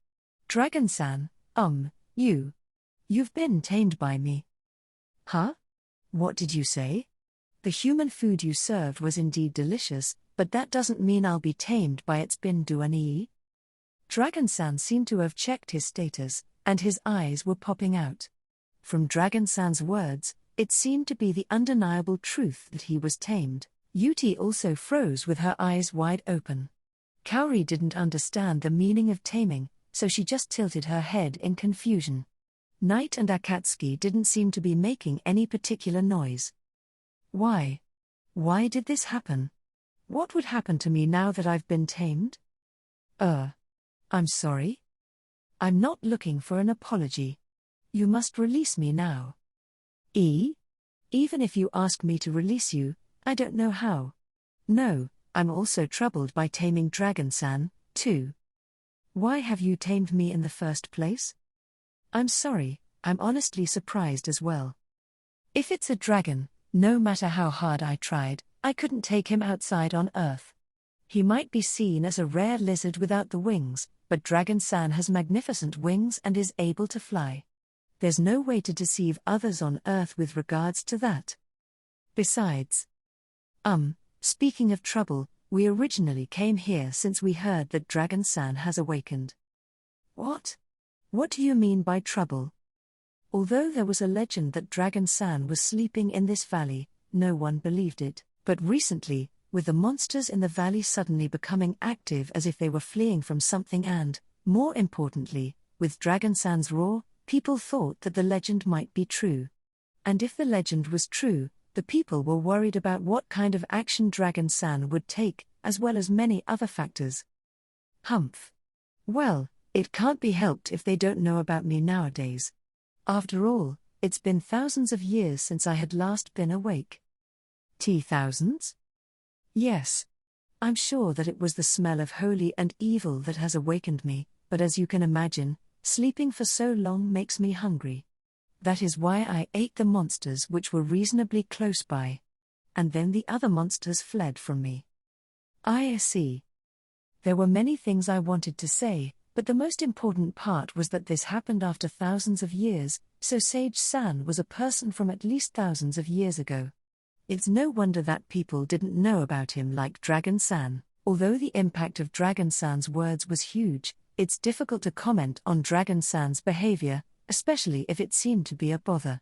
Dragon-san, you've been tamed by me. Huh? What did you say? The human food you served was indeed delicious, but that doesn't mean I'll be tamed by its Bindu. Dragon-san seemed to have checked his status, and his eyes were popping out. From Dragon-san's words, it seemed to be the undeniable truth that he was tamed. Yuti also froze with her eyes wide open. Kaori didn't understand the meaning of taming, so she just tilted her head in confusion. Knight and Akatsuki didn't seem to be making any particular noise. Why? Why did this happen? What would happen to me now that I've been tamed? I'm sorry. I'm not looking for an apology. You must release me now. Even if you ask me to release you, I don't know how. No, I'm also troubled by taming Dragon-san, too. Why have you tamed me in the first place? I'm sorry, I'm honestly surprised as well. If it's a dragon, no matter how hard I tried, I couldn't take him outside on Earth. He might be seen as a rare lizard without the wings, but Dragon-san has magnificent wings and is able to fly. There's no way to deceive others on Earth with regards to that. Besides, speaking of trouble, we originally came here since we heard that Dragon-san has awakened. What? What do you mean by trouble? Although there was a legend that Dragon-san was sleeping in this valley, no one believed it, but recently, with the monsters in the valley suddenly becoming active as if they were fleeing from something and, more importantly, with Dragon-san's roar, people thought that the legend might be true. And if the legend was true, the people were worried about what kind of action Dragon-san would take, as well as many other factors. Humph. Well, it can't be helped if they don't know about me nowadays. After all, it's been thousands of years since I had last been awake. Thousands? Yes. I'm sure that it was the smell of holy and evil that has awakened me, but as you can imagine, sleeping for so long makes me hungry. That is why I ate the monsters which were reasonably close by. And then the other monsters fled from me. I see. There were many things I wanted to say, but the most important part was that this happened after thousands of years, so Sage San was a person from at least thousands of years ago. It's no wonder that people didn't know about him like Dragon San. Although the impact of Dragon San's words was huge, it's difficult to comment on Dragon San's behavior, especially if it seemed to be a bother.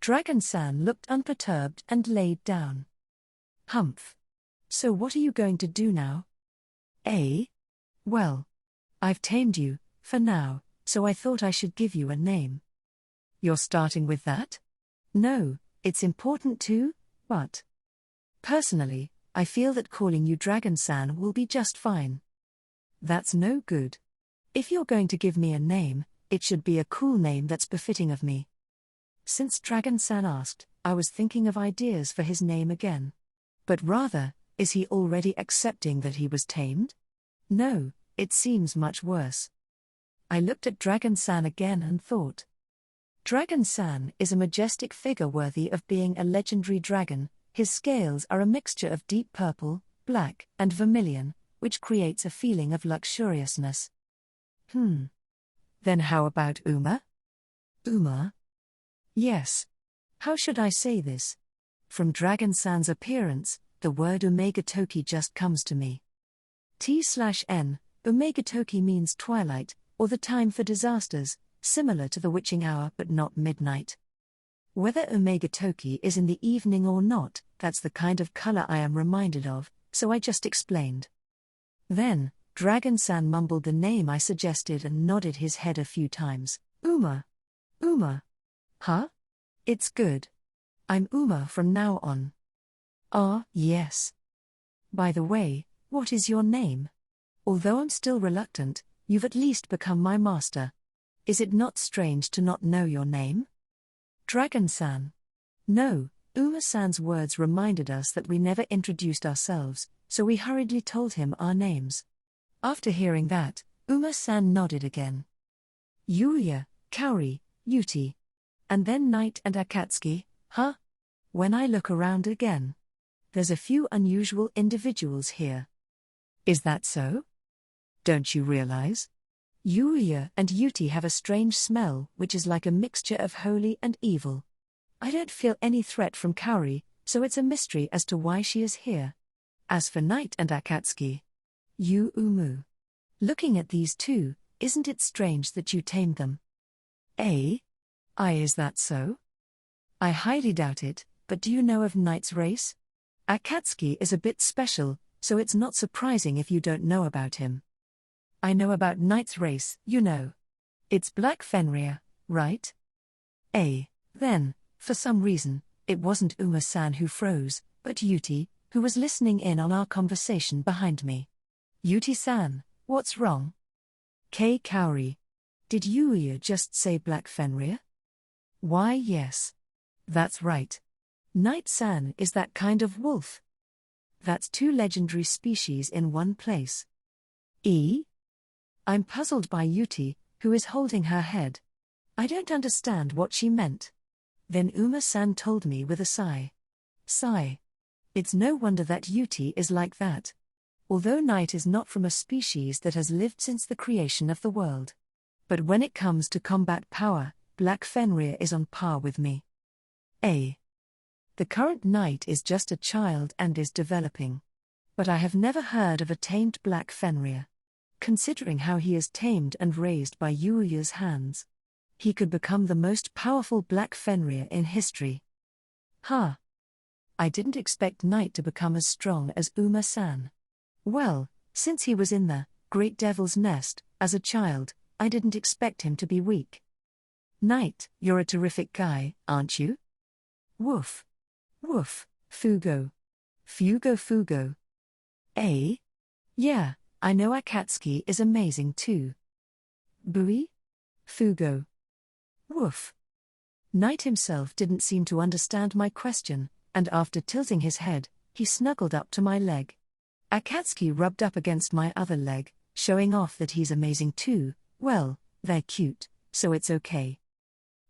Dragon San looked unperturbed and laid down. Humph. So what are you going to do now? Well, I've tamed you, for now, so I thought I should give you a name. You're starting with that? No, it's important too, but personally, I feel that calling you Dragon-san will be just fine. That's no good. If you're going to give me a name, it should be a cool name that's befitting of me. Since Dragon-san asked, I was thinking of ideas for his name again. But rather, is he already accepting that he was tamed? No, it seems much worse. I looked at Dragon-san again and thought. Dragon-san is a majestic figure worthy of being a legendary dragon. His scales are a mixture of deep purple, black, and vermilion, which creates a feeling of luxuriousness. Then how about Uma? Uma? Yes. How should I say this? From Dragon-san's appearance, the word Umegatoki just comes to me. T/N, Umegatoki means twilight, or the time for disasters, similar to the witching hour but not midnight. Whether Umegatoki is in the evening or not, that's the kind of color I am reminded of, so I just explained. Then, Dragon-san mumbled the name I suggested and nodded his head a few times. Uma. Uma. Huh? It's good. I'm Uma from now on. Ah, yes. By the way, what is your name? Although I'm still reluctant, you've at least become my master. Is it not strange to not know your name? Dragon-san. No, Uma-san's words reminded us that we never introduced ourselves, so we hurriedly told him our names. After hearing that, Uma-san nodded again. Yuuya, Kaori, Yuti. And then Knight and Akatsuki, huh? When I look around again, there's a few unusual individuals here. Is that so? Don't you realize? Yuuya and Yuti have a strange smell which is like a mixture of holy and evil. I don't feel any threat from Kaori, so it's a mystery as to why she is here. As for Knight and Akatsuki, Umu. Looking at these two, isn't it strange that you tamed them? Is that so? I highly doubt it, but do you know of Knight's race? Akatsuki is a bit special, so it's not surprising if you don't know about him. I know about Knight's race, you know. It's Black Fenrir, right? Then, for some reason, it wasn't Uma-san who froze, but Yuti, who was listening in on our conversation behind me. Yuti-san, what's wrong? Kaori. Did Yuuya just say Black Fenrir? Why yes. That's right. Knight-san is that kind of wolf. That's two legendary species in one place. I'm puzzled by Yuti, who is holding her head. I don't understand what she meant. Then Uma-san told me with a sigh. It's no wonder that Yuti is like that. Although Knight is not from a species that has lived since the creation of the world. But when it comes to combat power, Black Fenrir is on par with me. The current Knight is just a child and is developing. But I have never heard of a tamed Black Fenrir. Considering how he is tamed and raised by Yuuya's hands, he could become the most powerful Black Fenrir in history. I didn't expect Knight to become as strong as Uma-san. Well, since he was in the Great Devil's Nest, as a child, I didn't expect him to be weak. Knight, you're a terrific guy, aren't you? Woof. Woof, Fugo. Fugo. Yeah, I know Akatsuki is amazing too. Bui? Fugo. Woof. Knight himself didn't seem to understand my question, and after tilting his head, he snuggled up to my leg. Akatsuki rubbed up against my other leg, showing off that he's amazing too. Well, they're cute, so it's okay.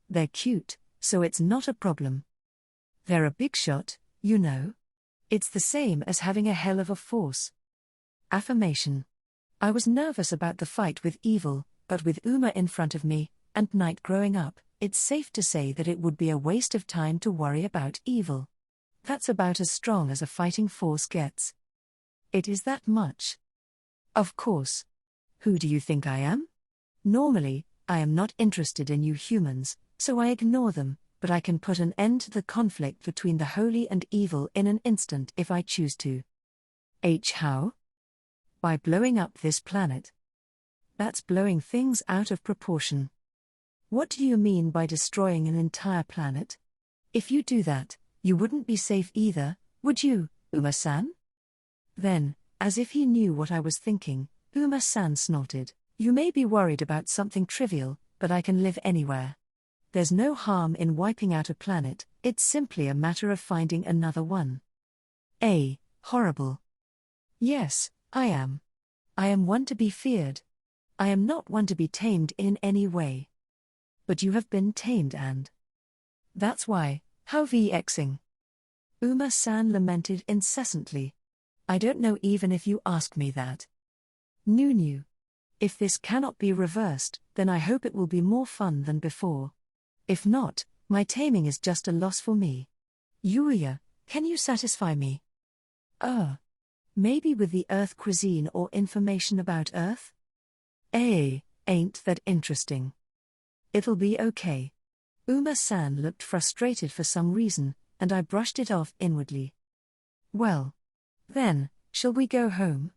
They're cute, so it's not a problem. They're a big shot, you know. It's the same as having a hell of a force. Affirmation. I was nervous about the fight with evil, but with Uma in front of me, and night growing up, it's safe to say that it would be a waste of time to worry about evil. That's about as strong as a fighting force gets. It is that much. Of course. Who do you think I am? Normally, I am not interested in you humans, so I ignore them, but I can put an end to the conflict between the holy and evil in an instant if I choose to. How? By blowing up this planet. That's blowing things out of proportion. What do you mean by destroying an entire planet? If you do that, you wouldn't be safe either, would you, Uma-san? Then, as if he knew what I was thinking, Uma-san snorted. You may be worried about something trivial, but I can live anywhere. There's no harm in wiping out a planet, it's simply a matter of finding another one. Horrible. Yes, I am. I am one to be feared. I am not one to be tamed in any way. But you have been tamed and... That's why, how VXing? Uma-san lamented incessantly. I don't know even if you ask me that. New. If this cannot be reversed, then I hope it will be more fun than before. If not, my taming is just a loss for me. Yuuya, can you satisfy me? Maybe with the Earth cuisine or information about Earth? Ain't that interesting. It'll be okay. Uma-san looked frustrated for some reason, and I brushed it off inwardly. Well. Then, shall we go home?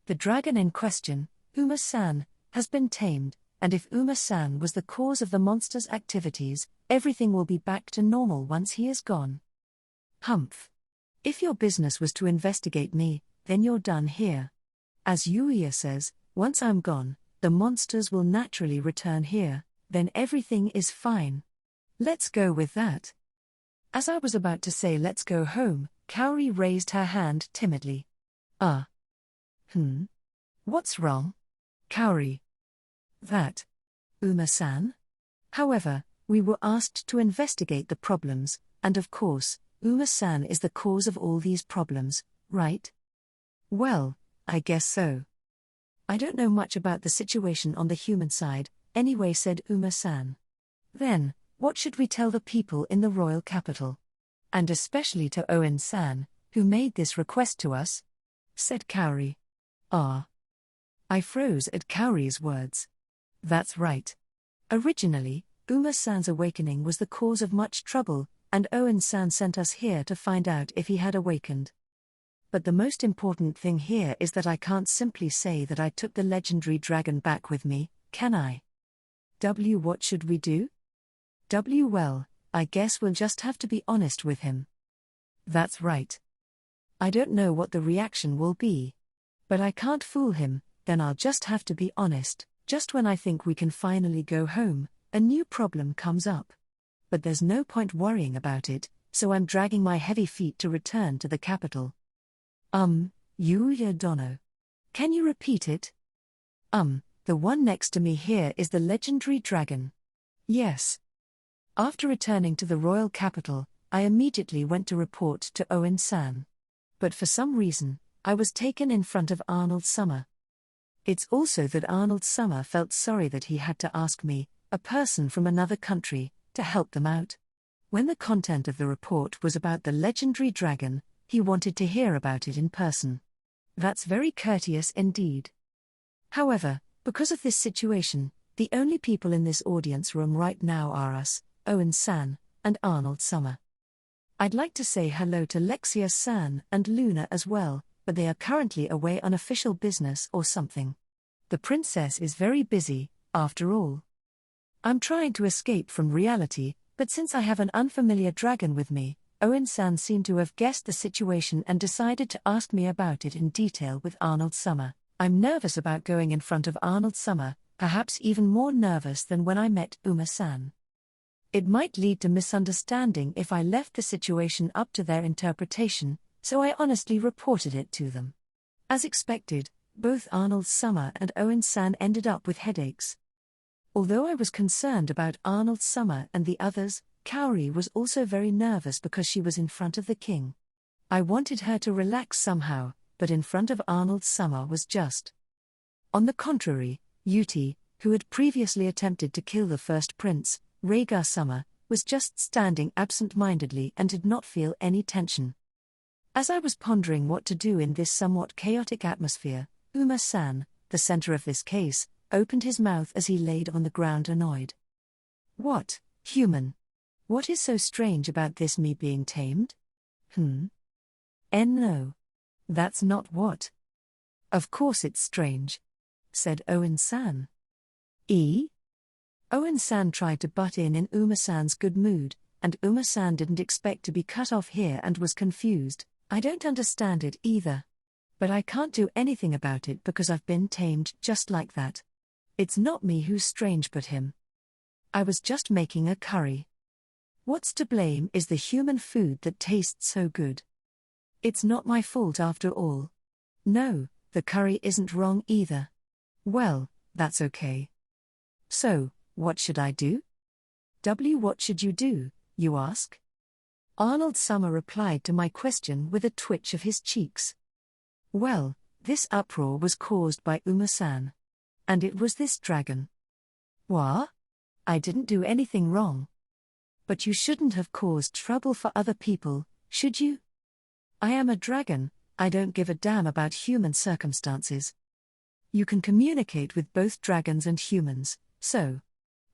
The dragon in question, Uma-san, has been tamed, and if Uma-san was the cause of the monster's activities, everything will be back to normal once he is gone. Humph. If your business was to investigate me, then you're done here. As Yuuya says, once I'm gone, the monsters will naturally return here, then everything is fine. Let's go with that. As I was about to say let's go home, Kaori raised her hand timidly. What's wrong? Kaori. That. Uma-san? However, we were asked to investigate the problems, and of course, Uma-san is the cause of all these problems, right? Well, I guess so. I don't know much about the situation on the human side, anyway, said Uma-san. Then, what should we tell the people in the royal capital? And especially to Owen-san, who made this request to us? Said Kaori. I froze at Kaori's words. That's right. Originally, Uma-san's awakening was the cause of much trouble, and Owen-san sent us here to find out if he had awakened. But the most important thing here is that I can't simply say that I took the legendary dragon back with me, can I? What should we do? Well, I guess we'll just have to be honest with him. That's right. I don't know what the reaction will be. But I can't fool him, then I'll just have to be honest. Just when I think we can finally go home, a new problem comes up. But there's no point worrying about it, so I'm dragging my heavy feet to return to the capital. Yuuya Dono. Can you repeat it? The one next to me here is the legendary dragon. Yes. After returning to the royal capital, I immediately went to report to Owen-san. But for some reason, I was taken in front of Arnold Summer. It's also that Arnold Summer felt sorry that he had to ask me, a person from another country, to help them out. When the content of the report was about the legendary dragon, he wanted to hear about it in person. That's very courteous indeed. However, because of this situation, the only people in this audience room right now are us, Owen-san, and Arnold Summer. I'd like to say hello to Lexia-san and Luna as well, but they are currently away on official business or something. The princess is very busy, after all. I'm trying to escape from reality, but since I have an unfamiliar dragon with me, Owen-san seemed to have guessed the situation and decided to ask me about it in detail with Arnold Summer. I'm nervous about going in front of Arnold Summer, perhaps even more nervous than when I met Uma-san. It might lead to misunderstanding if I left the situation up to their interpretation, so I honestly reported it to them. As expected, both Arnold Summer and Owen San ended up with headaches. Although I was concerned about Arnold Summer and the others, Kaori was also very nervous because she was in front of the king. I wanted her to relax somehow, but in front of Arnold Summer was just. On the contrary, Yuti, who had previously attempted to kill the first prince, Rhaegar Summer, was just standing absent-mindedly and did not feel any tension. As I was pondering what to do in this somewhat chaotic atmosphere, Uma-san, the center of this case, opened his mouth as he laid on the ground annoyed. What, human? What is so strange about this me being tamed? No. That's not what. Of course it's strange, said Owen-san. Owen-san tried to butt in Uma-san's good mood, and Uma-san didn't expect to be cut off here and was confused. I don't understand it either. But I can't do anything about it because I've been tamed just like that. It's not me who's strange but him. I was just making a curry. What's to blame is the human food that tastes so good. It's not my fault after all. No, the curry isn't wrong either. Well, that's okay. So, what should I do? What should you do, you ask? Arnold Summer replied to my question with a twitch of his cheeks. Well, this uproar was caused by Uma-san. And it was this dragon. What? I didn't do anything wrong. But you shouldn't have caused trouble for other people, should you? I am a dragon, I don't give a damn about human circumstances. You can communicate with both dragons and humans, so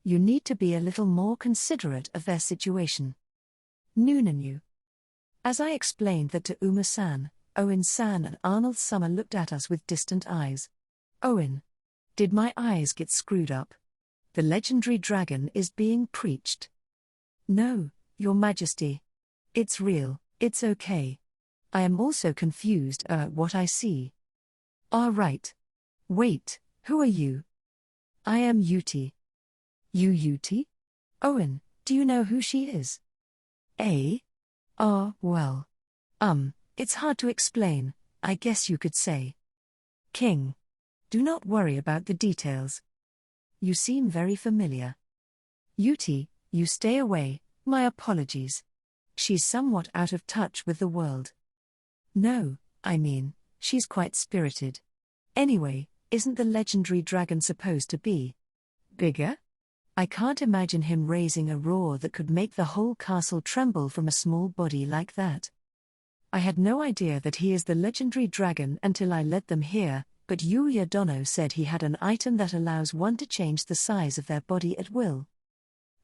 you need to be a little more considerate of their situation. Nunanu. As I explained that to Uma-san, Owen-san and Arnold Summer looked at us with distant eyes. Owen. Did my eyes get screwed up? The legendary dragon is being preached. No, Your Majesty. It's real, it's okay. I am also confused at what I see. Right. Wait, who are you? I am Yuti. You Yuti? Owen, do you know who she is? Well. It's hard to explain, I guess you could say. King. Do not worry about the details. You seem very familiar. Yuti, you stay away, my apologies. She's somewhat out of touch with the world. No, I mean, she's quite spirited. Anyway, isn't the legendary dragon supposed to be bigger? I can't imagine him raising a roar that could make the whole castle tremble from a small body like that. I had no idea that he is the legendary dragon until I led them here, but Yuuya Dono said he had an item that allows one to change the size of their body at will.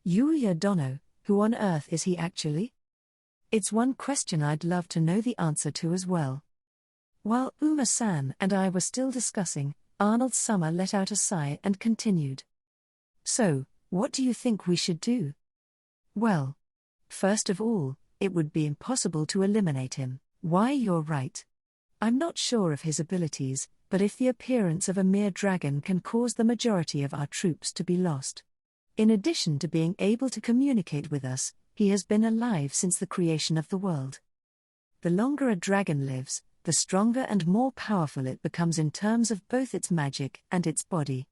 Yuuya Dono, who on earth is he actually? It's one question I'd love to know the answer to as well. While Uma-san and I were still discussing, Arnold Summer let out a sigh and continued. So, what do you think we should do? Well, first of all, it would be impossible to eliminate him. Why, you're right. I'm not sure of his abilities, but if the appearance of a mere dragon can cause the majority of our troops to be lost. In addition to being able to communicate with us, he has been alive since the creation of the world. The longer a dragon lives, the stronger and more powerful it becomes in terms of both its magic and its body.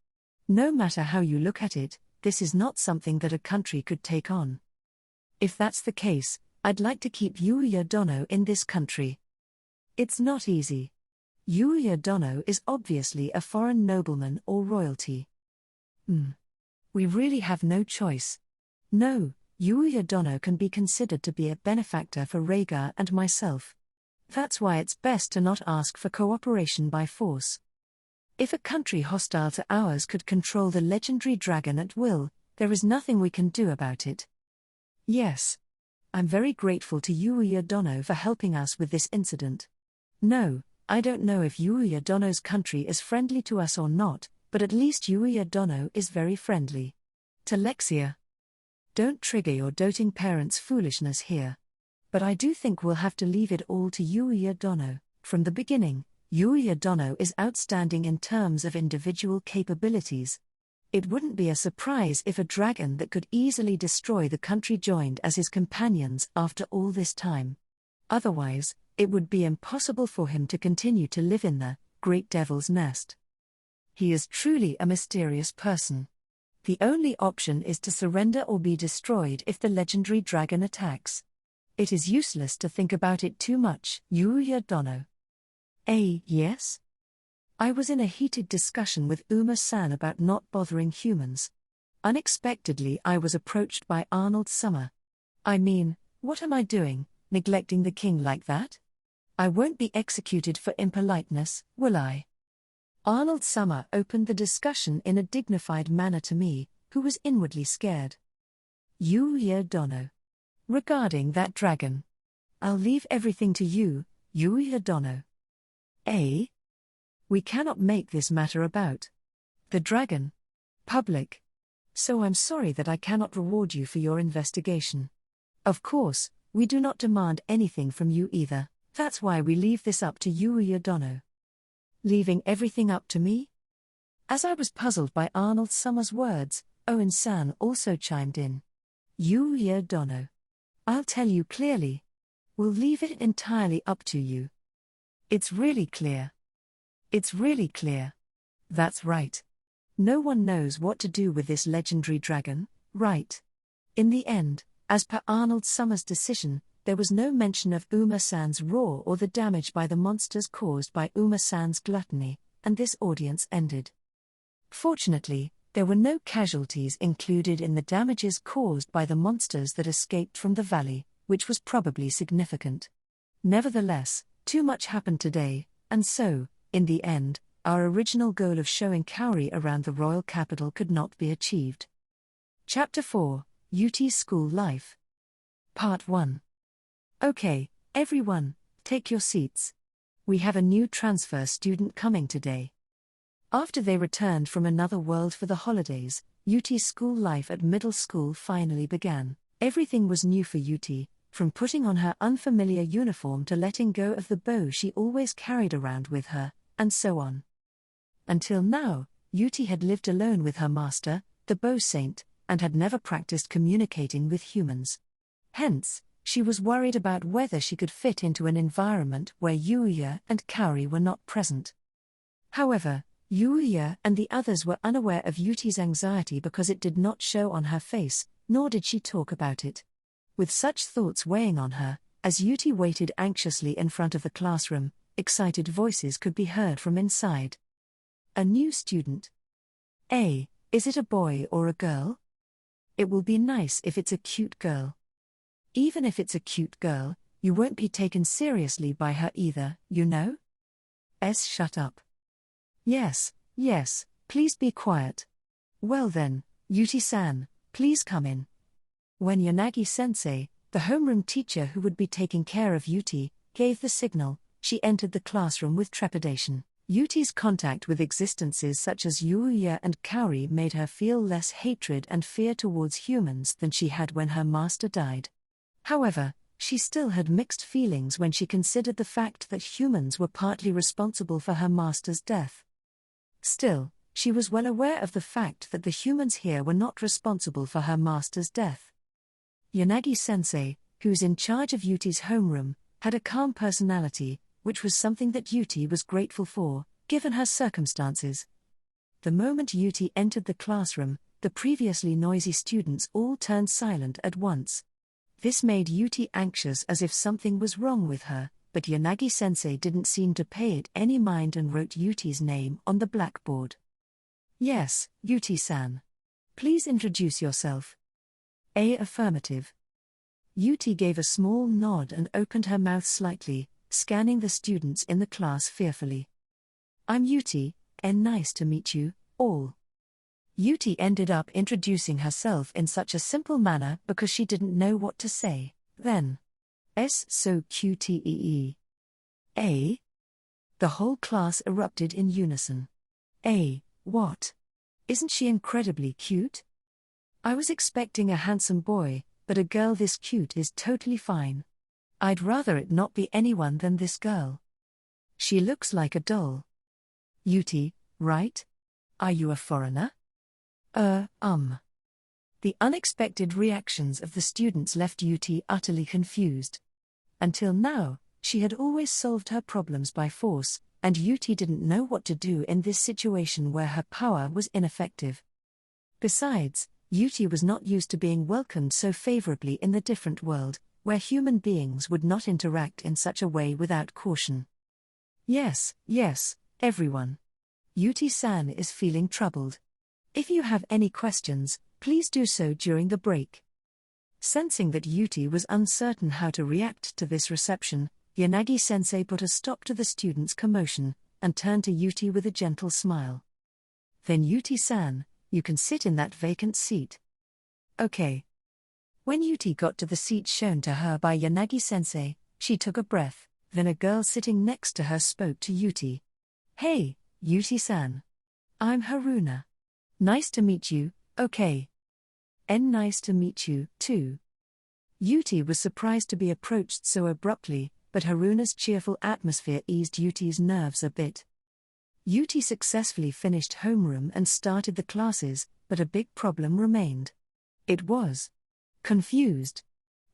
No matter how you look at it, this is not something that a country could take on. If that's the case, I'd like to keep Yuuya Dono in this country. It's not easy. Yuuya Dono is obviously a foreign nobleman or royalty. We really have no choice. No, Yuuya Dono can be considered to be a benefactor for Rhaegar and myself. That's why it's best to not ask for cooperation by force. If a country hostile to ours could control the legendary dragon at will, there is nothing we can do about it. Yes. I'm very grateful to Yuuya Dono for helping us with this incident. No, I don't know if Yuuya Dono's country is friendly to us or not, but at least Yuuya Dono is very friendly. To Lexia. Don't trigger your doting parents' foolishness here. But I do think we'll have to leave it all to Yuuya Dono. From the beginning, Yuuya Dono is outstanding in terms of individual capabilities. It wouldn't be a surprise if a dragon that could easily destroy the country joined as his companions after all this time. Otherwise, it would be impossible for him to continue to live in the great devil's nest. He is truly a mysterious person. The only option is to surrender or be destroyed if the legendary dragon attacks. It is useless to think about it too much. Yuuya Dono. Yes? I was in a heated discussion with Uma-san about not bothering humans. Unexpectedly I was approached by Arnold Summer. I mean, what am I doing, neglecting the king like that? I won't be executed for impoliteness, will I? Arnold Summer opened the discussion in a dignified manner to me, who was inwardly scared. Yuuya Dono. Regarding that dragon. I'll leave everything to you, Yuuya Dono. We cannot make this matter about the dragon public. So I'm sorry that I cannot reward you for your investigation. Of course, we do not demand anything from you either, that's why we leave this up to Yuuya Dono. Leaving everything up to me? As I was puzzled by Arnold Summer's words, Owen-san also chimed in. Yuuya Dono. I'll tell you clearly. We'll leave it entirely up to you. It's really clear. It's really clear. That's right. No one knows what to do with this legendary dragon, right? In the end, as per Arnold Summer's decision, there was no mention of Uma-san's roar or the damage by the monsters caused by Uma-san's gluttony, and this audience ended. Fortunately, there were no casualties included in the damages caused by the monsters that escaped from the valley, which was probably significant. Nevertheless, too much happened today, and so, in the end, our original goal of showing Kaori around the royal capital could not be achieved. Chapter 4, Yuute's School Life. Part 1. Okay, everyone, take your seats. We have a new transfer student coming today. After they returned from another world for the holidays, Yuute's school life at middle school finally began. Everything was new for Yuute, from putting on her unfamiliar uniform to letting go of the bow she always carried around with her, and so on. Until now, Yuute had lived alone with her master, the bow saint, and had never practiced communicating with humans. Hence, she was worried about whether she could fit into an environment where Yuuya and Kaori were not present. However, Yuuya and the others were unaware of Yuute's anxiety because it did not show on her face, nor did she talk about it. With such thoughts weighing on her, as Yuute waited anxiously in front of the classroom, excited voices could be heard from inside. A new student. Is it a boy or a girl? It will be nice if it's a cute girl. Even if it's a cute girl, you won't be taken seriously by her either, you know? Shut up. Yes, please be quiet. Well then, Yuute-san, please come in. When Yanagi-sensei, the homeroom teacher who would be taking care of Yuute, gave the signal, she entered the classroom with trepidation. Yuute's contact with existences such as Yuuya and Kaori made her feel less hatred and fear towards humans than she had when her master died. However, she still had mixed feelings when she considered the fact that humans were partly responsible for her master's death. Still, she was well aware of the fact that the humans here were not responsible for her master's death. Yanagi-sensei, who's in charge of Yuute's homeroom, had a calm personality, which was something that Yuute was grateful for, given her circumstances. The moment Yuute entered the classroom, the previously noisy students all turned silent at once. This made Yuute anxious as if something was wrong with her, but Yanagi-sensei didn't seem to pay it any mind and wrote Yuute's name on the blackboard. Yes, Yuute-san. Please introduce yourself. Affirmative. Yuute gave a small nod and opened her mouth slightly, scanning the students in the class fearfully. I'm Yuute, and nice to meet you, all. Yuute ended up introducing herself in such a simple manner because she didn't know what to say. Then, so cute. The whole class erupted in unison. What? Isn't she incredibly cute? I was expecting a handsome boy, but a girl this cute is totally fine. I'd rather it not be anyone than this girl. She looks like a doll. Yuute, right? Are you a foreigner? The unexpected reactions of the students left Yuute utterly confused. Until now, she had always solved her problems by force, and Yuti didn't know what to do in this situation where her power was ineffective. Besides, Yuti was not used to being welcomed so favorably in the different world, where human beings would not interact in such a way without caution. Yes, everyone. Yuti-san is feeling troubled. If you have any questions, please do so during the break. Sensing that Yuti was uncertain how to react to this reception, Yanagi-sensei put a stop to the students' commotion, and turned to Yuti with a gentle smile. Then Yuti-san, you can sit in that vacant seat. Okay. When Yuti got to the seat shown to her by Yanagi-sensei, she took a breath, then a girl sitting next to her spoke to Yuti. Hey, Yuti-san. I'm Haruna. Nice to meet you, okay. And nice to meet you, too. Yuti was surprised to be approached so abruptly, but Haruna's cheerful atmosphere eased Yuti's nerves a bit. Yuti successfully finished homeroom and started the classes, but a big problem remained. It was confused.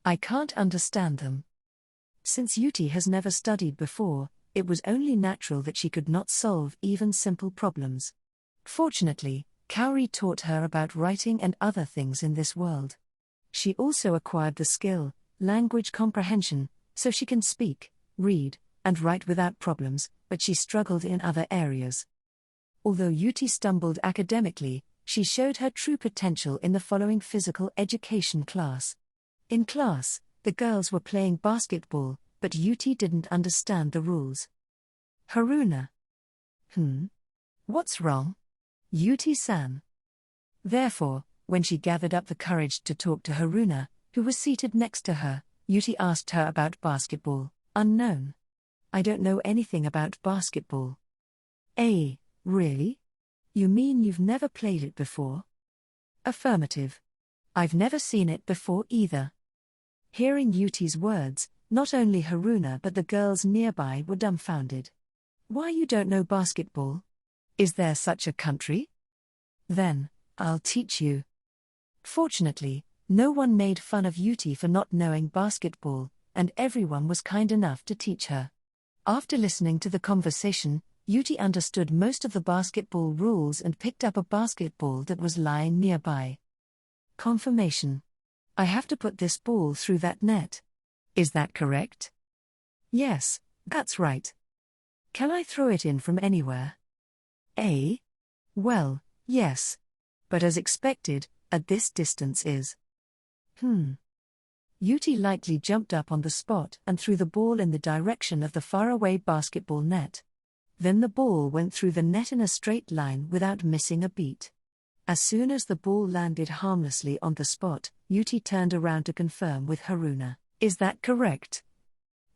I can't understand them. Since Yuti has never studied before, it was only natural that she could not solve even simple problems. Fortunately, Kaori taught her about writing and other things in this world. She also acquired the skill, language comprehension, so she can speak, read, and write without problems, but she struggled in other areas. Although Yuti stumbled academically, she showed her true potential in the following physical education class. In class, the girls were playing basketball, but Yuti didn't understand the rules. Haruna. What's wrong? Yuti-san. Therefore, when she gathered up the courage to talk to Haruna, who was seated next to her, Yuti asked her about basketball. Unknown. I don't know anything about basketball. Really? You mean you've never played it before? Affirmative. I've never seen it before either. Hearing Yuti's words, not only Haruna but the girls nearby were dumbfounded. Why you don't know basketball? Is there such a country? Then, I'll teach you. Fortunately, no one made fun of Yuti for not knowing basketball, and everyone was kind enough to teach her. After listening to the conversation, Yuti understood most of the basketball rules and picked up a basketball that was lying nearby. Confirmation. I have to put this ball through that net. Is that correct? Yes, that's right. Can I throw it in from anywhere? Well, yes. But as expected, at this distance is. Yuti lightly jumped up on the spot and threw the ball in the direction of the faraway basketball net. Then the ball went through the net in a straight line without missing a beat. As soon as the ball landed harmlessly on the spot, Yuti turned around to confirm with Haruna, is that correct?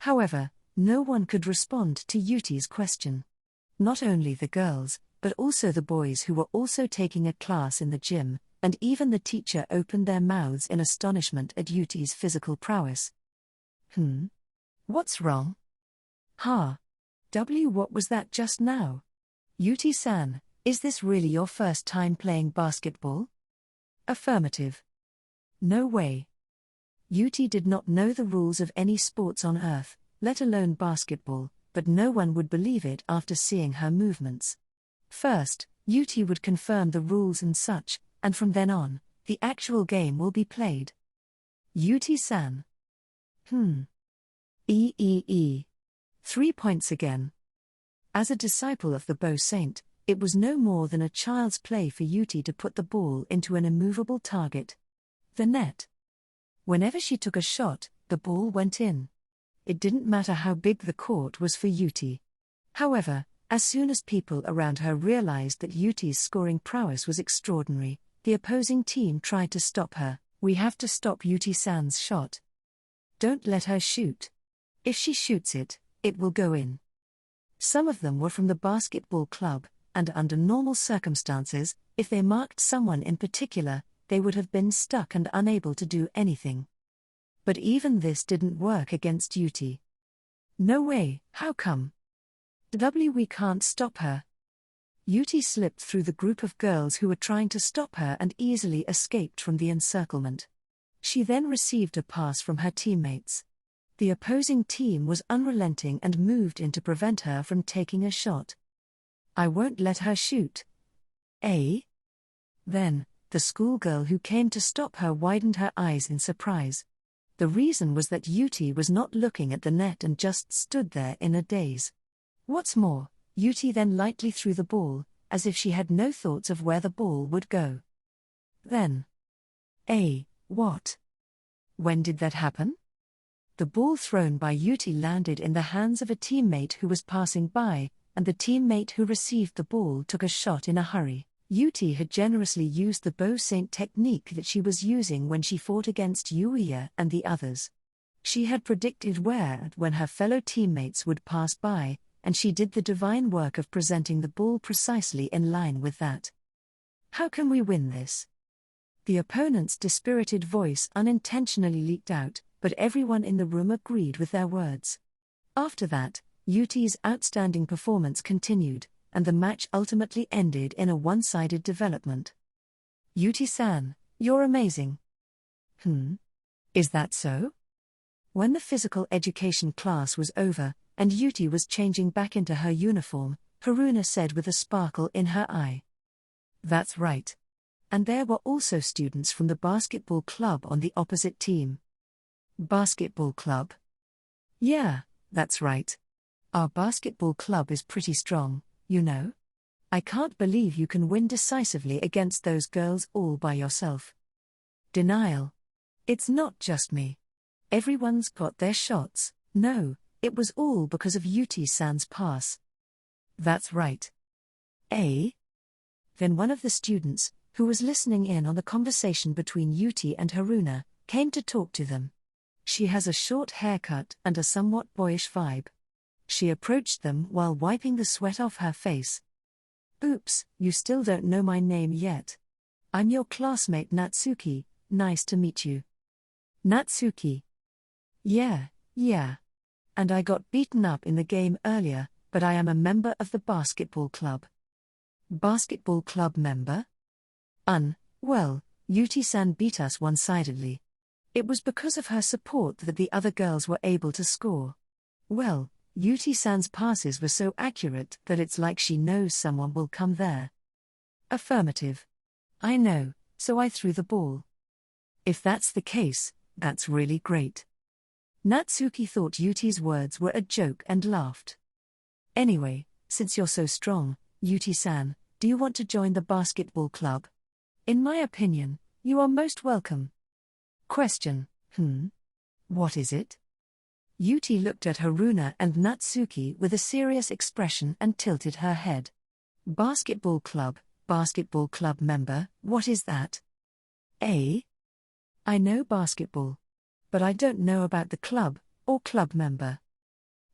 However, no one could respond to Yuti's question. Not only the girls, but also the boys who were also taking a class in the gym, and even the teacher opened their mouths in astonishment at Yuti's physical prowess. What's wrong? What was that just now? Yuti-san, is this really your first time playing basketball? Affirmative. No way. Yuti did not know the rules of any sports on Earth, let alone basketball, but no one would believe it after seeing her movements. First, Yuti would confirm the rules and such, and from then on, the actual game will be played. Yuti-san. 3 points again. As a disciple of the Bow Saint, it was no more than a child's play for Yuti to put the ball into an immovable target. The net. Whenever she took a shot, the ball went in. It didn't matter how big the court was for Yuti. However, as soon as people around her realized that Yuti's scoring prowess was extraordinary, the opposing team tried to stop her. We have to stop Yuti-san's shot. Don't let her shoot. If she shoots it, it will go in. Some of them were from the basketball club, and under normal circumstances, if they marked someone in particular, they would have been stuck and unable to do anything. But even this didn't work against Yuti. No way, how come? We can't stop her. Yuti slipped through the group of girls who were trying to stop her and easily escaped from the encirclement. She then received a pass from her teammates. The opposing team was unrelenting and moved in to prevent her from taking a shot. I won't let her shoot. Eh? Then, the schoolgirl who came to stop her widened her eyes in surprise. The reason was that Yuti was not looking at the net and just stood there in a daze. What's more, Yuti then lightly threw the ball, as if she had no thoughts of where the ball would go. Then. What? When did that happen? The ball thrown by Yuti landed in the hands of a teammate who was passing by, and the teammate who received the ball took a shot in a hurry. Yuti had generously used the bow saint technique that she was using when she fought against Yuuya and the others. She had predicted where and when her fellow teammates would pass by, and she did the divine work of presenting the ball precisely in line with that. How can we win this? The opponent's dispirited voice unintentionally leaked out, but everyone in the room agreed with their words. After that, Yuti's outstanding performance continued, and the match ultimately ended in a one-sided development. Yuti-san, you're amazing. Is that so? When the physical education class was over, and Yuti was changing back into her uniform, Haruna said with a sparkle in her eye. That's right. And there were also students from the basketball club on the opposite team. Basketball club? Yeah, that's right. Our basketball club is pretty strong, you know. I can't believe you can win decisively against those girls all by yourself. Denial. It's not just me. Everyone's got their shots. No, it was all because of Yuti-san's pass. That's right. Eh? Then one of the students, who was listening in on the conversation between Yuti and Haruna, came to talk to them. She has a short haircut and a somewhat boyish vibe. She approached them while wiping the sweat off her face. Oops, you still don't know my name yet. I'm your classmate Natsuki, nice to meet you. Natsuki. Yeah. And I got beaten up in the game earlier, but I am a member of the basketball club. Basketball club member? Well, Yuti-san beat us one-sidedly. It was because of her support that the other girls were able to score. Well, Yuti-san's passes were so accurate that it's like she knows someone will come there. Affirmative. I know, so I threw the ball. If that's the case, that's really great. Natsuki thought Yuti's words were a joke and laughed. Anyway, since you're so strong, Yuti-san, do you want to join the basketball club? In my opinion, you are most welcome. Question. What is it? Yuti looked at Haruna and Natsuki with a serious expression and tilted her head. Basketball club member, what is that? I know basketball. But I don't know about the club, or club member.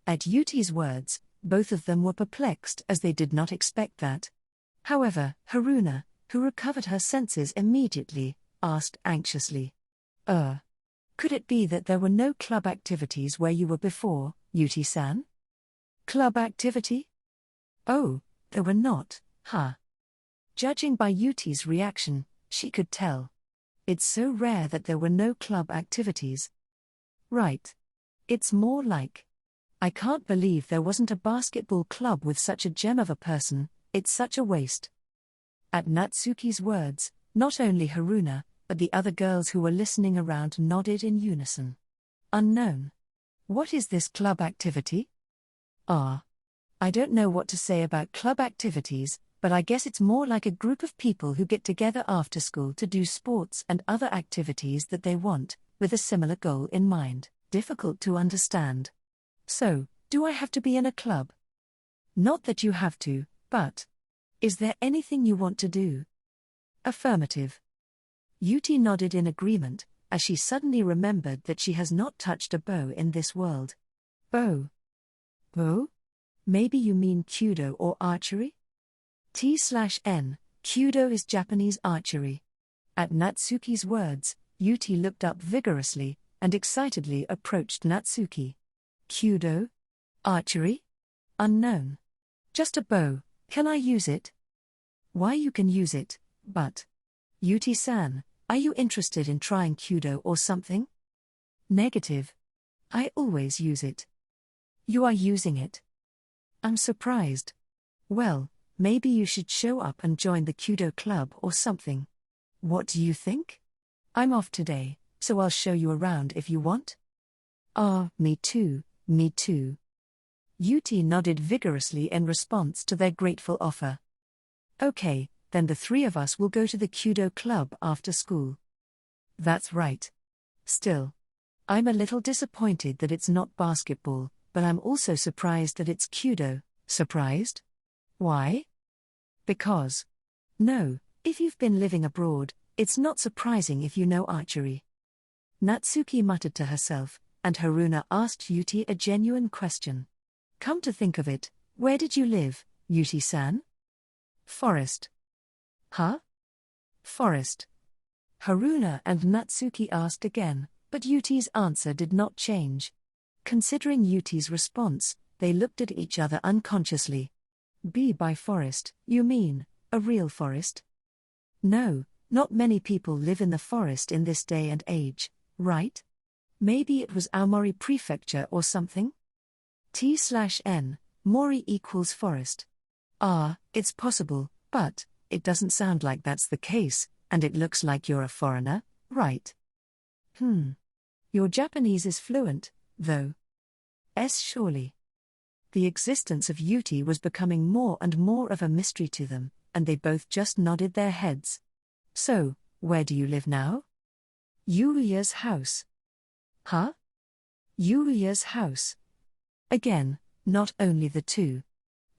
At Yuti's words, both of them were perplexed as they did not expect that. However, Haruna, who recovered her senses immediately, asked anxiously. Could it be that there were no club activities where you were before, Yuti-san? Club activity? Oh, there were not, huh? Judging by Yuti's reaction, she could tell. It's so rare that there were no club activities. Right. It's more like, I can't believe there wasn't a basketball club with such a gem of a person, it's such a waste. At Natsuki's words, not only Haruna, but the other girls who were listening around nodded in unison. Unknown. What is this club activity? I don't know what to say about club activities, but I guess it's more like a group of people who get together after school to do sports and other activities that they want, with a similar goal in mind. Difficult to understand. So, do I have to be in a club? Not that you have to, but is there anything you want to do? Affirmative. Yuti nodded in agreement, as she suddenly remembered that she has not touched a bow in this world. Bow? Maybe you mean Kyudo or archery? T/N, Kyudo is Japanese archery. At Natsuki's words, Yuti looked up vigorously, and excitedly approached Natsuki. Kyudo? Archery? Unknown. Just a bow, can I use it? Why you can use it, but... Yuti-san, are you interested in trying Kyudo or something? Negative. I always use it. You are using it? I'm surprised. Well, maybe you should show up and join the Kudo club or something. What do you think? I'm off today, so I'll show you around if you want. Ah, me too, me too. Yuti nodded vigorously in response to their grateful offer. Okay, then the three of us will go to the Kudo club after school. That's right. Still, I'm a little disappointed that it's not basketball, but I'm also surprised that it's Kudo. Surprised? Why? Because. No, if you've been living abroad, it's not surprising if you know archery. Natsuki muttered to herself, and Haruna asked Yuti a genuine question. Come to think of it, where did you live, Yuti-san? Forest. Huh? Forest. Haruna and Natsuki asked again, but Yuti's answer did not change. Considering Yuti's response, they looked at each other unconsciously. By forest, you mean, a real forest? No, not many people live in the forest in this day and age, right? Maybe it was Aomori Prefecture or something? T/N, Mori equals forest. Ah, it's possible, but it doesn't sound like that's the case, and it looks like you're a foreigner, right? Your Japanese is fluent, though. Surely. The existence of Yuti was becoming more and more of a mystery to them, and they both just nodded their heads. So, where do you live now? Yuuya's house. Huh? Yuuya's house. Again, not only the two,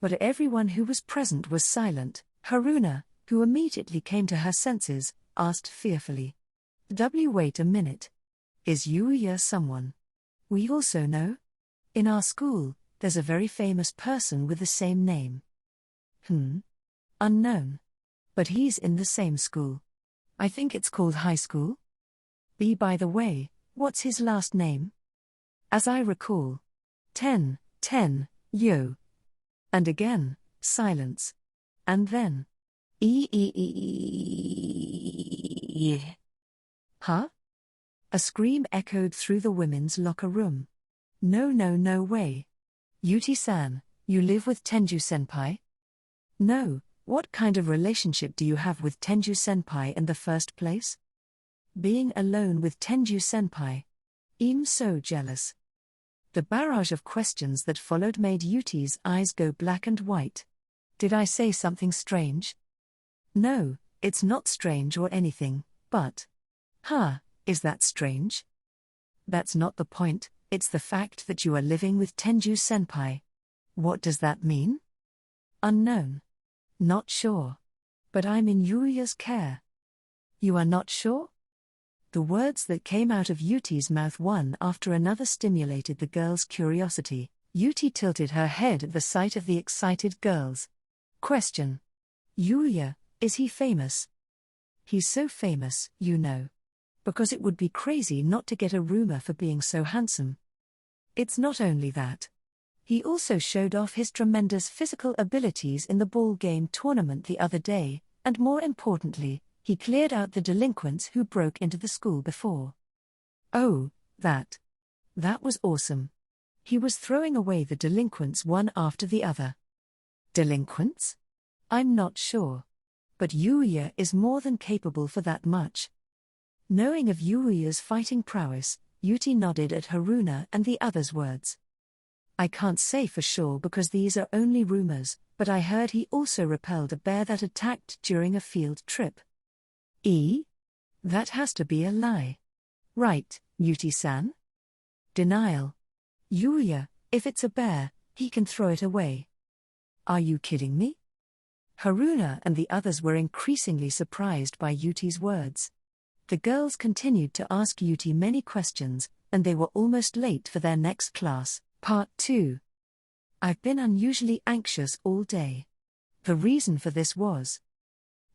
but everyone who was present was silent. Haruna, who immediately came to her senses, asked fearfully. Wait a minute. Is Yuuya someone we also know? In our school, there's a very famous person with the same name. Unknown. But he's in the same school. I think it's called high school. By the way, what's his last name? As I recall. Tenjou. And again, silence. And then. Huh? A scream echoed through the women's locker room. No way. Yuti-san, you live with Tenjou-senpai? No, what kind of relationship do you have with Tenjou-senpai in the first place? Being alone with Tenjou-senpai. I'm so jealous. The barrage of questions that followed made Yuti's eyes go black and white. Did I say something strange? No, it's not strange or anything, but. Is that strange? That's not the point, it's the fact that you are living with Tenjou-senpai. What does that mean? Unknown. Not sure. But I'm in Yuuya's care. You are not sure? The words that came out of Yuti's mouth one after another stimulated the girl's curiosity. Yuti tilted her head at the sight of the excited girls. Question. Yuuya, is he famous? He's so famous, you know. Because it would be crazy not to get a rumor for being so handsome. It's not only that. He also showed off his tremendous physical abilities in the ball game tournament the other day, and more importantly, he cleared out the delinquents who broke into the school before. Oh, that was awesome. He was throwing away the delinquents one after the other. Delinquents? I'm not sure. But Yuuya is more than capable for that much. Knowing of Yuuya's fighting prowess, Yuti nodded at Haruna and the others' words. I can't say for sure because these are only rumors, but I heard he also repelled a bear that attacked during a field trip. That has to be a lie. Right, Yuti-san? Denial. Yuuya, if it's a bear, he can throw it away. Are you kidding me? Haruna and the others were increasingly surprised by Yuti's words. The girls continued to ask Yuti many questions, and they were almost late for their next class. Part 2. I've been unusually anxious all day. The reason for this was.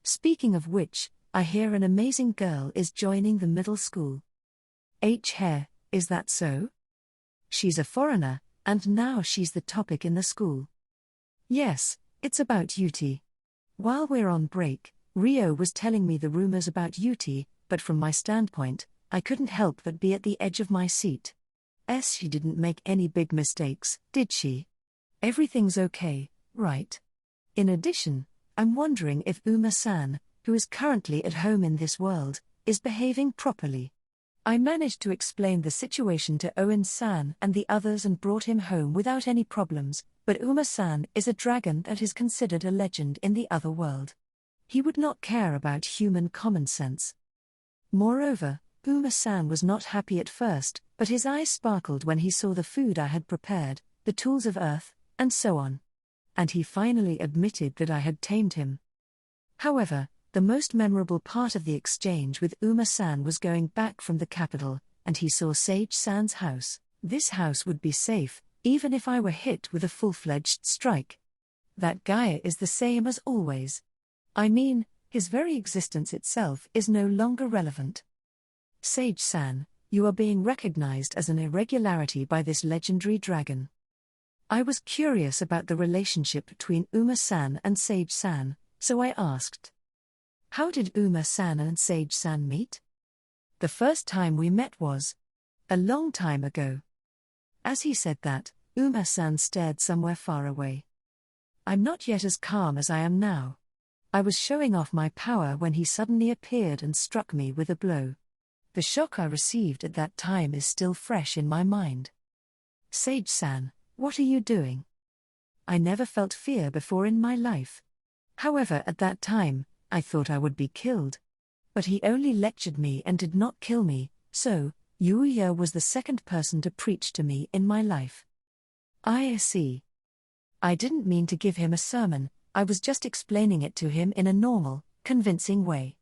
Speaking of which, I hear an amazing girl is joining the middle school. Hair, is that so? She's a foreigner, and now she's the topic in the school. Yes, it's about Yuti. While we're on break, Rio was telling me the rumors about Yuti, but from my standpoint, I couldn't help but be at the edge of my seat. She didn't make any big mistakes, did she? Everything's okay, right? In addition, I'm wondering if Uma-san, who is currently at home in this world, is behaving properly. I managed to explain the situation to Owen-san and the others and brought him home without any problems, but Uma-san is a dragon that is considered a legend in the other world. He would not care about human common sense. Moreover, Uma-san was not happy at first, but his eyes sparkled when he saw the food I had prepared, the tools of earth, and so on. And he finally admitted that I had tamed him. However, the most memorable part of the exchange with Uma-san was going back from the capital, and he saw Sage-san's house. This house would be safe, even if I were hit with a full-fledged strike. That Gaia is the same as always. I mean, his very existence itself is no longer relevant. Sage-san, you are being recognized as an irregularity by this legendary dragon. I was curious about the relationship between Uma-san and Sage-san, so I asked. How did Uma-san and Sage-san meet? The first time we met was a long time ago. As he said that, Uma-san stared somewhere far away. I'm not yet as calm as I am now. I was showing off my power when he suddenly appeared and struck me with a blow. The shock I received at that time is still fresh in my mind. Sage-san, what are you doing? I never felt fear before in my life. However, at that time, I thought I would be killed. But he only lectured me and did not kill me, so, Yuuya was the second person to preach to me in my life. I see. I didn't mean to give him a sermon, I was just explaining it to him in a normal, convincing way.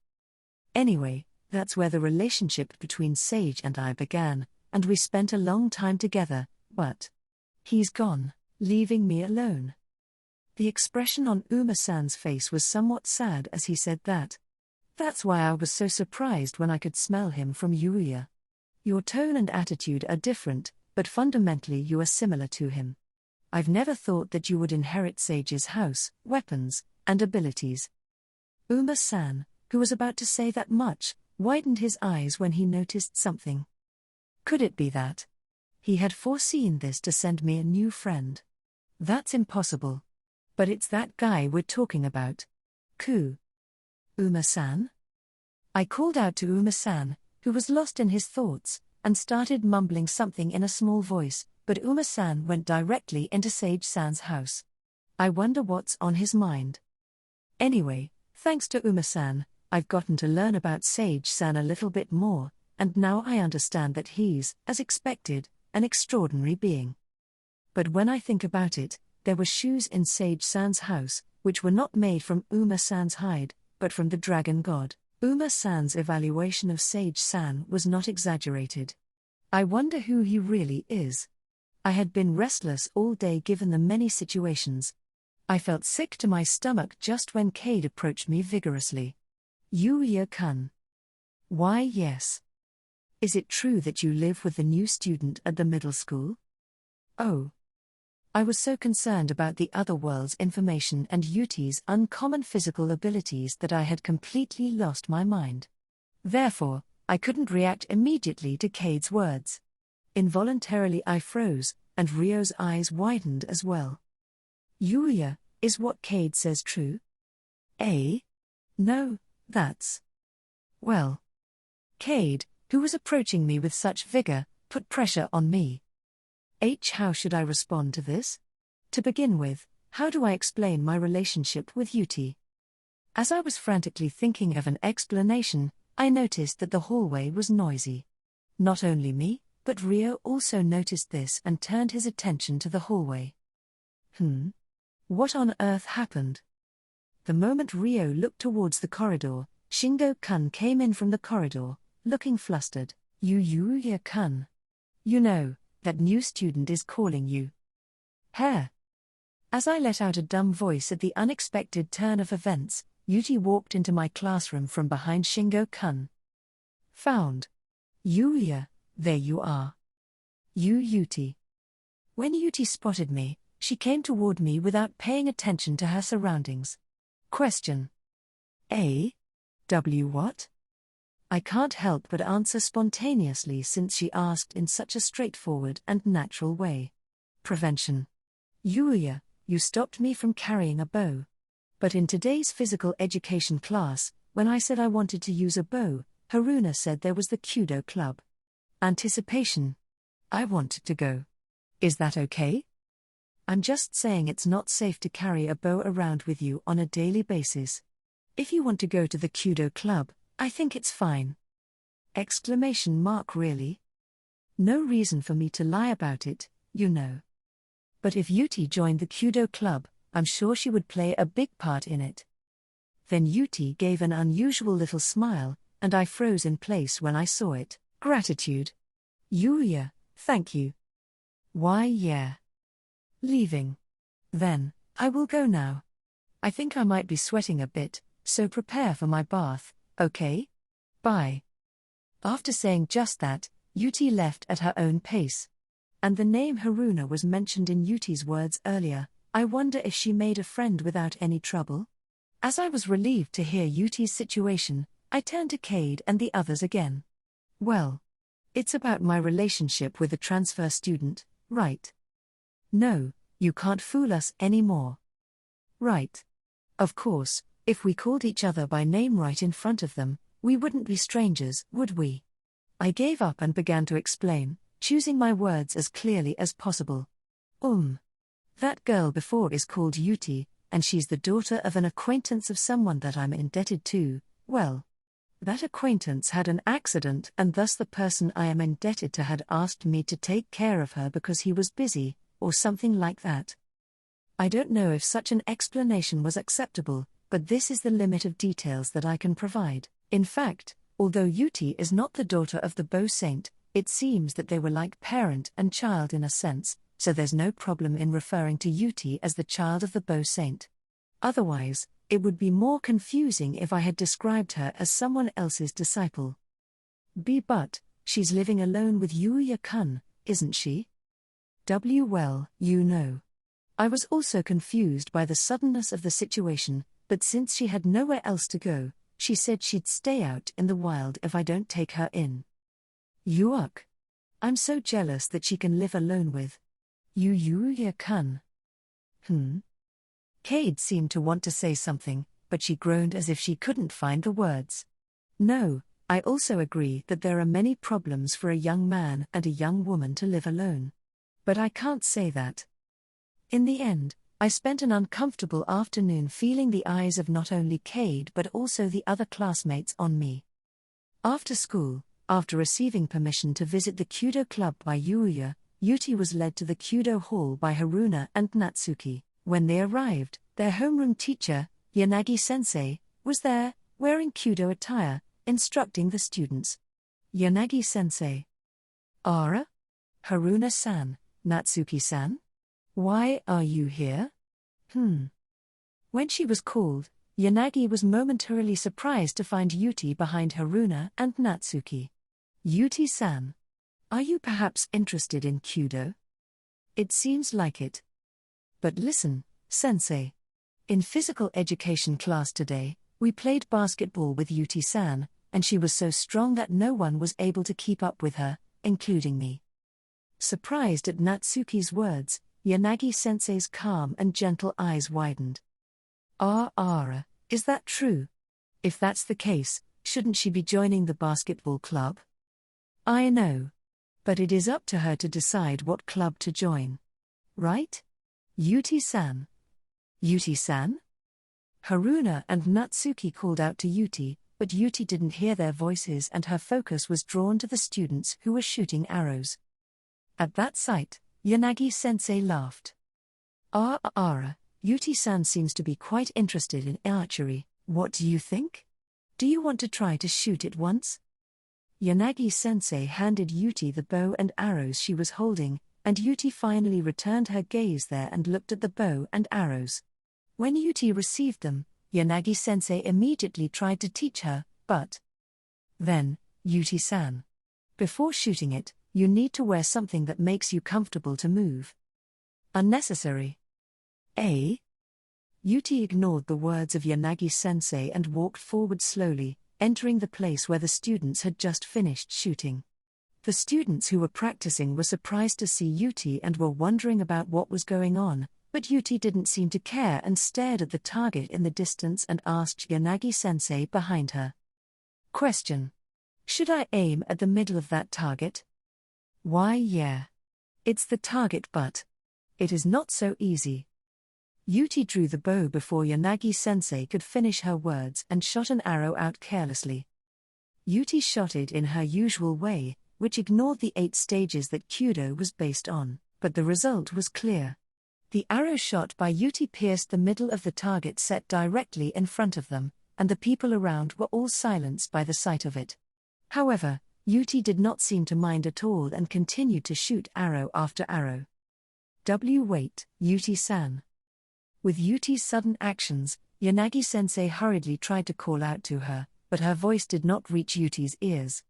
Anyway, that's where the relationship between Sage and I began, and we spent a long time together, but he's gone, leaving me alone. The expression on Uma-san's face was somewhat sad as he said that. That's why I was so surprised when I could smell him from Yuuya. Your tone and attitude are different, but fundamentally you are similar to him. I've never thought that you would inherit Sage's house, weapons, and abilities. Uma-san, who was about to say that much, widened his eyes when he noticed something. Could it be that he had foreseen this to send me a new friend? That's impossible. But it's that guy we're talking about. Uma-san? I called out to Uma-san, who was lost in his thoughts, and started mumbling something in a small voice, but Uma-san went directly into Sage-san's house. I wonder what's on his mind. Anyway, thanks to Uma-san, I've gotten to learn about Sage-san a little bit more, and now I understand that he's, as expected, an extraordinary being. But when I think about it, there were shoes in Sage-san's house, which were not made from Uma-san's hide, but from the dragon god. Uma-san's evaluation of Sage-san was not exaggerated. I wonder who he really is. I had been restless all day given the many situations. I felt sick to my stomach just when Cade approached me vigorously. Yuuya-kun. Why, yes. Is it true that you live with the new student at the middle school? Oh. I was so concerned about the other world's information and Yuti's uncommon physical abilities that I had completely lost my mind. Therefore, I couldn't react immediately to Cade's words. Involuntarily I froze, and Ryo's eyes widened as well. Yuuya, is what Cade says true? No, that's... Well. Cade, who was approaching me with such vigor, put pressure on me. How should I respond to this? To begin with, how do I explain my relationship with Yuti? As I was frantically thinking of an explanation, I noticed that the hallway was noisy. Not only me, but Ryo also noticed this and turned his attention to the hallway. What on earth happened? The moment Ryo looked towards the corridor, Shingo-kun came in from the corridor, looking flustered. Yuuya-kun. You know, that new student is calling you. Hair. As I let out a dumb voice at the unexpected turn of events, Yuti walked into my classroom from behind Shingo-kun. Found. Yuuya, there you are. Yuti. When Yuti spotted me, she came toward me without paying attention to her surroundings. Question. What? I can't help but answer spontaneously since she asked in such a straightforward and natural way. Prevention. Yuuya, you stopped me from carrying a bow. But in today's physical education class, when I said I wanted to use a bow, Haruna said there was the Kudo club. Anticipation. I wanted to go. Is that okay? I'm just saying it's not safe to carry a bow around with you on a daily basis. If you want to go to the Kudo club, I think it's fine. Exclamation mark really? No reason for me to lie about it, you know. But if Yuti joined the Kudo club, I'm sure she would play a big part in it. Then Yuti gave an unusual little smile, and I froze in place when I saw it. Gratitude. Yuuya, thank you. Why yeah. Leaving. Then, I will go now. I think I might be sweating a bit, so prepare for my bath, okay? Bye. After saying just that, Yuti left at her own pace. And the name Haruna was mentioned in Yuti's words earlier. I wonder if she made a friend without any trouble? As I was relieved to hear Yuti's situation, I turned to Cade and the others again. Well, it's about my relationship with the transfer student, right? No, you can't fool us anymore. Right. Of course, if we called each other by name right in front of them, we wouldn't be strangers, would we? I gave up and began to explain, choosing my words as clearly as possible. That girl before is called Yuti, and she's the daughter of an acquaintance of someone that I'm indebted to. Well, that acquaintance had an accident and thus the person I am indebted to had asked me to take care of her because he was busy, or something like that. I don't know if such an explanation was acceptable, but this is the limit of details that I can provide. In fact, although Yuti is not the daughter of the Bow Saint, it seems that they were like parent and child in a sense, so there's no problem in referring to Yuti as the child of the Bow Saint. Otherwise, it would be more confusing if I had described her as someone else's disciple. But she's living alone with Yuuya-kun, isn't she? Well, you know. I was also confused by the suddenness of the situation, but since she had nowhere else to go, she said she'd stay out in the wild if I don't take her in. Yuck. I'm so jealous that she can live alone with Yuuya-kun. Cade seemed to want to say something, but she groaned as if she couldn't find the words. No, I also agree that there are many problems for a young man and a young woman to live alone. But I can't say that. In the end, I spent an uncomfortable afternoon feeling the eyes of not only Cade but also the other classmates on me. After school, after receiving permission to visit the Kudo club by Yuuya, Yuti was led to the Kudo hall by Haruna and Natsuki. When they arrived, their homeroom teacher, Yanagi-sensei, was there, wearing Kudo attire, instructing the students. Yanagi-sensei. Ara? Haruna-san, Natsuki-san? Why are you here? When she was called, Yanagi was momentarily surprised to find Yuti behind Haruna and Natsuki. Yuti-san. Are you perhaps interested in Kudo? It seems like it. But listen, sensei. In physical education class today, we played basketball with Yuti-san, and she was so strong that no one was able to keep up with her, including me. Surprised at Natsuki's words, Yanagi-sensei's calm and gentle eyes widened. Ara, is that true? If that's the case, shouldn't she be joining the basketball club? I know. But it is up to her to decide what club to join. Right? Yuti-san. Yuti-san? Haruna and Natsuki called out to Yuti, but Yuti didn't hear their voices and her focus was drawn to the students who were shooting arrows. At that sight, Yanagi-sensei laughed. Ara, Yuti-san seems to be quite interested in archery. What do you think? Do you want to try to shoot it once? Yanagi-sensei handed Yuti the bow and arrows she was holding, and Yuti finally returned her gaze there and looked at the bow and arrows. When Yuti received them, Yanagi-sensei immediately tried to teach her, but then, Yuti-san. Before shooting it, you need to wear something that makes you comfortable to move. Unnecessary. Eh? Yuti ignored the words of Yanagi-sensei and walked forward slowly, entering the place where the students had just finished shooting. The students who were practicing were surprised to see Yuti and were wondering about what was going on, but Yuti didn't seem to care and stared at the target in the distance and asked Yanagi-sensei behind her. Question. Should I aim at the middle of that target? Why, yeah. It's the target, but it is not so easy. Yuti drew the bow before Yanagi-sensei could finish her words and shot an arrow out carelessly. Yuti shot it in her usual way, which ignored the 8 stages that Kyudo was based on, but the result was clear. The arrow shot by Yuti pierced the middle of the target set directly in front of them, and the people around were all silenced by the sight of it. However, Yuti did not seem to mind at all and continued to shoot arrow after arrow. Wait, Yuti-san. With Yuti's sudden actions, Yanagi-sensei hurriedly tried to call out to her, but her voice did not reach Yuti's ears.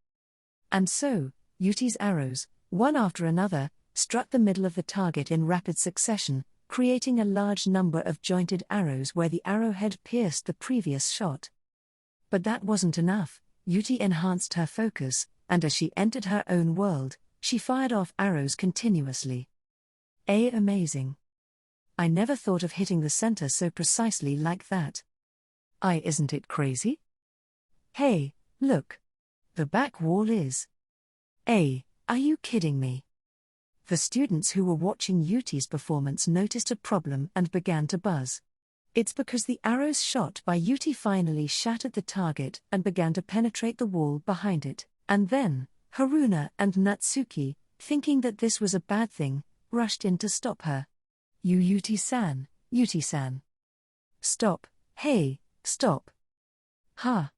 And so, Yuti's arrows, one after another, struck the middle of the target in rapid succession, creating a large number of jointed arrows where the arrowhead pierced the previous shot. But that wasn't enough. Yuti enhanced her focus, and as she entered her own world, she fired off arrows continuously. Amazing. I never thought of hitting the center so precisely like that. Isn't it crazy? Hey, look. The back wall is. Are you kidding me? The students who were watching Yuti's performance noticed a problem and began to buzz. It's because the arrows shot by Yuti finally shattered the target and began to penetrate the wall behind it, and then, Haruna and Natsuki, thinking that this was a bad thing, rushed in to stop her. Yuti-san, Yuti-san. Stop, hey, stop. Ha!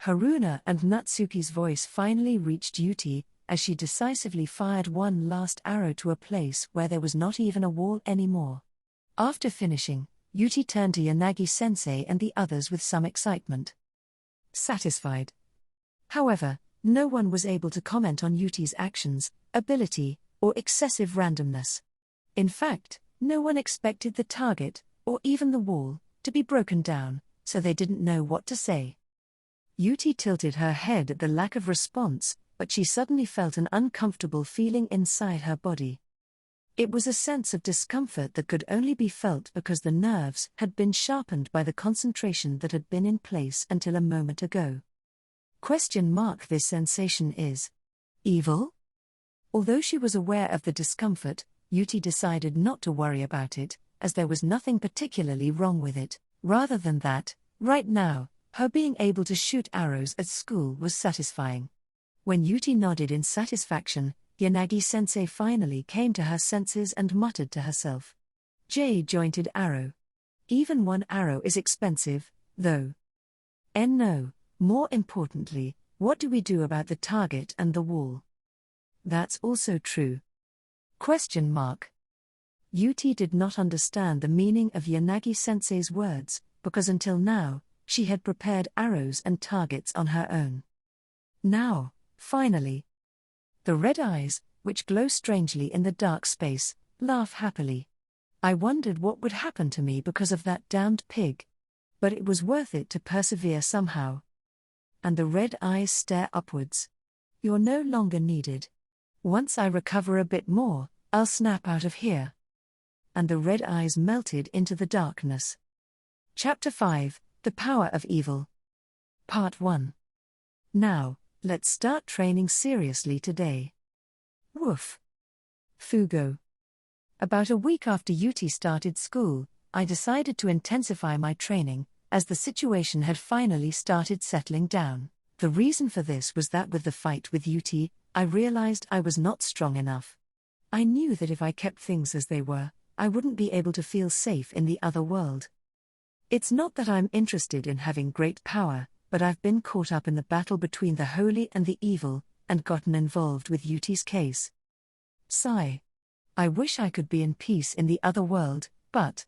Haruna and Natsuki's voice finally reached Yuti, as she decisively fired one last arrow to a place where there was not even a wall anymore. After finishing, Yuti turned to Yanagi-sensei and the others with some excitement. Satisfied. However, no one was able to comment on Yuti's actions, ability, or excessive randomness. In fact, no one expected the target, or even the wall, to be broken down, so they didn't know what to say. Yuti tilted her head at the lack of response, but she suddenly felt an uncomfortable feeling inside her body. It was a sense of discomfort that could only be felt because the nerves had been sharpened by the concentration that had been in place until a moment ago. This sensation is evil? Although she was aware of the discomfort, Yuti decided not to worry about it, as there was nothing particularly wrong with it. Rather than that, right now, her being able to shoot arrows at school was satisfying. When Yuti nodded in satisfaction, Yanagi-sensei finally came to her senses and muttered to herself. J-jointed arrow. Even one arrow is expensive, though. No, more importantly, what do we do about the target and the wall? That's also true. Yuti did not understand the meaning of Yanagi-sensei's words, because until now, she had prepared arrows and targets on her own. Now, finally, the red eyes, which glow strangely in the dark space, laugh happily. I wondered what would happen to me because of that damned pig. But it was worth it to persevere somehow. And the red eyes stare upwards. You're no longer needed. Once I recover a bit more, I'll snap out of here. And the red eyes melted into the darkness. Chapter 5, The Power of Evil. Part 1. Now, let's start training seriously today. Woof. Fugo. About a week after Yuti started school, I decided to intensify my training, as the situation had finally started settling down. The reason for this was that with the fight with Yuti, I realized I was not strong enough. I knew that if I kept things as they were, I wouldn't be able to feel safe in the other world. It's not that I'm interested in having great power, but I've been caught up in the battle between the holy and the evil, and gotten involved with Yuti's case. Sigh. I wish I could be in peace in the other world, but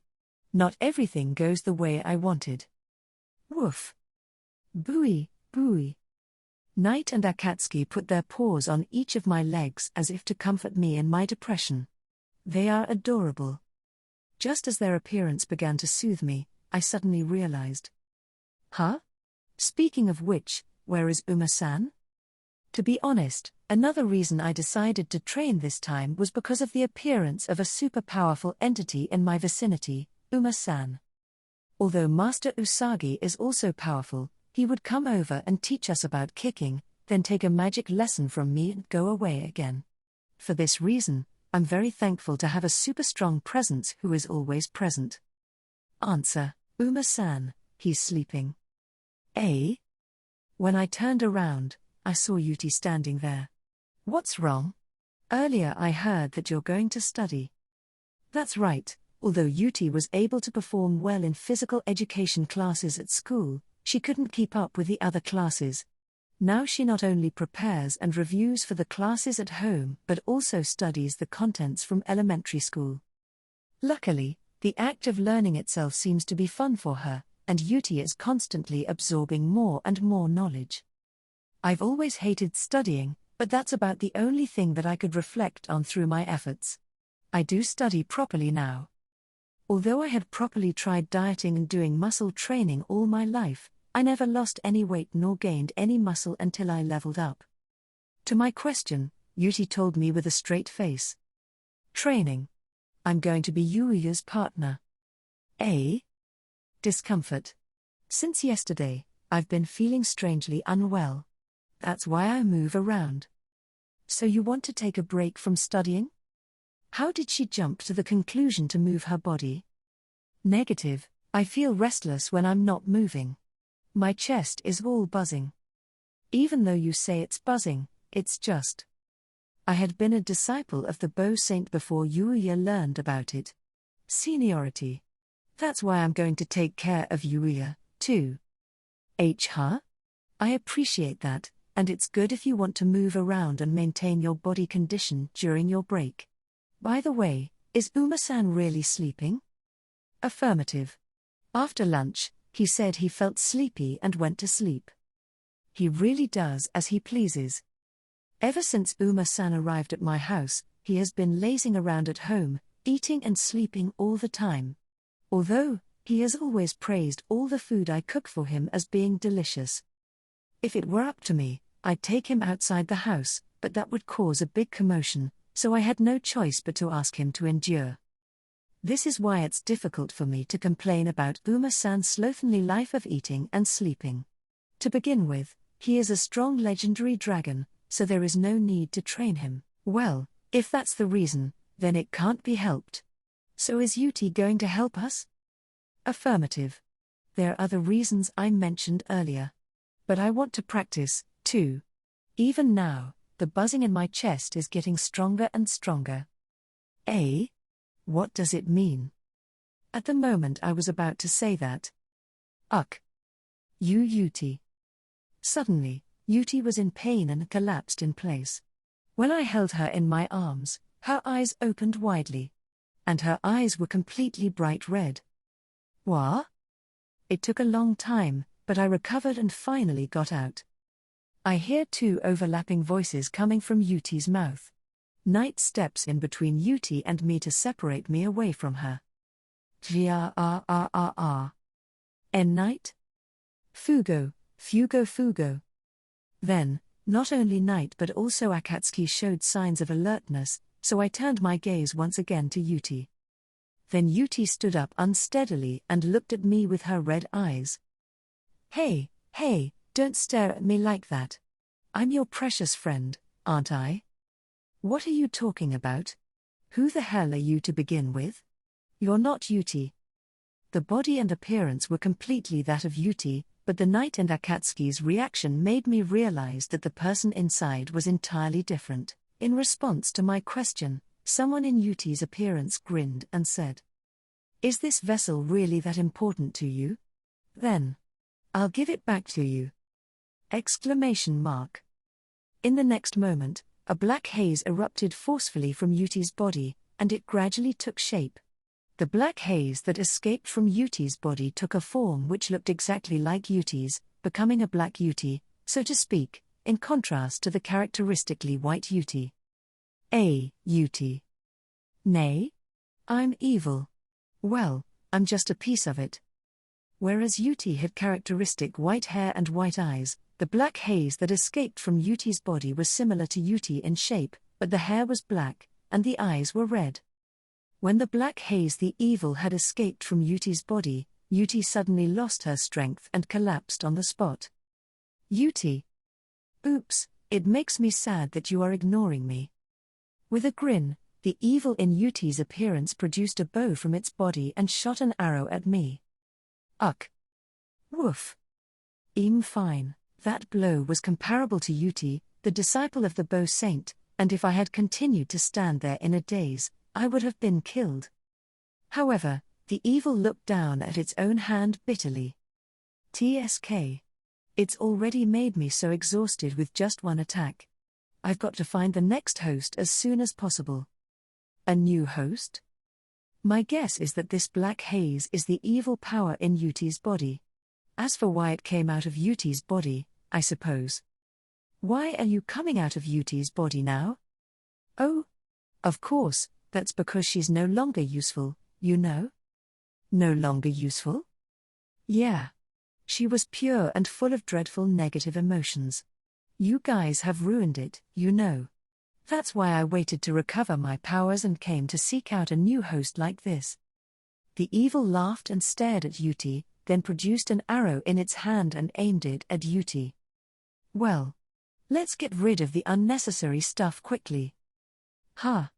not everything goes the way I wanted. Woof. Booey, booey. Knight and Akatsuki put their paws on each of my legs as if to comfort me in my depression. They are adorable. Just as their appearance began to soothe me, I suddenly realized. Huh? Speaking of which, where is Uma-san? To be honest, another reason I decided to train this time was because of the appearance of a super powerful entity in my vicinity, Uma-san. Although Master Usagi is also powerful, he would come over and teach us about kicking, then take a magic lesson from me and go away again. For this reason, I'm very thankful to have a super strong presence who is always present. Answer: Uma-san, he's sleeping. Eh? When I turned around, I saw Yuti standing there. What's wrong? Earlier I heard that you're going to study. That's right, although Yuti was able to perform well in physical education classes at school, she couldn't keep up with the other classes. Now she not only prepares and reviews for the classes at home but also studies the contents from elementary school. Luckily, the act of learning itself seems to be fun for her, and Yuti is constantly absorbing more and more knowledge. I've always hated studying, but that's about the only thing that I could reflect on through my efforts. I do study properly now. Although I had properly tried dieting and doing muscle training all my life, I never lost any weight nor gained any muscle until I leveled up. To my question, Yuti told me with a straight face. Training. I'm going to be Yuuya's partner. Eh? Discomfort. Since yesterday, I've been feeling strangely unwell. That's why I move around. So you want to take a break from studying? How did she jump to the conclusion to move her body? Negative, I feel restless when I'm not moving. My chest is all buzzing. Even though you say it's buzzing, it's just. I had been a disciple of the Bow Saint before Yuuya learned about it. Seniority. That's why I'm going to take care of Yuuya, too. Huh? I appreciate that, and it's good if you want to move around and maintain your body condition during your break. By the way, is Uma-san really sleeping? Affirmative. After lunch, he said he felt sleepy and went to sleep. He really does as he pleases. Ever since Uma-san arrived at my house, he has been lazing around at home, eating and sleeping all the time. Although, he has always praised all the food I cook for him as being delicious. If it were up to me, I'd take him outside the house, but that would cause a big commotion, so I had no choice but to ask him to endure. This is why it's difficult for me to complain about Uma-san's slovenly life of eating and sleeping. To begin with, he is a strong legendary dragon, so there is no need to train him. Well, if that's the reason, then it can't be helped. So is Yuti going to help us? Affirmative. There are the reasons I mentioned earlier. But I want to practice, too. Even now, the buzzing in my chest is getting stronger and stronger. Eh? What does it mean? At the moment I was about to say that. Yuti. Suddenly, Yuti was in pain and collapsed in place. When I held her in my arms, her eyes opened widely. And her eyes were completely bright red. What? It took a long time, but I recovered and finally got out. I hear two overlapping voices coming from Yuti's mouth. Night steps in between Yuti and me to separate me away from her. En Night? Fugo. Then, not only Night but also Akatsuki showed signs of alertness, so I turned my gaze once again to Yuti. Then Yuti stood up unsteadily and looked at me with her red eyes. Hey, don't stare at me like that. I'm your precious friend, aren't I? What are you talking about? Who the hell are you to begin with? You're not Yuti. The body and appearance were completely that of Yuti, but the Knight and Akatsuki's reaction made me realize that the person inside was entirely different. In response to my question, someone in Yuti's appearance grinned and said, "Is this vessel really that important to you? Then, I'll give it back to you." Exclamation mark. In the next moment, a black haze erupted forcefully from Yuti's body, and it gradually took shape. The black haze that escaped from Yuti's body took a form which looked exactly like Yuti's, becoming a black Yuti, so to speak, in contrast to the characteristically white Yuti. Yuti. Nay? I'm evil. Well, I'm just a piece of it. Whereas Yuti had characteristic white hair and white eyes, the black haze that escaped from Yuti's body was similar to Yuti in shape, but the hair was black, and the eyes were red. When the black haze the evil had escaped from Yuti's body, Yuti suddenly lost her strength and collapsed on the spot. Yuti. Oops, it makes me sad that you are ignoring me. With a grin, the evil in Yuti's appearance produced a bow from its body and shot an arrow at me. Uck. Woof. Fine. That blow was comparable to Yuti, the disciple of the bow saint, and if I had continued to stand there in a daze, I would have been killed. However, the evil looked down at its own hand bitterly. TSK. It's already made me so exhausted with just one attack. I've got to find the next host as soon as possible. A new host? My guess is that this black haze is the evil power in Yuti's body. As for why it came out of Yuti's body, I suppose. Why are you coming out of Yuti's body now? Oh, of course, that's because she's no longer useful, you know? No longer useful? Yeah. She was pure and full of dreadful negative emotions. You guys have ruined it, you know. That's why I waited to recover my powers and came to seek out a new host like this. The evil laughed and stared at Yuti, then produced an arrow in its hand and aimed it at Yuti. Well, let's get rid of the unnecessary stuff quickly. Ha!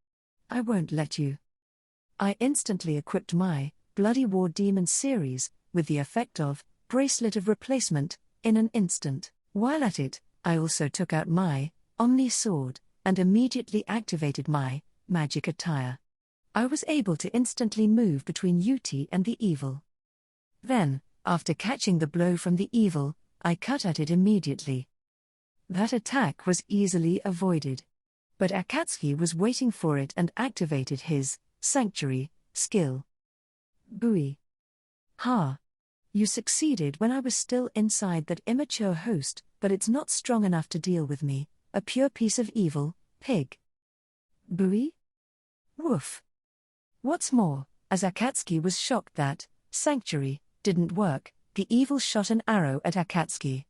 I won't let you. I instantly equipped my Bloody War Demon series, with the effect of Bracelet of Replacement, in an instant. While at it, I also took out my Omni Sword, and immediately activated my Magic Attire. I was able to instantly move between Yuti and the evil. Then, after catching the blow from the evil, I cut at it immediately. That attack was easily avoided. But Akatsuki was waiting for it and activated his Sanctuary skill. Bui. Ha! You succeeded when I was still inside that immature host, but it's not strong enough to deal with me, a pure piece of evil, pig. Bui? Woof. What's more, as Akatsuki was shocked that Sanctuary didn't work, the evil shot an arrow at Akatsuki.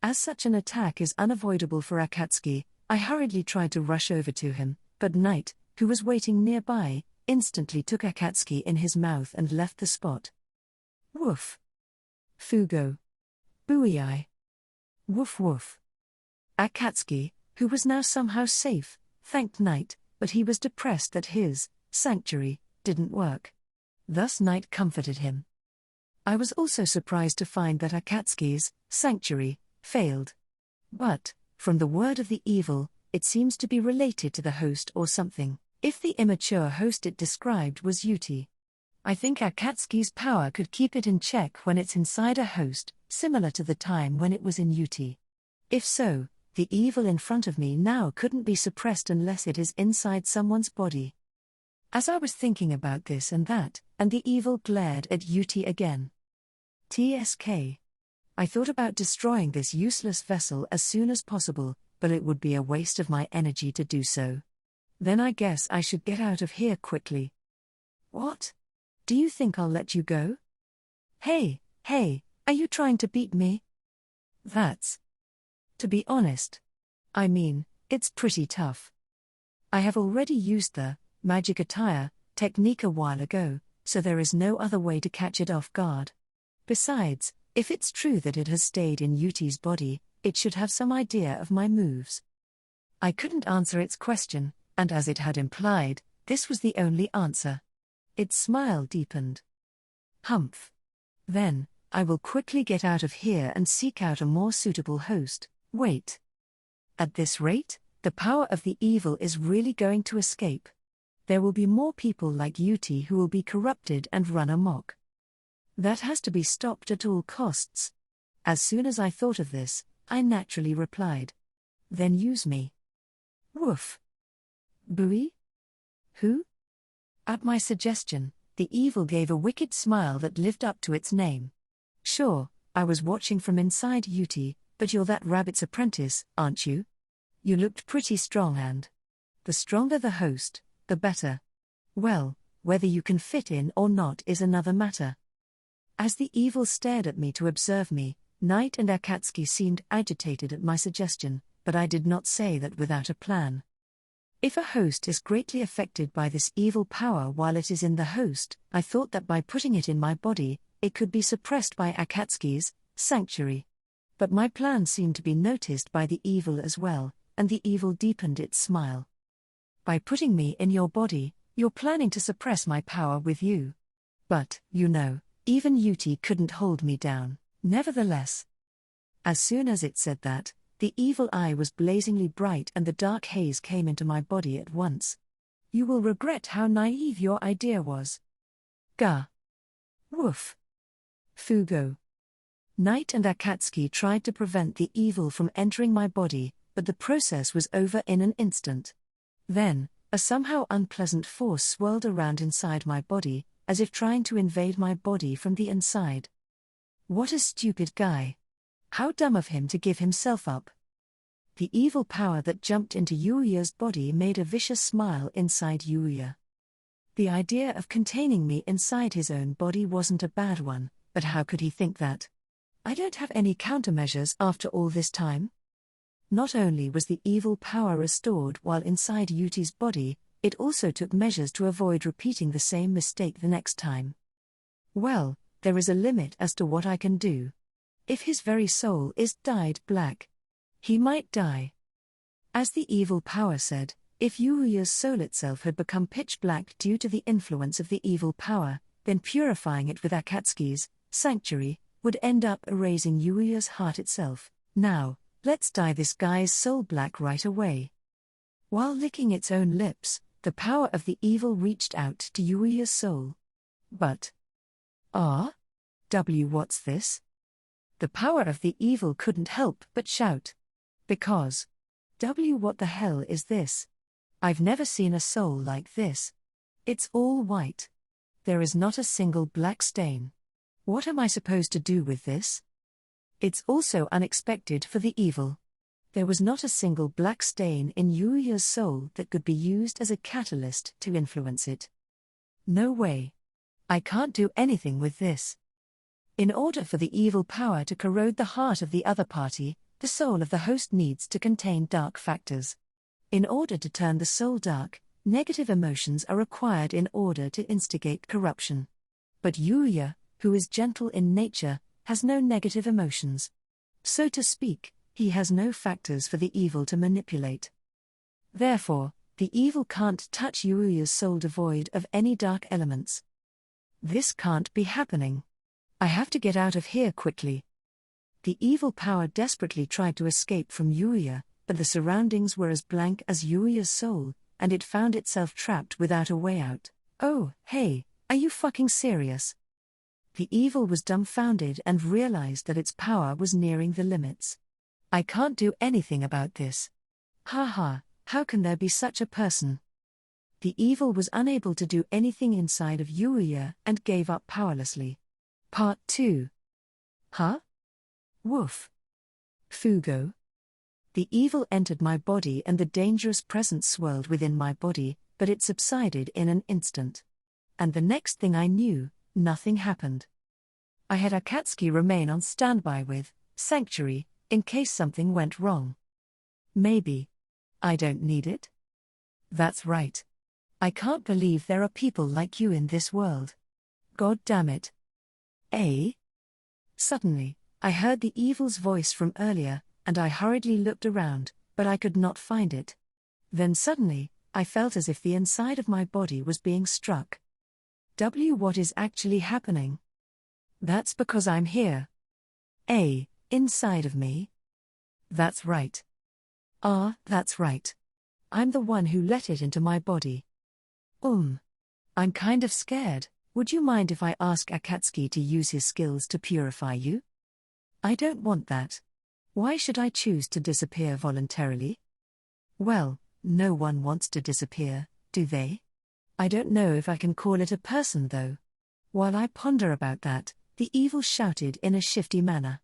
As such an attack is unavoidable for Akatsuki, I hurriedly tried to rush over to him, but Knight, who was waiting nearby, instantly took Akatsuki in his mouth and left the spot. Woof. Fugo. Buiai. Woof woof. Akatsuki, who was now somehow safe, thanked Knight, but he was depressed that his Sanctuary didn't work. Thus Knight comforted him. I was also surprised to find that Akatsuki's Sanctuary failed. But, from the word of the evil, it seems to be related to the host or something, if the immature host it described was Yuti. I think Akatsuki's power could keep it in check when it's inside a host, similar to the time when it was in Yuti. If so, the evil in front of me now couldn't be suppressed unless it is inside someone's body. As I was thinking about this and that, and the evil glared at Yuti again. TSK. I thought about destroying this useless vessel as soon as possible, but it would be a waste of my energy to do so. Then I guess I should get out of here quickly. What? Do you think I'll let you go? Hey, are you trying to beat me? That's... To be honest. I mean, it's pretty tough. I have already used the Magic Attire technique a while ago, so there is no other way to catch it off guard. Besides, if it's true that it has stayed in Yuti's body, it should have some idea of my moves. I couldn't answer its question, and as it had implied, this was the only answer. Its smile deepened. Humph. Then, I will quickly get out of here and seek out a more suitable host. Wait. At this rate, the power of the evil is really going to escape. There will be more people like Yuti who will be corrupted and run amok. That has to be stopped at all costs. As soon as I thought of this, I naturally replied. Then use me. Woof. Bui? Who? At my suggestion, the evil gave a wicked smile that lived up to its name. Sure, I was watching from inside Yuti, but you're that rabbit's apprentice, aren't you? You looked pretty strong and... The stronger the host, the better. Well, whether you can fit in or not is another matter. As the evil stared at me to observe me, Knight and Akatsuki seemed agitated at my suggestion, but I did not say that without a plan. If a host is greatly affected by this evil power while it is in the host, I thought that by putting it in my body, it could be suppressed by Akatsuki's sanctuary. But my plan seemed to be noticed by the evil as well, and the evil deepened its smile. By putting me in your body, you're planning to suppress my power with you. But, even Yuti couldn't hold me down, nevertheless. As soon as it said that, the evil eye was blazingly bright and the dark haze came into my body at once. You will regret how naive your idea was. Gah. Woof. Fugo. Knight and Akatsuki tried to prevent the evil from entering my body, but the process was over in an instant. Then, a somehow unpleasant force swirled around inside my body, as if trying to invade my body from the inside. What a stupid guy. How dumb of him to give himself up. The evil power that jumped into Yuuya's body made a vicious smile inside Yuuya. The idea of containing me inside his own body wasn't a bad one, but how could he think that? I don't have any countermeasures after all this time. Not only was the evil power restored while inside Yuti's body, it also took measures to avoid repeating the same mistake the next time. Well, there is a limit as to what I can do. If his very soul is dyed black, he might die. As the evil power said, if Yuuya's soul itself had become pitch black due to the influence of the evil power, then purifying it with Akatsuki's sanctuary would end up erasing Yuuya's heart itself. Now, let's dye this guy's soul black right away. While licking its own lips, the power of the evil reached out to Yuuya's soul. But... what's this? The power of the evil couldn't help but shout. Because... what the hell is this? I've never seen a soul like this. It's all white. There is not a single black stain. What am I supposed to do with this? It's also unexpected for the evil. There was not a single black stain in Yuuya's soul that could be used as a catalyst to influence it. No way. I can't do anything with this. In order for the evil power to corrode the heart of the other party, the soul of the host needs to contain dark factors. In order to turn the soul dark, negative emotions are required in order to instigate corruption. But Yuuya, who is gentle in nature, has no negative emotions. So to speak, he has no factors for the evil to manipulate. Therefore, the evil can't touch Yuuya's soul devoid of any dark elements. This can't be happening. I have to get out of here quickly. The evil power desperately tried to escape from Yuuya, but the surroundings were as blank as Yuuya's soul, and it found itself trapped without a way out. Oh, hey, are you fucking serious? The evil was dumbfounded and realized that its power was nearing the limits. I can't do anything about this. Haha, how can there be such a person? The evil was unable to do anything inside of Yuuya and gave up powerlessly. Part 2. Huh? Woof. Fugo. The evil entered my body and the dangerous presence swirled within my body, but it subsided in an instant. And the next thing I knew, nothing happened. I had Akatsuki remain on standby with sanctuary, in case something went wrong. Maybe. I don't need it. That's right. I can't believe there are people like you in this world. God damn it. Eh? Suddenly, I heard the evil's voice from earlier, and I hurriedly looked around, but I could not find it. Then suddenly, I felt as if the inside of my body was being struck. What is actually happening? That's because I'm here. Inside of me? That's right. That's right. I'm the one who let it into my body. I'm kind of scared. Would you mind if I ask Akatsuki to use his skills to purify you? I don't want that. Why should I choose to disappear voluntarily? Well, no one wants to disappear, do they? I don't know if I can call it a person though. While I ponder about that, the evil shouted in a shifty manner.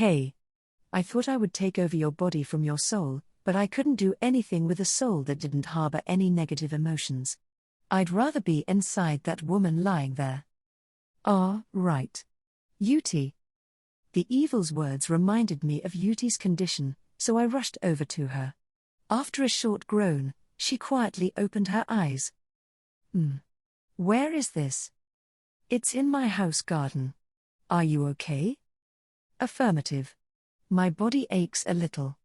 I thought I would take over your body from your soul, but I couldn't do anything with a soul that didn't harbor any negative emotions. I'd rather be inside that woman lying there. Right. Yuti. The evil's words reminded me of Yuti's condition, so I rushed over to her. After a short groan, she quietly opened her eyes. Where is this? It's in my house garden. Are you okay? Affirmative. My body aches a little.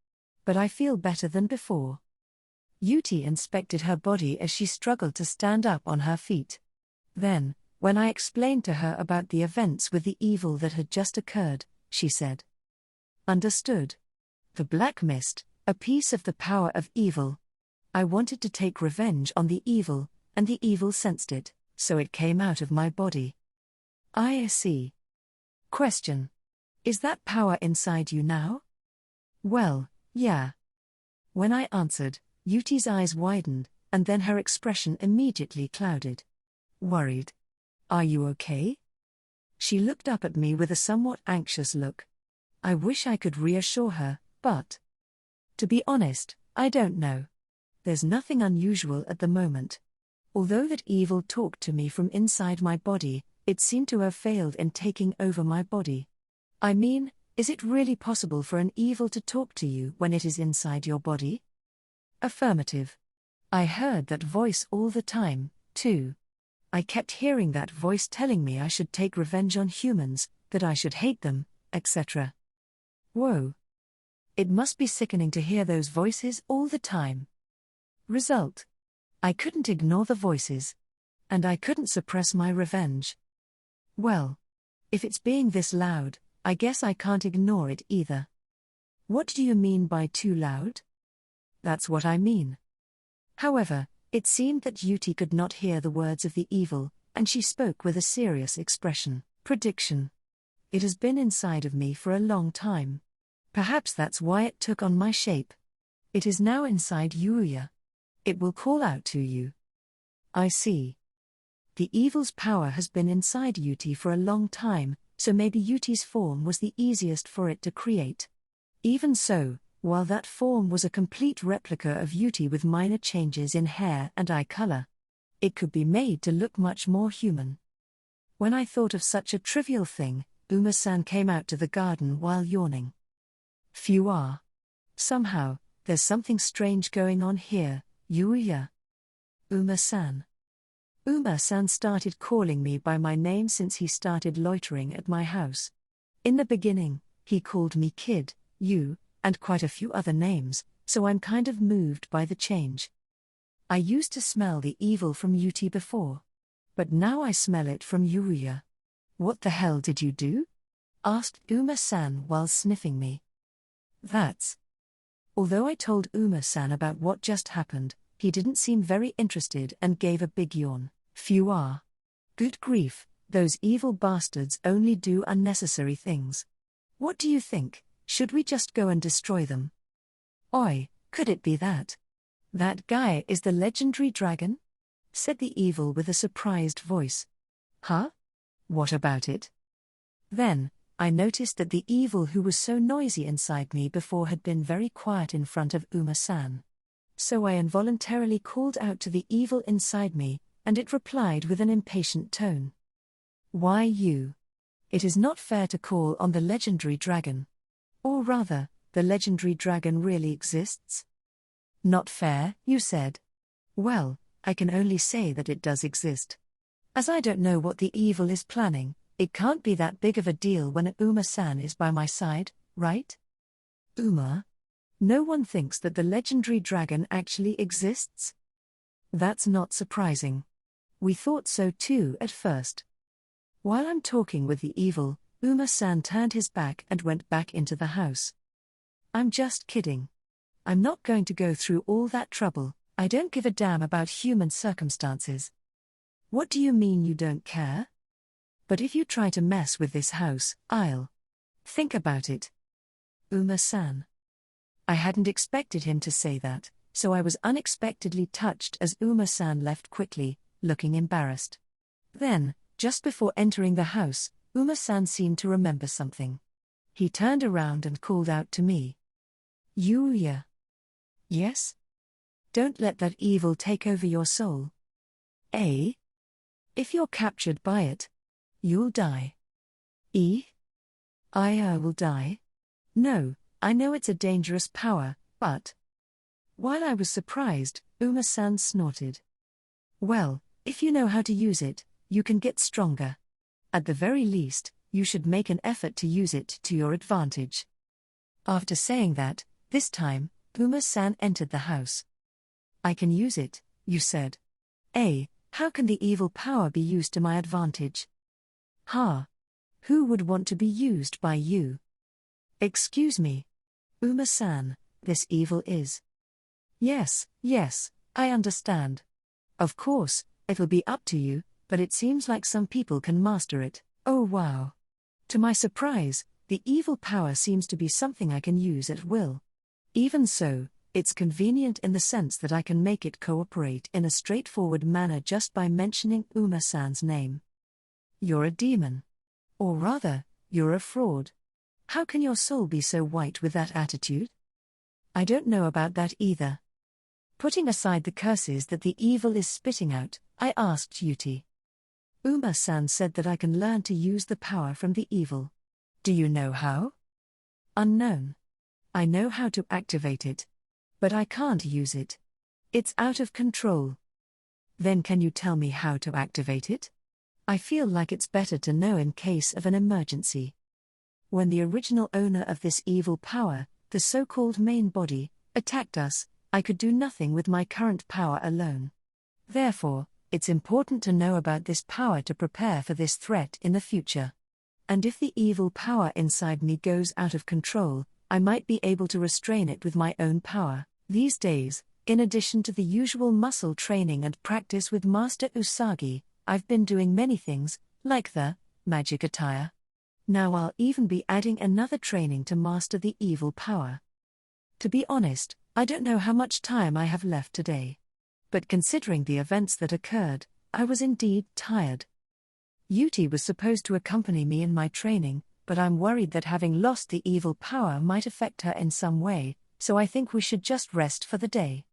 But I feel better than before. Yuti inspected her body as she struggled to stand up on her feet. Then, when I explained to her about the events with the evil that had just occurred, she said, "Understood. The black mist, a piece of the power of evil. I wanted to take revenge on the evil, and the evil sensed it, so it came out of my body." I see. Question. Is that power inside you now? Well, yeah. When I answered, Yuti's eyes widened, and then her expression immediately clouded. Worried. Are you okay? She looked up at me with a somewhat anxious look. I wish I could reassure her, but to be honest, I don't know. There's nothing unusual at the moment. Although that evil talked to me from inside my body, it seemed to have failed in taking over my body. I mean, is it really possible for an evil to talk to you when it is inside your body? Affirmative. I heard that voice all the time, too. I kept hearing that voice telling me I should take revenge on humans, that I should hate them, etc. Whoa. It must be sickening to hear those voices all the time. Result. I couldn't ignore the voices. And I couldn't suppress my revenge. Well, if it's being this loud, I guess I can't ignore it either. What do you mean by too loud? That's what I mean. However, it seemed that Yuti could not hear the words of the evil, and she spoke with a serious expression. Prediction. It has been inside of me for a long time. Perhaps that's why it took on my shape. It is now inside Yuuya. It will call out to you. I see. The evil's power has been inside Yuti for a long time, so maybe Yuti's form was the easiest for it to create. Even so, while that form was a complete replica of Yuti with minor changes in hair and eye color, it could be made to look much more human. When I thought of such a trivial thing, Uma-san came out to the garden while yawning. Few are. Somehow, there's something strange going on here, Yuuya. Uma-san. Uma-san started calling me by my name since he started loitering at my house. In the beginning, he called me Kid, You, and quite a few other names, so I'm kind of moved by the change. I used to smell the evil from Yuti before. But now I smell it from Yuuya. What the hell did you do? Asked Uma-san while sniffing me. That's. Although I told Uma-san about what just happened, he didn't seem very interested and gave a big yawn. Few are. Good grief, those evil bastards only do unnecessary things. What do you think? Should we just go and destroy them? Oi, could it be that? That guy is the legendary dragon? Said the evil with a surprised voice. Huh? What about it? Then, I noticed that the evil who was so noisy inside me before had been very quiet in front of Uma-san. So I involuntarily called out to the evil inside me, and it replied with an impatient tone. Why you? It is not fair to call on the legendary dragon. Or rather, the legendary dragon really exists? Not fair, you said. Well, I can only say that it does exist. As I don't know what the evil is planning, it can't be that big of a deal when Uma-san is by my side, right? Uma? No one thinks that the legendary dragon actually exists? That's not surprising. We thought so too at first. While I'm talking with the evil, Uma-san turned his back and went back into the house. I'm just kidding. I'm not going to go through all that trouble. I don't give a damn about human circumstances. What do you mean you don't care? But if you try to mess with this house, I'll. Think about it. Uma-san. I hadn't expected him to say that, so I was unexpectedly touched as Uma-san left quickly, looking embarrassed. Then, just before entering the house, Uma-san seemed to remember something. He turned around and called out to me. Yuuya. Yes? Don't let that evil take over your soul. Eh? If you're captured by it, you'll die. I will die? No, I know it's a dangerous power, but... While I was surprised, Uma-san snorted. Well, if you know how to use it, you can get stronger. At the very least, you should make an effort to use it to your advantage. After saying that, this time, Uma-san entered the house. I can use it, you said. How can the evil power be used to my advantage? Who would want to be used by you? Excuse me. Uma-san, this evil is. Yes, I understand. Of course, it'll be up to you, but it seems like some people can master it. Oh wow. To my surprise, the evil power seems to be something I can use at will. Even so, it's convenient in the sense that I can make it cooperate in a straightforward manner just by mentioning Uma-san's name. You're a demon. Or rather, you're a fraud. How can your soul be so white with that attitude? I don't know about that either. Putting aside the curses that the evil is spitting out, I asked Yuti. Uma-san said that I can learn to use the power from the evil. Do you know how? Unknown. I know how to activate it. But I can't use it. It's out of control. Then can you tell me how to activate it? I feel like it's better to know in case of an emergency. When the original owner of this evil power, the so-called main body, attacked us, I could do nothing with my current power alone. Therefore, it's important to know about this power to prepare for this threat in the future. And if the evil power inside me goes out of control, I might be able to restrain it with my own power. These days, in addition to the usual muscle training and practice with Master Usagi, I've been doing many things, like the magic attire. Now I'll even be adding another training to master the evil power. To be honest, I don't know how much time I have left today. But considering the events that occurred, I was indeed tired. Yuti was supposed to accompany me in my training, but I'm worried that having lost the evil power might affect her in some way, so I think we should just rest for the day.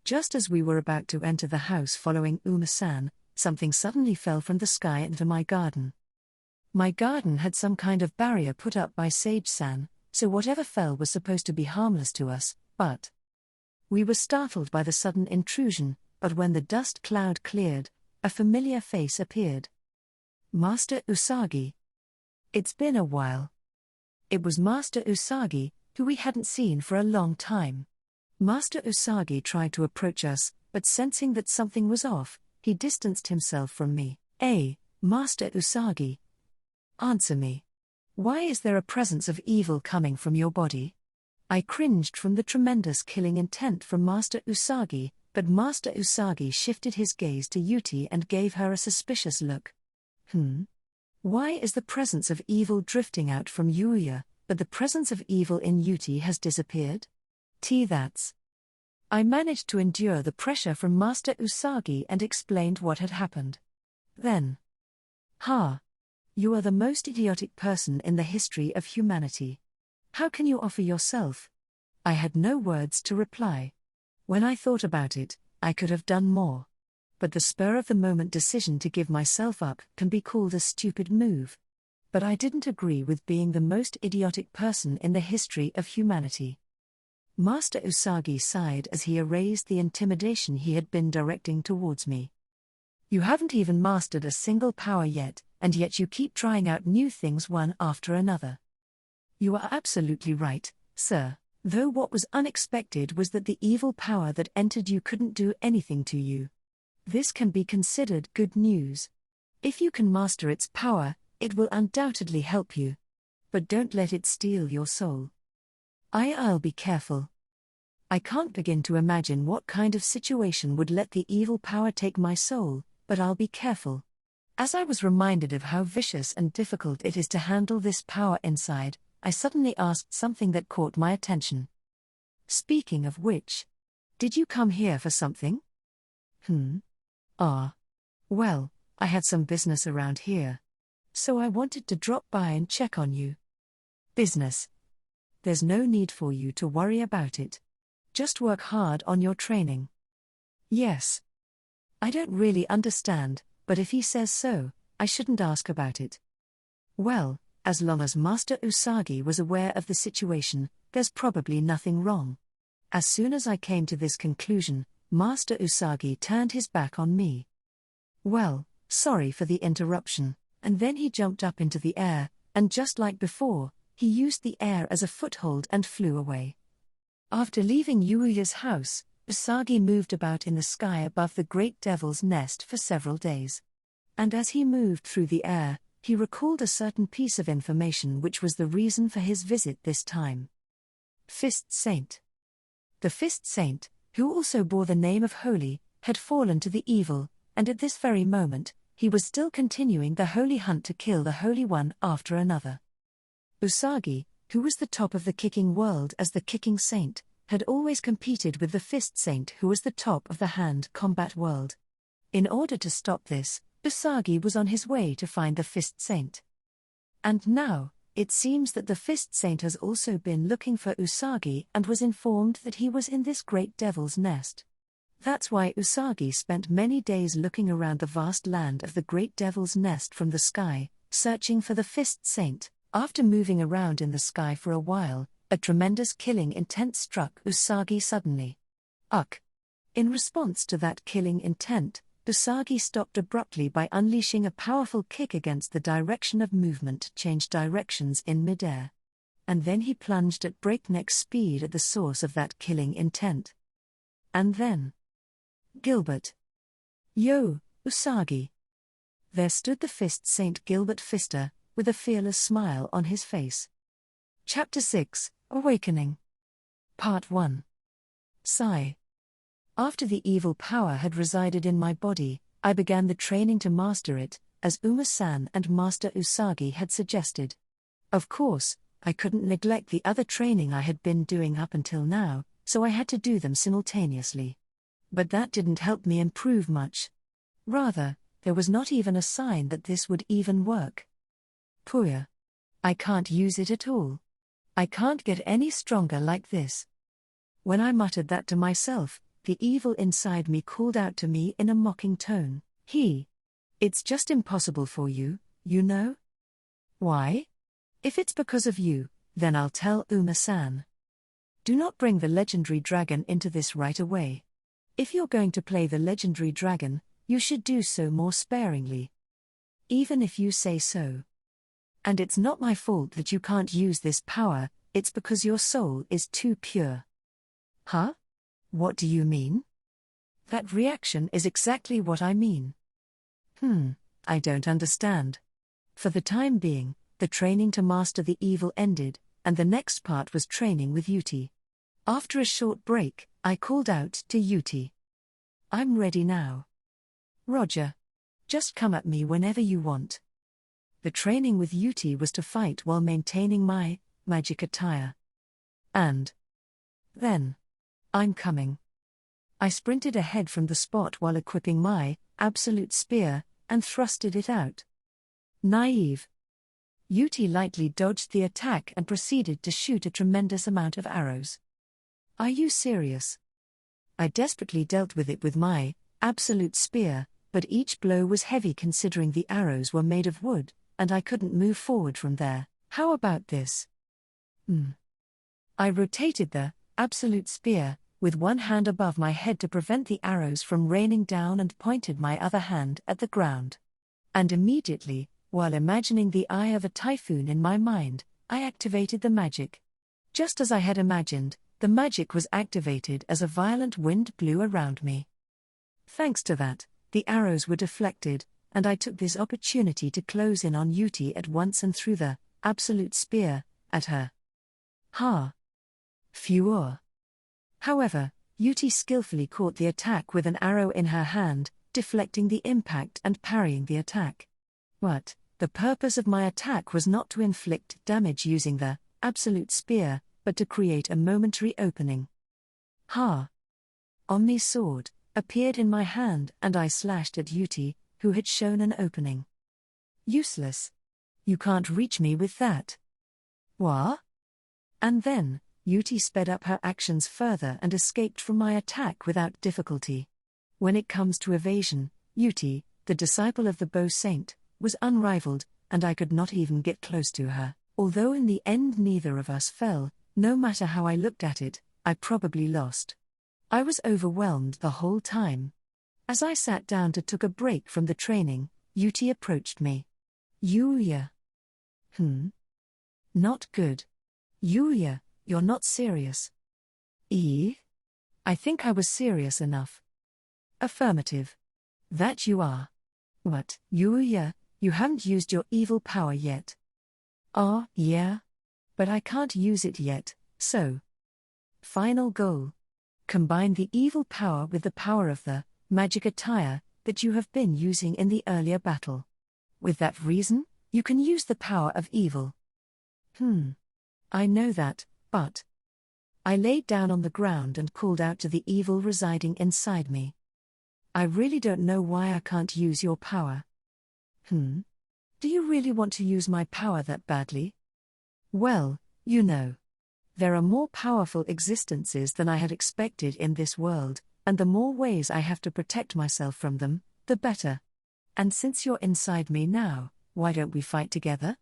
Just as we were about to enter the house following Uma-san, something suddenly fell from the sky into my garden. My garden had some kind of barrier put up by Sage-san, so whatever fell was supposed to be harmless to us, but... We were startled by the sudden intrusion, but when the dust cloud cleared, a familiar face appeared. Master Usagi. It's been a while. It was Master Usagi, who we hadn't seen for a long time. Master Usagi tried to approach us, but sensing that something was off, he distanced himself from me. Master Usagi. Answer me. Why is there a presence of evil coming from your body? I cringed from the tremendous killing intent from Master Usagi, but Master Usagi shifted his gaze to Yuti and gave her a suspicious look. Why is the presence of evil drifting out from Yuuya, but the presence of evil in Yuti has disappeared? That's. I managed to endure the pressure from Master Usagi and explained what had happened. Then. You are the most idiotic person in the history of humanity. How can you offer yourself? I had no words to reply. When I thought about it, I could have done more. But the spur-of-the-moment decision to give myself up can be called a stupid move. But I didn't agree with being the most idiotic person in the history of humanity. Master Usagi sighed as he erased the intimidation he had been directing towards me. You haven't even mastered a single power yet, and yet you keep trying out new things one after another. You are absolutely right, sir, though what was unexpected was that the evil power that entered you couldn't do anything to you. This can be considered good news. If you can master its power, it will undoubtedly help you. But don't let it steal your soul. I'll be careful. I can't begin to imagine what kind of situation would let the evil power take my soul, but I'll be careful. As I was reminded of how vicious and difficult it is to handle this power inside, I suddenly asked something that caught my attention. Speaking of which, did you come here for something? Well, I had some business around here. So I wanted to drop by and check on you. Business. There's no need for you to worry about it. Just work hard on your training. Yes. I don't really understand, but if he says so, I shouldn't ask about it. Well, As long as Master Usagi was aware of the situation, there's probably nothing wrong. As soon as I came to this conclusion, Master Usagi turned his back on me. Well, sorry for the interruption. And then he jumped up into the air, and just like before, he used the air as a foothold and flew away. After leaving Yuuya's house, Usagi moved about in the sky above the great devil's nest for several days. And as he moved through the air, he recalled a certain piece of information which was the reason for his visit this time. Fist Saint. The Fist Saint, who also bore the name of Holy, had fallen to the evil, and at this very moment, he was still continuing the holy hunt to kill the Holy One after another. Usagi, who was the top of the kicking world as the Kicking Saint, had always competed with the Fist Saint who was the top of the hand combat world. In order to stop this, Usagi was on his way to find the Fist Saint. And now, it seems that the Fist Saint has also been looking for Usagi and was informed that he was in this great devil's nest. That's why Usagi spent many days looking around the vast land of the great devil's nest from the sky, searching for the Fist Saint. After moving around in the sky for a while, a tremendous killing intent struck Usagi suddenly. Ugh! In response to that killing intent, Usagi stopped abruptly by unleashing a powerful kick against the direction of movement to change directions in midair. And then he plunged at breakneck speed at the source of that killing intent. And then... Gilbert. Yo, Usagi. There stood the Fist Saint Gilbert Fister, with a fearless smile on his face. Chapter 6, Awakening. Part 1. Sigh. After the evil power had resided in my body, I began the training to master it, as Uma-san and Master Usagi had suggested. Of course, I couldn't neglect the other training I had been doing up until now, so I had to do them simultaneously. But that didn't help me improve much. Rather, there was not even a sign that this would even work. Puya. I can't use it at all. I can't get any stronger like this. When I muttered that to myself, the evil inside me called out to me in a mocking tone, It's just impossible for you, you know? Why? If it's because of you, then I'll tell Uma-san. Do not bring the legendary dragon into this right away. If you're going to play the legendary dragon, you should do so more sparingly. Even if you say so. And it's not my fault that you can't use this power, it's because your soul is too pure. Huh? What do you mean? That reaction is exactly what I mean. I don't understand. For the time being, the training to master the evil ended, and the next part was training with Yuti. After a short break, I called out to Yuti. I'm ready now. Roger. Just come at me whenever you want. The training with Yuti was to fight while maintaining my magic attire. And then, I'm coming. I sprinted ahead from the spot while equipping my absolute spear, and thrusted it out. Naive. Yuti lightly dodged the attack and proceeded to shoot a tremendous amount of arrows. Are you serious? I desperately dealt with it with my absolute spear, but each blow was heavy considering the arrows were made of wood, and I couldn't move forward from there. How about this? I rotated the absolute spear, with one hand above my head to prevent the arrows from raining down, and pointed my other hand at the ground. And immediately, while imagining the eye of a typhoon in my mind, I activated the magic. Just as I had imagined, the magic was activated as a violent wind blew around me. Thanks to that, the arrows were deflected, and I took this opportunity to close in on Yuti at once and threw the absolute spear at her. Furor. However, Yuti skillfully caught the attack with an arrow in her hand, deflecting the impact and parrying the attack. But the purpose of my attack was not to inflict damage using the absolute spear, but to create a momentary opening. Omni's sword appeared in my hand and I slashed at Yuti, who had shown an opening. Useless. You can't reach me with that. What? And then, Yuti sped up her actions further and escaped from my attack without difficulty. When it comes to evasion, Yuti, the disciple of the Bow Saint, was unrivaled, and I could not even get close to her. Although in the end neither of us fell, no matter how I looked at it, I probably lost. I was overwhelmed the whole time. As I sat down to take a break from the training, Yuti approached me. Yuuya. Not good. Yuuya, you're not serious. I think I was serious enough. Affirmative. That you are. What, Yuuya, you haven't used your evil power yet. Ah, yeah? But I can't use it yet, so. Final goal. Combine the evil power with the power of the magic attire that you have been using in the earlier battle. With that reason, you can use the power of evil. I know that, but. I laid down on the ground and called out to the evil residing inside me. I really don't know why I can't use your power. Do you really want to use my power that badly? Well, you know. There are more powerful existences than I had expected in this world, and the more ways I have to protect myself from them, the better. And since you're inside me now, why don't we fight together?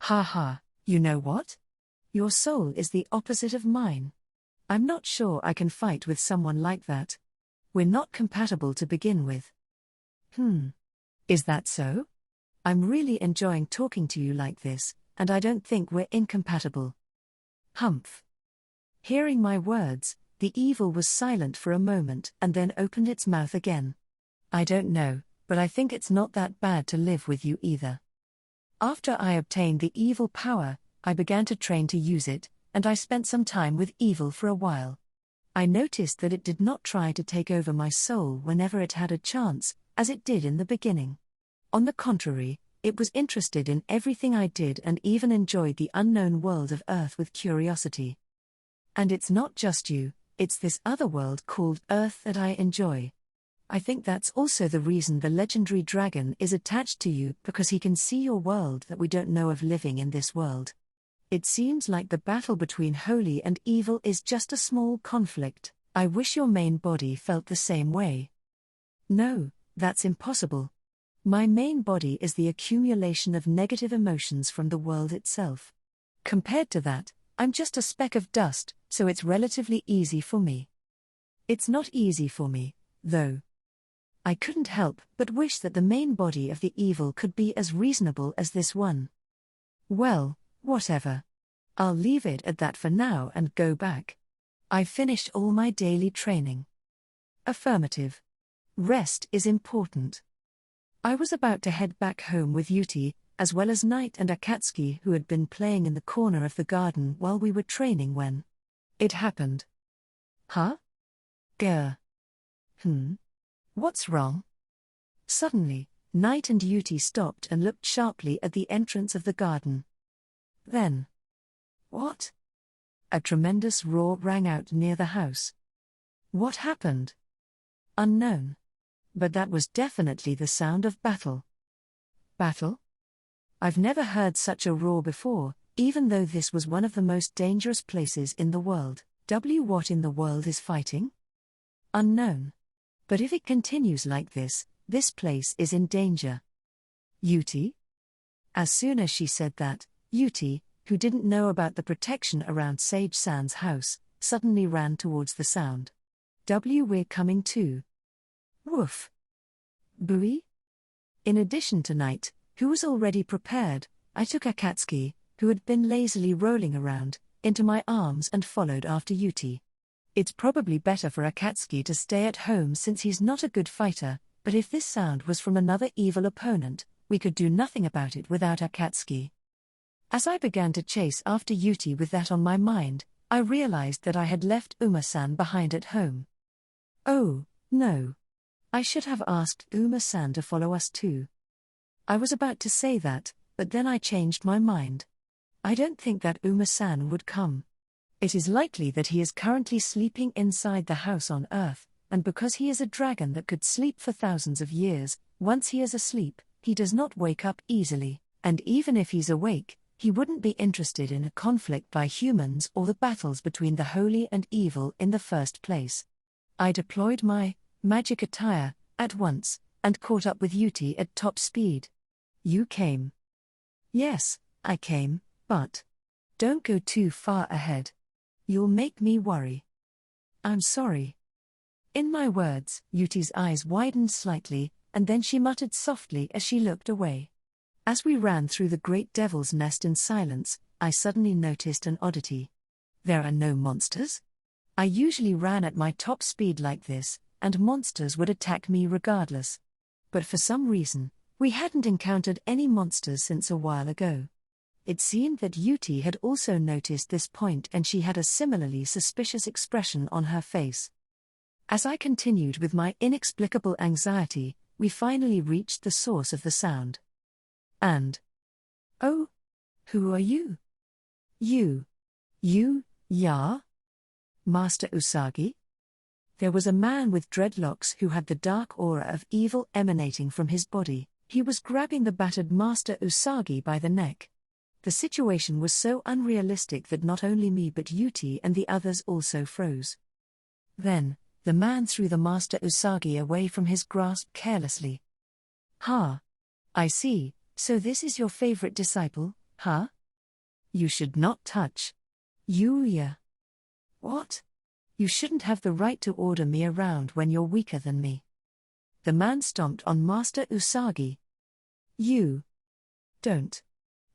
Ha, you know what? Your soul is the opposite of mine. I'm not sure I can fight with someone like that. We're not compatible to begin with. Is that so? I'm really enjoying talking to you like this, and I don't think we're incompatible. Humph. Hearing my words, the evil was silent for a moment and then opened its mouth again. I don't know, but I think it's not that bad to live with you either. After I obtained the evil power, I began to train to use it, and I spent some time with evil for a while. I noticed that it did not try to take over my soul whenever it had a chance, as it did in the beginning. On the contrary, it was interested in everything I did and even enjoyed the unknown world of Earth with curiosity. And it's not just you, it's this other world called Earth that I enjoy. I think that's also the reason the legendary dragon is attached to you, because he can see your world that we don't know of living in this world. It seems like the battle between holy and evil is just a small conflict. I wish your main body felt the same way. No, that's impossible. My main body is the accumulation of negative emotions from the world itself. Compared to that, I'm just a speck of dust, so it's relatively easy for me. It's not easy for me, though. I couldn't help but wish that the main body of the evil could be as reasonable as this one. Well, whatever. I'll leave it at that for now and go back. I've finished all my daily training. Affirmative. Rest is important. I was about to head back home with Yuti, as well as Knight and Akatsuki, who had been playing in the corner of the garden while we were training when it happened. Huh? Grr. What's wrong? Suddenly, Knight and Yuti stopped and looked sharply at the entrance of the garden. Then. What? A tremendous roar rang out near the house. What happened? Unknown. But that was definitely the sound of battle. Battle? I've never heard such a roar before, even though this was one of the most dangerous places in the world. What in the world is fighting? Unknown. But if it continues like this place is in danger. Yuti? As soon as she said that, Yuti, who didn't know about the protection around Sage-san's house, suddenly ran towards the sound. We're coming too. Woof. Buoy? In addition to Knight, who was already prepared, I took Akatsuki, who had been lazily rolling around, into my arms and followed after Yuti. It's probably better for Akatsuki to stay at home since he's not a good fighter, but if this sound was from another evil opponent, we could do nothing about it without Akatsuki. As I began to chase after Yuti with that on my mind, I realized that I had left Uma-san behind at home. Oh, no. I should have asked Uma-san to follow us too. I was about to say that, but then I changed my mind. I don't think that Uma-san would come. It is likely that he is currently sleeping inside the house on Earth, and because he is a dragon that could sleep for thousands of years, once he is asleep, he does not wake up easily, and even if he's awake, he wouldn't be interested in a conflict by humans or the battles between the holy and evil in the first place. I deployed my magic attire at once, and caught up with Yuti at top speed. You came. Yes, I came, but don't go too far ahead. You'll make me worry. I'm sorry. In my words, Yuti's eyes widened slightly, and then she muttered softly as she looked away. As we ran through the great devil's nest in silence, I suddenly noticed an oddity. There are no monsters? I usually ran at my top speed like this, and monsters would attack me regardless. But for some reason, we hadn't encountered any monsters since a while ago. It seemed that Yuti had also noticed this point, and she had a similarly suspicious expression on her face. As I continued with my inexplicable anxiety, we finally reached the source of the sound. And, oh, who are you? Yeah? Master Usagi? There was a man with dreadlocks who had the dark aura of evil emanating from his body. He was grabbing the battered Master Usagi by the neck. The situation was so unrealistic that not only me but Yuti and the others also froze. Then, the man threw the Master Usagi away from his grasp carelessly. Ha! I see, so this is your favorite disciple, huh? You should not touch. Yuuya. What? You shouldn't have the right to order me around when you're weaker than me. The man stomped on Master Usagi. You. Don't.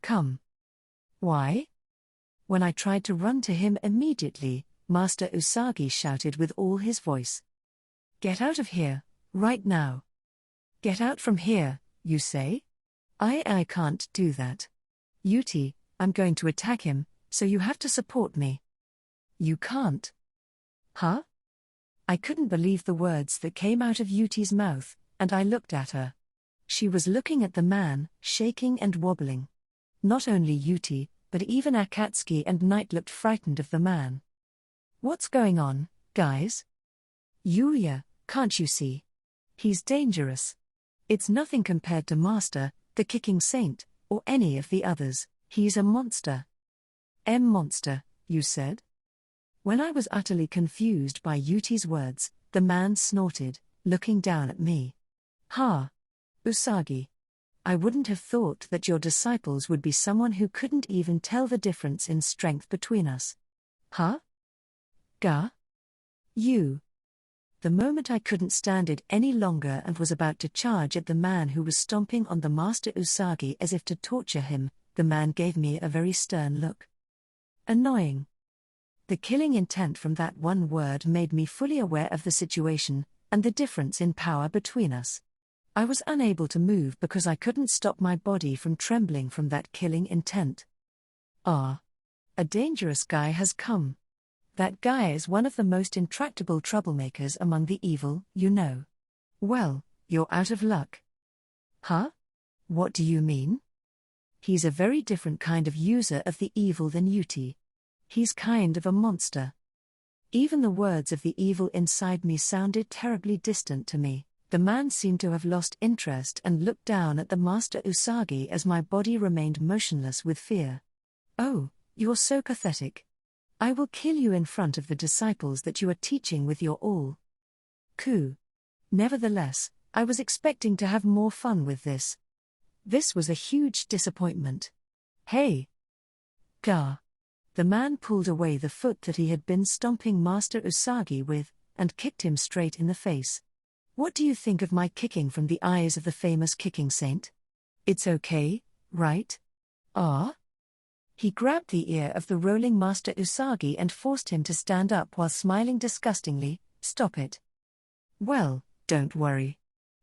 Come. Why? When I tried to run to him immediately, Master Usagi shouted with all his voice. Get out of here, right now. Get out from here, you say? I can't do that. Yuti, I'm going to attack him, so you have to support me. You can't. Huh? I couldn't believe the words that came out of Yuti's mouth, and I looked at her. She was looking at the man, shaking and wobbling. Not only Yuti, but even Akatsuki and Knight looked frightened of the man. What's going on, guys? Yuuya, can't you see? He's dangerous. It's nothing compared to Master, the Kicking Saint, or any of the others. He's a monster. Monster, you said? When I was utterly confused by Yuti's words, the man snorted, looking down at me. Ha! Usagi. I wouldn't have thought that your disciples would be someone who couldn't even tell the difference in strength between us. Huh? Ga? You. The moment I couldn't stand it any longer and was about to charge at the man who was stomping on the Master Usagi as if to torture him, the man gave me a very stern look. Annoying. The killing intent from that one word made me fully aware of the situation, and the difference in power between us. I was unable to move because I couldn't stop my body from trembling from that killing intent. Ah. A dangerous guy has come. That guy is one of the most intractable troublemakers among the evil, you know. Well, you're out of luck. Huh? What do you mean? He's a very different kind of user of the evil than Yuti. He's kind of a monster. Even the words of the evil inside me sounded terribly distant to me. The man seemed to have lost interest and looked down at the Master Usagi as my body remained motionless with fear. Oh, you're so pathetic. I will kill you in front of the disciples that you are teaching with your all. Coup. Nevertheless, I was expecting to have more fun with this. This was a huge disappointment. Hey! Ga. The man pulled away the foot that he had been stomping Master Usagi with, and kicked him straight in the face. What do you think of my kicking from the eyes of the famous Kicking Saint? It's okay, right? Ah? He grabbed the ear of the rolling Master Usagi and forced him to stand up while smiling disgustingly. Stop it. Well, don't worry.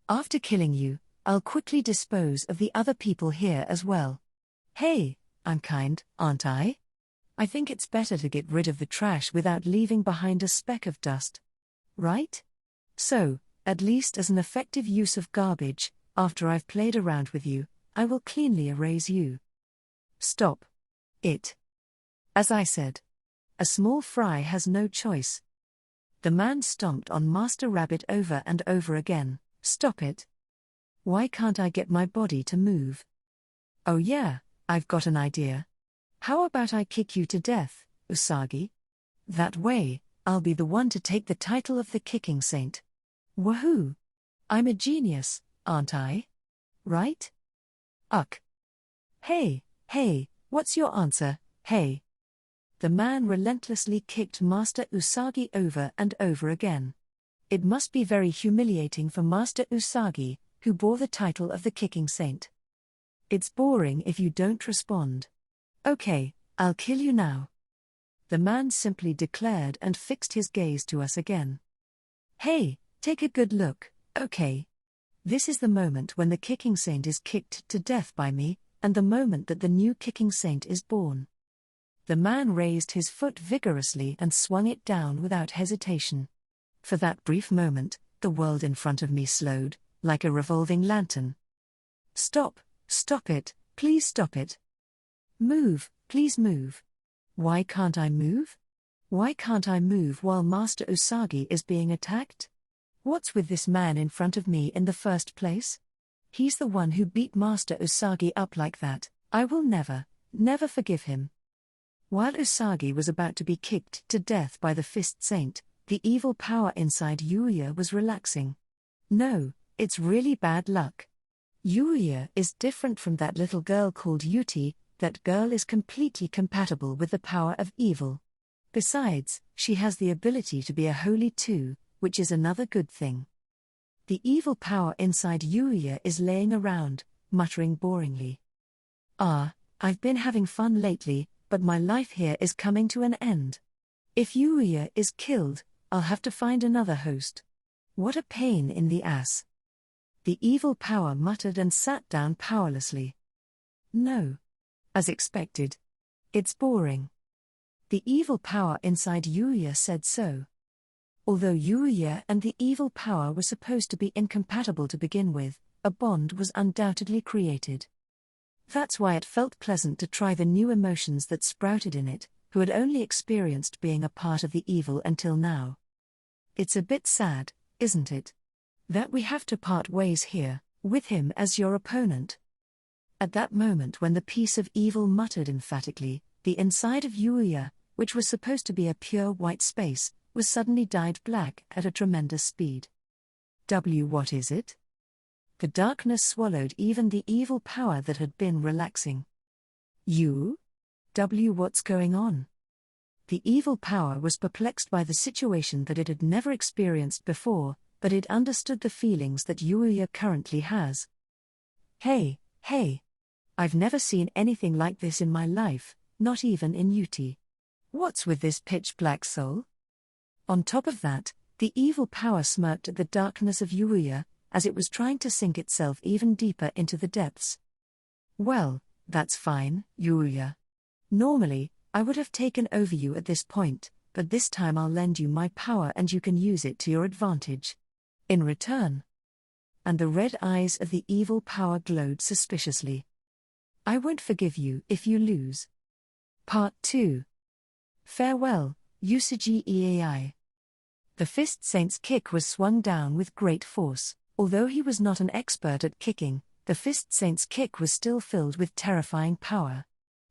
After killing you, I'll quickly dispose of the other people here as well. Hey, I'm kind, aren't I? I think it's better to get rid of the trash without leaving behind a speck of dust. Right? So, at least as an effective use of garbage, after I've played around with you, I will cleanly erase you. Stop. It. As I said. A small fry has no choice. The man stomped on Master Rabbit over and over again. Stop it. Why can't I get my body to move? Oh yeah, I've got an idea. How about I kick you to death, Usagi? That way, I'll be the one to take the title of the Kicking Saint. Woohoo! I'm a genius, aren't I? Right? Uck. Hey, Hey, what's your answer, hey? The man relentlessly kicked Master Usagi over and over again. It must be very humiliating for Master Usagi, who bore the title of the Kicking Saint. It's boring if you don't respond. Okay, I'll kill you now. The man simply declared and fixed his gaze to us again. Hey, take a good look, okay? This is the moment when the Kicking Saint is kicked to death by me, and the moment that the new Kicking Saint is born. The man raised his foot vigorously and swung it down without hesitation. For that brief moment, the world in front of me slowed, like a revolving lantern. Stop it, please stop it. Move, please move. Why can't I move? Why can't I move while Master Usagi is being attacked? What's with this man in front of me in the first place? He's the one who beat Master Usagi up like that. I will never forgive him. While Usagi was about to be kicked to death by the Fist Saint, the evil power inside Yuuya was relaxing. No, it's really bad luck. Yuuya is different from that little girl called Yuti. That girl is completely compatible with the power of evil. Besides, she has the ability to be a holy too, which is another good thing. The evil power inside Yuuya is laying around, muttering boringly. I've been having fun lately, but my life here is coming to an end. If Yuuya is killed, I'll have to find another host. What a pain in the ass. The evil power muttered and sat down powerlessly. No. As expected. It's boring. The evil power inside Yuuya said so. Although Yuuya and the evil power were supposed to be incompatible to begin with, a bond was undoubtedly created. That's why it felt pleasant to try the new emotions that sprouted in it, who had only experienced being a part of the evil until now. It's a bit sad, isn't it? That we have to part ways here, with him as your opponent. At that moment when the piece of evil muttered emphatically, the inside of Yuuya, which was supposed to be a pure white space, was suddenly dyed black at a tremendous speed. What is it? The darkness swallowed even the evil power that had been relaxing. What's going on? The evil power was perplexed by the situation that it had never experienced before, but it understood the feelings that Yuuya currently has. Hey. I've never seen anything like this in my life, not even in Yuti. What's with this pitch-black soul? On top of that, the evil power smirked at the darkness of Yuuya, as it was trying to sink itself even deeper into the depths. Well, that's fine, Yuuya. Normally, I would have taken over you at this point, but this time I'll lend you my power and you can use it to your advantage. In return. And the red eyes of the evil power glowed suspiciously. I won't forgive you if you lose. Part 2. Farewell, Usagi Eai. The Fist Saint's kick was swung down with great force. Although he was not an expert at kicking, the Fist Saint's kick was still filled with terrifying power.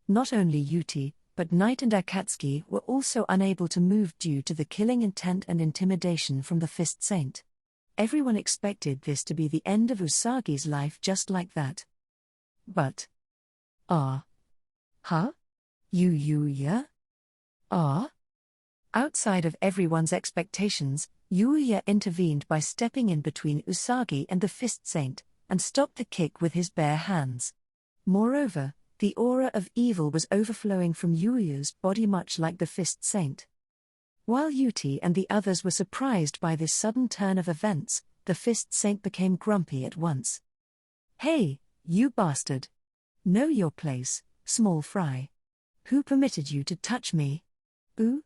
Not only Yuti, but Knight and Akatsuki were also unable to move due to the killing intent and intimidation from the Fist Saint. Everyone expected this to be the end of Usagi's life just like that. But Yuuya? Outside of everyone's expectations, Yuuya intervened by stepping in between Usagi and the Fist Saint, and stopped the kick with his bare hands. Moreover, the aura of evil was overflowing from Yuuya's body much like the Fist Saint. While Yuti and the others were surprised by this sudden turn of events, the Fist Saint became grumpy at once. Hey, you bastard! Know your place, small fry. Who permitted you to touch me? Ooh?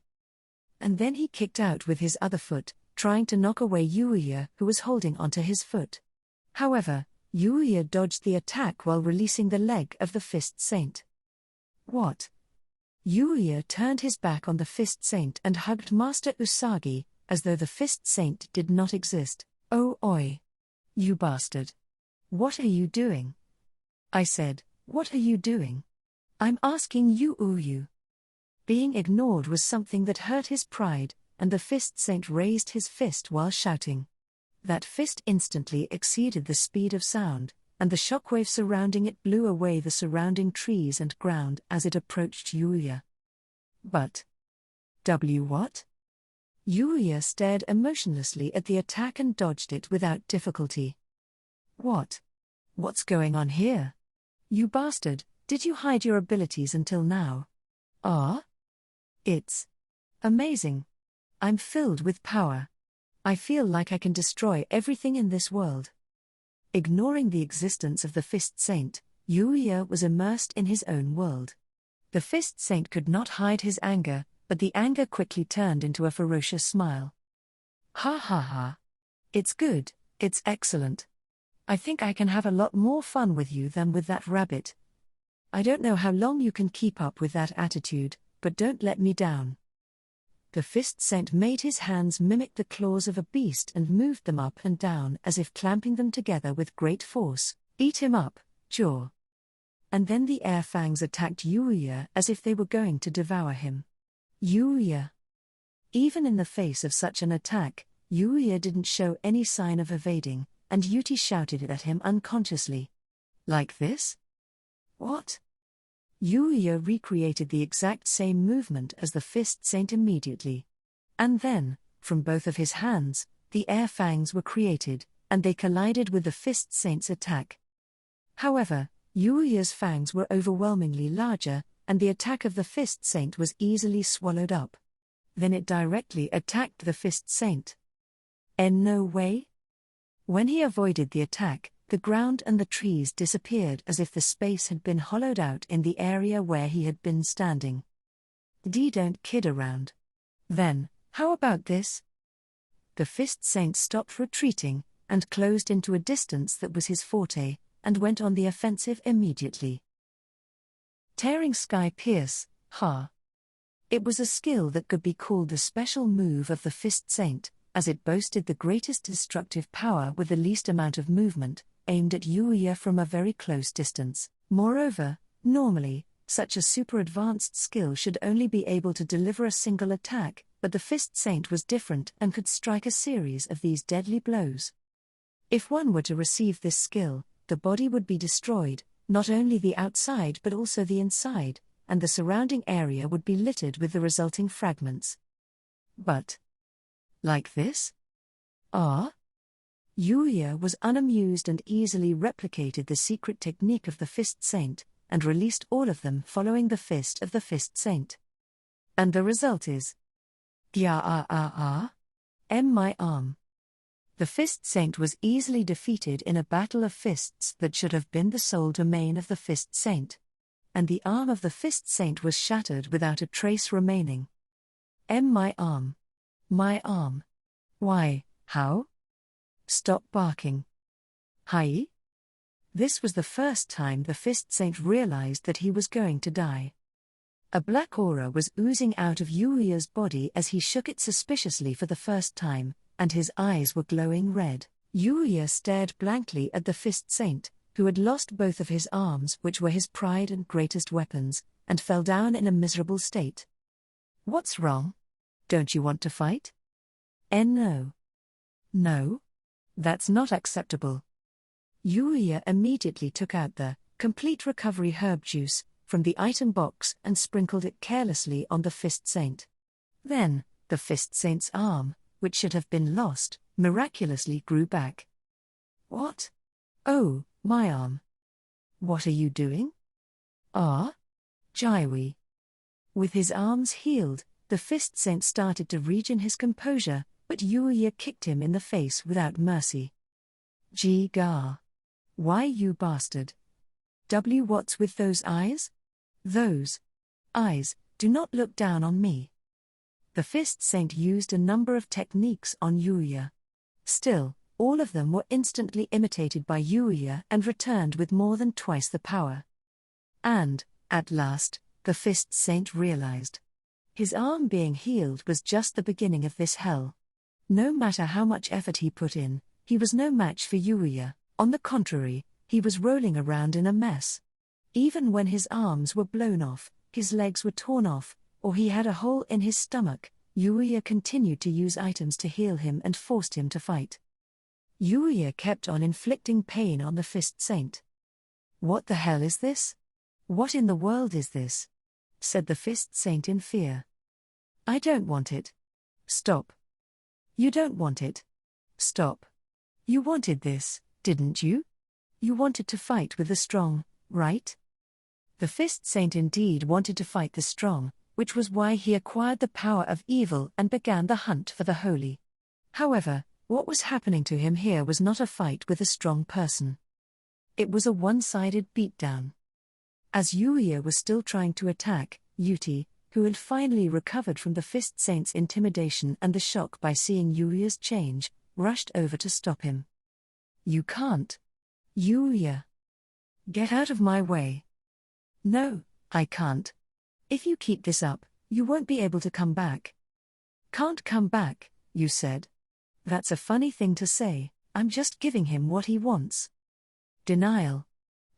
And then he kicked out with his other foot, trying to knock away Yuuya, who was holding onto his foot. However, Yuuya dodged the attack while releasing the leg of the Fist Saint. What? Yuuya turned his back on the Fist Saint and hugged Master Usagi, as though the Fist Saint did not exist. Oh oi! You bastard! What are you doing? I said, what are you doing? I'm asking you. Being ignored was something that hurt his pride, and the Fist Saint raised his fist while shouting. That fist instantly exceeded the speed of sound, and the shockwave surrounding it blew away the surrounding trees and ground as it approached Yuuya. But what? Yuuya stared emotionlessly at the attack and dodged it without difficulty. What's going on here? You bastard, did you hide your abilities until now? It's amazing. I'm filled with power. I feel like I can destroy everything in this world. Ignoring the existence of the Fist Saint, Yuuya was immersed in his own world. The Fist Saint could not hide his anger, but the anger quickly turned into a ferocious smile. Ha ha ha. It's good, it's excellent. I think I can have a lot more fun with you than with that rabbit. I don't know how long you can keep up with that attitude, but don't let me down. The Fist Saint made his hands mimic the claws of a beast and moved them up and down as if clamping them together with great force. Eat him up, jaw. And then the air fangs attacked Yuuya as if they were going to devour him. Yuuya. Even in the face of such an attack, Yuuya didn't show any sign of evading, and Yuti shouted at him unconsciously. Like this? What? Yuuya recreated the exact same movement as the Fist Saint immediately. And then, from both of his hands, the air fangs were created, and they collided with the Fist Saint's attack. However, Yuuya's fangs were overwhelmingly larger, and the attack of the Fist Saint was easily swallowed up. Then it directly attacked the Fist Saint. In no way? When he avoided the attack, the ground and the trees disappeared as if the space had been hollowed out in the area where he had been standing. Don't kid around. Then, how about this? The Fist Saint stopped retreating, and closed into a distance that was his forte, and went on the offensive immediately. Tearing Sky Pierce, ha! It was a skill that could be called the special move of the Fist Saint, as it boasted the greatest destructive power with the least amount of movement, aimed at Yuuya from a very close distance. Moreover, normally, such a super-advanced skill should only be able to deliver a single attack, but the Fist Saint was different and could strike a series of these deadly blows. If one were to receive this skill, the body would be destroyed, not only the outside but also the inside, and the surrounding area would be littered with the resulting fragments. But like this? Yuuya was unamused and easily replicated the secret technique of the Fist Saint, and released all of them following the fist of the Fist Saint. And the result is... my arm. The Fist Saint was easily defeated in a battle of fists that should have been the sole domain of the Fist Saint. And the arm of the Fist Saint was shattered without a trace remaining. My arm. My arm. Why, how? Stop barking. Hi? This was the first time the Fist Saint realized that he was going to die. A black aura was oozing out of Yuuya's body as he shook it suspiciously for the first time, and his eyes were glowing red. Yuuya stared blankly at the Fist Saint, who had lost both of his arms, which were his pride and greatest weapons, and fell down in a miserable state. What's wrong? Don't you want to fight? No. No? That's not acceptable. Yuuya immediately took out the complete recovery herb juice from the item box and sprinkled it carelessly on the Fist Saint. Then, the Fist Saint's arm, which should have been lost, miraculously grew back. What? Oh, my arm. What are you doing? Jaiwi. With his arms healed, the Fist Saint started to regain his composure, but Yuuya kicked him in the face without mercy. Gar. Why, you bastard? What's with those eyes? Those eyes, do not look down on me. The Fist Saint used a number of techniques on Yuuya. Still, all of them were instantly imitated by Yuuya and returned with more than twice the power. And, at last, the Fist Saint realized. His arm being healed was just the beginning of this hell. No matter how much effort he put in, he was no match for Yuuya. On the contrary, he was rolling around in a mess. Even when his arms were blown off, his legs were torn off, or he had a hole in his stomach, Yuuya continued to use items to heal him and forced him to fight. Yuuya kept on inflicting pain on the fist saint. "What the hell is this? What in the world is this?" said the fist saint in fear. "I don't want it." "Stop." "You don't want it." "Stop." "You wanted this, didn't you? You wanted to fight with the strong, right?" The fist saint indeed wanted to fight the strong, which was why he acquired the power of evil and began the hunt for the holy. However, what was happening to him here was not a fight with a strong person. It was a one-sided beatdown. As Yuuya was still trying to attack, Yuti, who had finally recovered from the fist saint's intimidation and the shock by seeing Yuuya's change, rushed over to stop him. "You can't. Yuuya. Get out of my way." "No, I can't. If you keep this up, you won't be able to come back." "Can't come back, you said? That's a funny thing to say. I'm just giving him what he wants." Denial.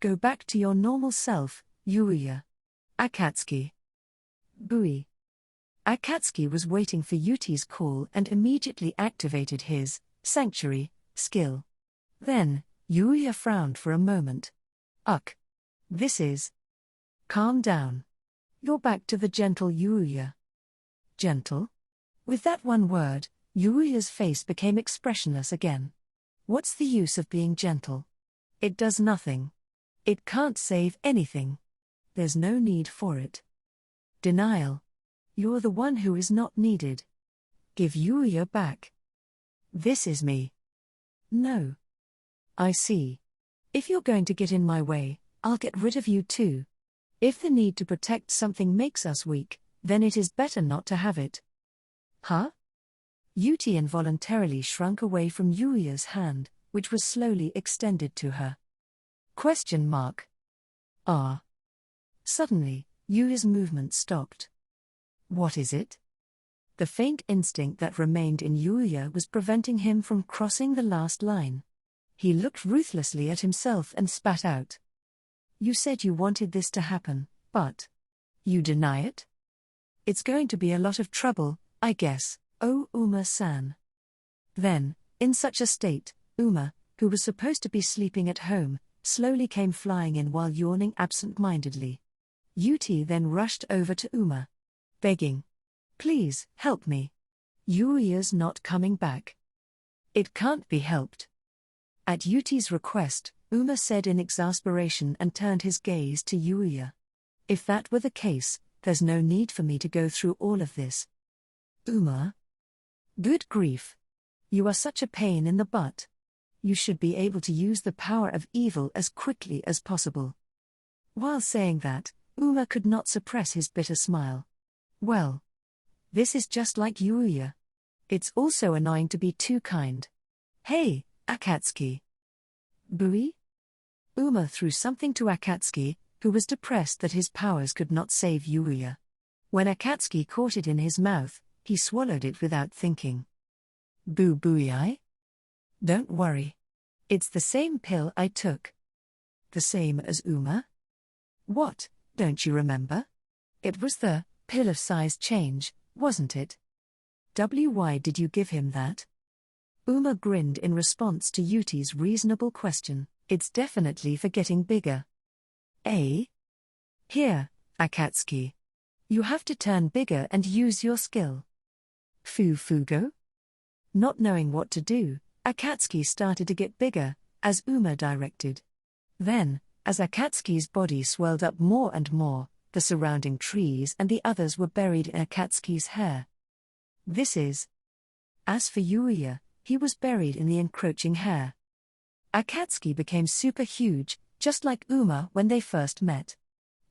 "Go back to your normal self, Yuuya." Akatsuki. Bui. Akatsuki was waiting for Yuti's call and immediately activated his sanctuary skill. Then, Yuuya frowned for a moment. "Ugh. This is..." "Calm down. You're back to the gentle Yuuya." "Gentle?" With that one word, Yuuya's face became expressionless again. "What's the use of being gentle? It does nothing. It can't save anything. There's no need for it." Denial. "You're the one who is not needed. Give Yuuya back." "This is me." "No." "I see. If you're going to get in my way, I'll get rid of you too. If the need to protect something makes us weak, then it is better not to have it." "Huh?" Yuti involuntarily shrunk away from Yuuya's hand, which was slowly extended to her. Question mark. "Ah." Suddenly, Yuuya's movement stopped. "What is it?" The faint instinct that remained in Yuuya was preventing him from crossing the last line. He looked ruthlessly at himself and spat out. "You said you wanted this to happen, but you deny it? It's going to be a lot of trouble, I guess, oh Uma-san." Then, in such a state, Uma, who was supposed to be sleeping at home, slowly came flying in while yawning absent-mindedly. Yuti then rushed over to Uma, begging, "Please, help me. Yuuya's not coming back." "It can't be helped." At Yuti's request, Uma said in exasperation and turned his gaze to Yuuya. "If that were the case, there's no need for me to go through all of this." "Uma? Good grief. You are such a pain in the butt. You should be able to use the power of evil as quickly as possible." While saying that, Uma could not suppress his bitter smile. "Well, this is just like Yuuya. It's also annoying to be too kind. Hey, Akatsuki." "Bui?" Uma threw something to Akatsuki, who was depressed that his powers could not save Yuuya. When Akatsuki caught it in his mouth, he swallowed it without thinking. "Bui? Don't worry. It's the same pill I took." "The same as Uma?" "What, don't you remember? It was the pill of size change, wasn't it? Why did you give him that?" Uma grinned in response to Yuti's reasonable question. "It's definitely for getting bigger." "Eh? Here, Akatsuki. You have to turn bigger and use your skill." "Fugo?" Not knowing what to do, Akatsuki started to get bigger, as Uma directed. Then, as Akatsuki's body swelled up more and more, the surrounding trees and the others were buried in Akatsuki's hair. This is... As for Yuuya, he was buried in the encroaching hair. Akatsuki became super huge, just like Uma when they first met.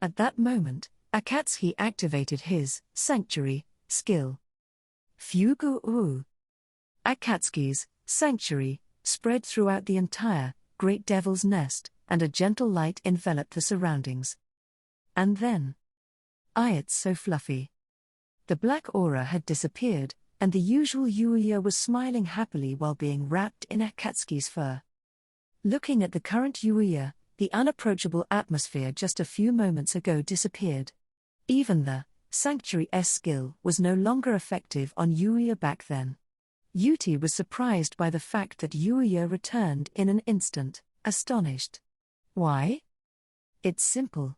At that moment, Akatsuki activated his sanctuary skill. Fugu. Akatsuki's sanctuary spread throughout the entire Great Devil's Nest, and a gentle light enveloped the surroundings. And then... it's so fluffy. The black aura had disappeared, and the usual Yuuya was smiling happily while being wrapped in Akatsuki's fur. Looking at the current Yuuya, the unapproachable atmosphere just a few moments ago disappeared. Even the Sanctuary S skill was no longer effective on Yuuya back then. Yuti was surprised by the fact that Yuuya returned in an instant, astonished. Why? It's simple.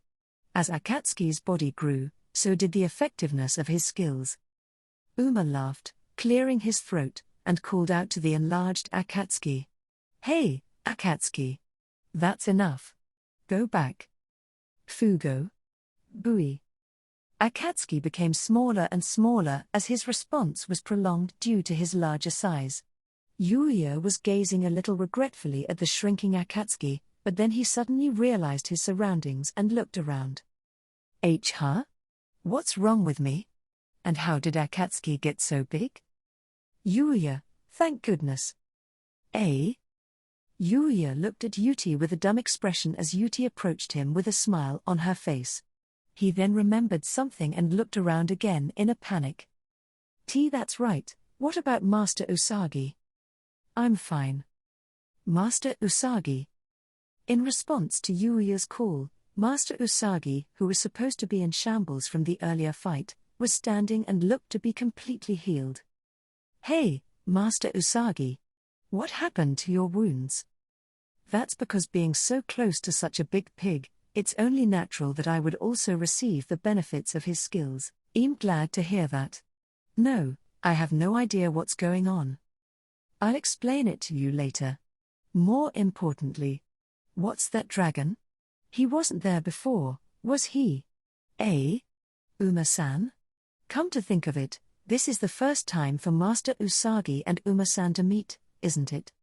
As Akatsuki's body grew, so did the effectiveness of his skills. Uma laughed, clearing his throat, and called out to the enlarged Akatsuki. Hey, Akatsuki. That's enough. Go back. Fugo. Bui. Akatsuki became smaller and smaller as his response was prolonged due to his larger size. Yuuya was gazing a little regretfully at the shrinking Akatsuki, but then he suddenly realized his surroundings and looked around. Huh? What's wrong with me? And how did Akatsuki get so big? Yuuya, thank goodness. Yuuya looked at Yuti with a dumb expression as Yuti approached him with a smile on her face. He then remembered something and looked around again in a panic. That's right, what about Master Usagi? I'm fine. Master Usagi. In response to Yuuya's call, Master Usagi, who was supposed to be in shambles from the earlier fight, was standing and looked to be completely healed. Hey, Master Usagi. What happened to your wounds? That's because being so close to such a big pig, it's only natural that I would also receive the benefits of his skills. I'm glad to hear that. No, I have no idea what's going on. I'll explain it to you later. More importantly, what's that dragon? He wasn't there before, was he? Uma-san? Come to think of it, this is the first time for Master Usagi and Uma-san to meet, isn't it?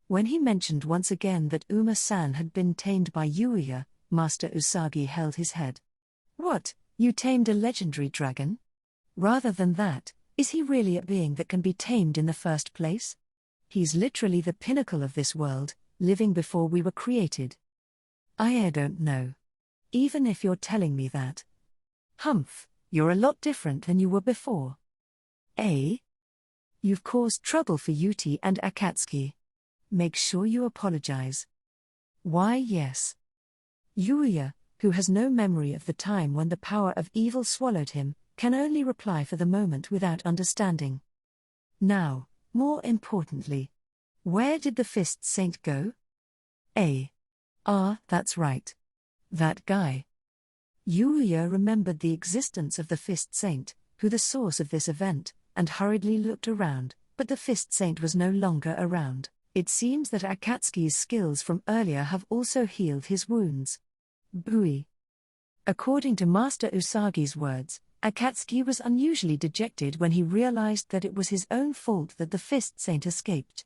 When he mentioned once again that Uma-san had been tamed by Yuuya, Master Usagi held his head. What, you tamed a legendary dragon? Rather than that, is he really a being that can be tamed in the first place? He's literally the pinnacle of this world, living before we were created. I don't know. Even if you're telling me that. Humph, you're a lot different than you were before. You've caused trouble for Yuti and Akatsuki. Make sure you apologize. Why, yes. Yuuya, who has no memory of the time when the power of evil swallowed him, can only reply for the moment without understanding. Now, more importantly, where did the Fist Saint go? That's right. That guy. Yuuya remembered the existence of the Fist Saint, who the source of this event, and hurriedly looked around, but the Fist Saint was no longer around. It seems that Akatsuki's skills from earlier have also healed his wounds. Bui. According to Master Usagi's words, Akatsuki was unusually dejected when he realized that it was his own fault that the Fist Saint escaped.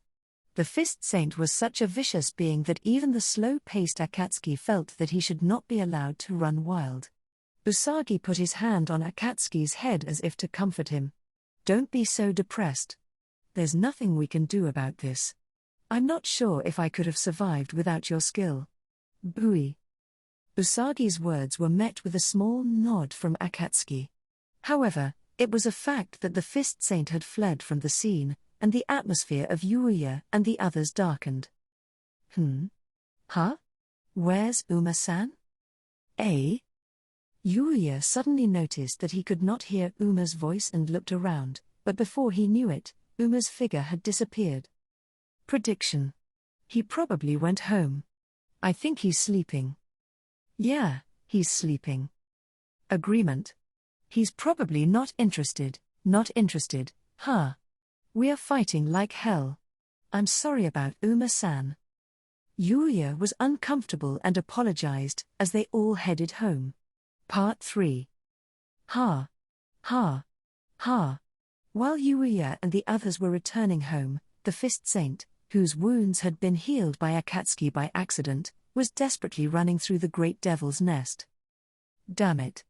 The Fist Saint was such a vicious being that even the slow-paced Akatsuki felt that he should not be allowed to run wild. Usagi put his hand on Akatsuki's head as if to comfort him. Don't be so depressed. There's nothing we can do about this. I'm not sure if I could have survived without your skill. Bui. Usagi's words were met with a small nod from Akatsuki. However, it was a fact that the Fist Saint had fled from the scene, and the atmosphere of Yuuya and the others darkened. Huh? Where's Uma-san? Yuuya suddenly noticed that he could not hear Uma's voice and looked around, but before he knew it, Uma's figure had disappeared. Prediction. He probably went home. I think he's sleeping. Yeah, he's sleeping. Agreement. He's probably not interested, huh? We are fighting like hell. I'm sorry about Uma-san. Yuuya was uncomfortable and apologized as they all headed home. Part 3. Ha. While Yuuya and the others were returning home, the Fist Saint, whose wounds had been healed by Akatsuki by accident, was desperately running through the Great Devil's Nest. Damn it.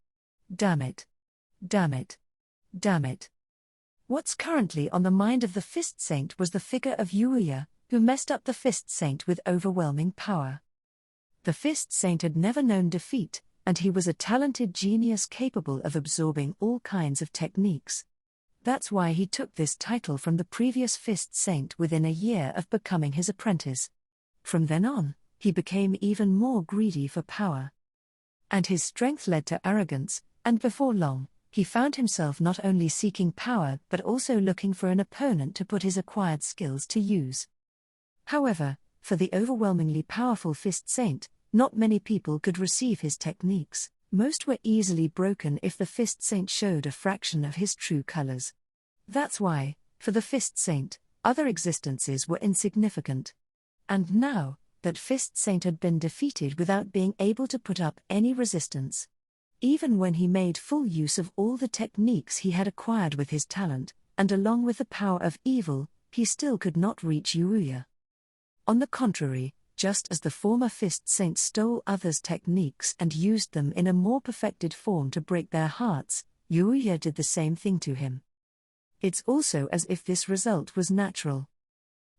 What's currently on the mind of the Fist Saint was the figure of Yuuya, who messed up the Fist Saint with overwhelming power. The Fist Saint had never known defeat, and he was a talented genius capable of absorbing all kinds of techniques. That's why he took this title from the previous Fist Saint within a year of becoming his apprentice. From then on, he became even more greedy for power. And his strength led to arrogance, and before long, he found himself not only seeking power but also looking for an opponent to put his acquired skills to use. However, for the overwhelmingly powerful Fist Saint, not many people could receive his techniques. Most were easily broken if the Fist Saint showed a fraction of his true colors. That's why, for the Fist Saint, other existences were insignificant. And now, that Fist Saint had been defeated without being able to put up any resistance. Even when he made full use of all the techniques he had acquired with his talent, and along with the power of evil, he still could not reach Yuuya. On the contrary, just as the former Fist Saint stole others' techniques and used them in a more perfected form to break their hearts, Yuuya did the same thing to him. It's also as if this result was natural.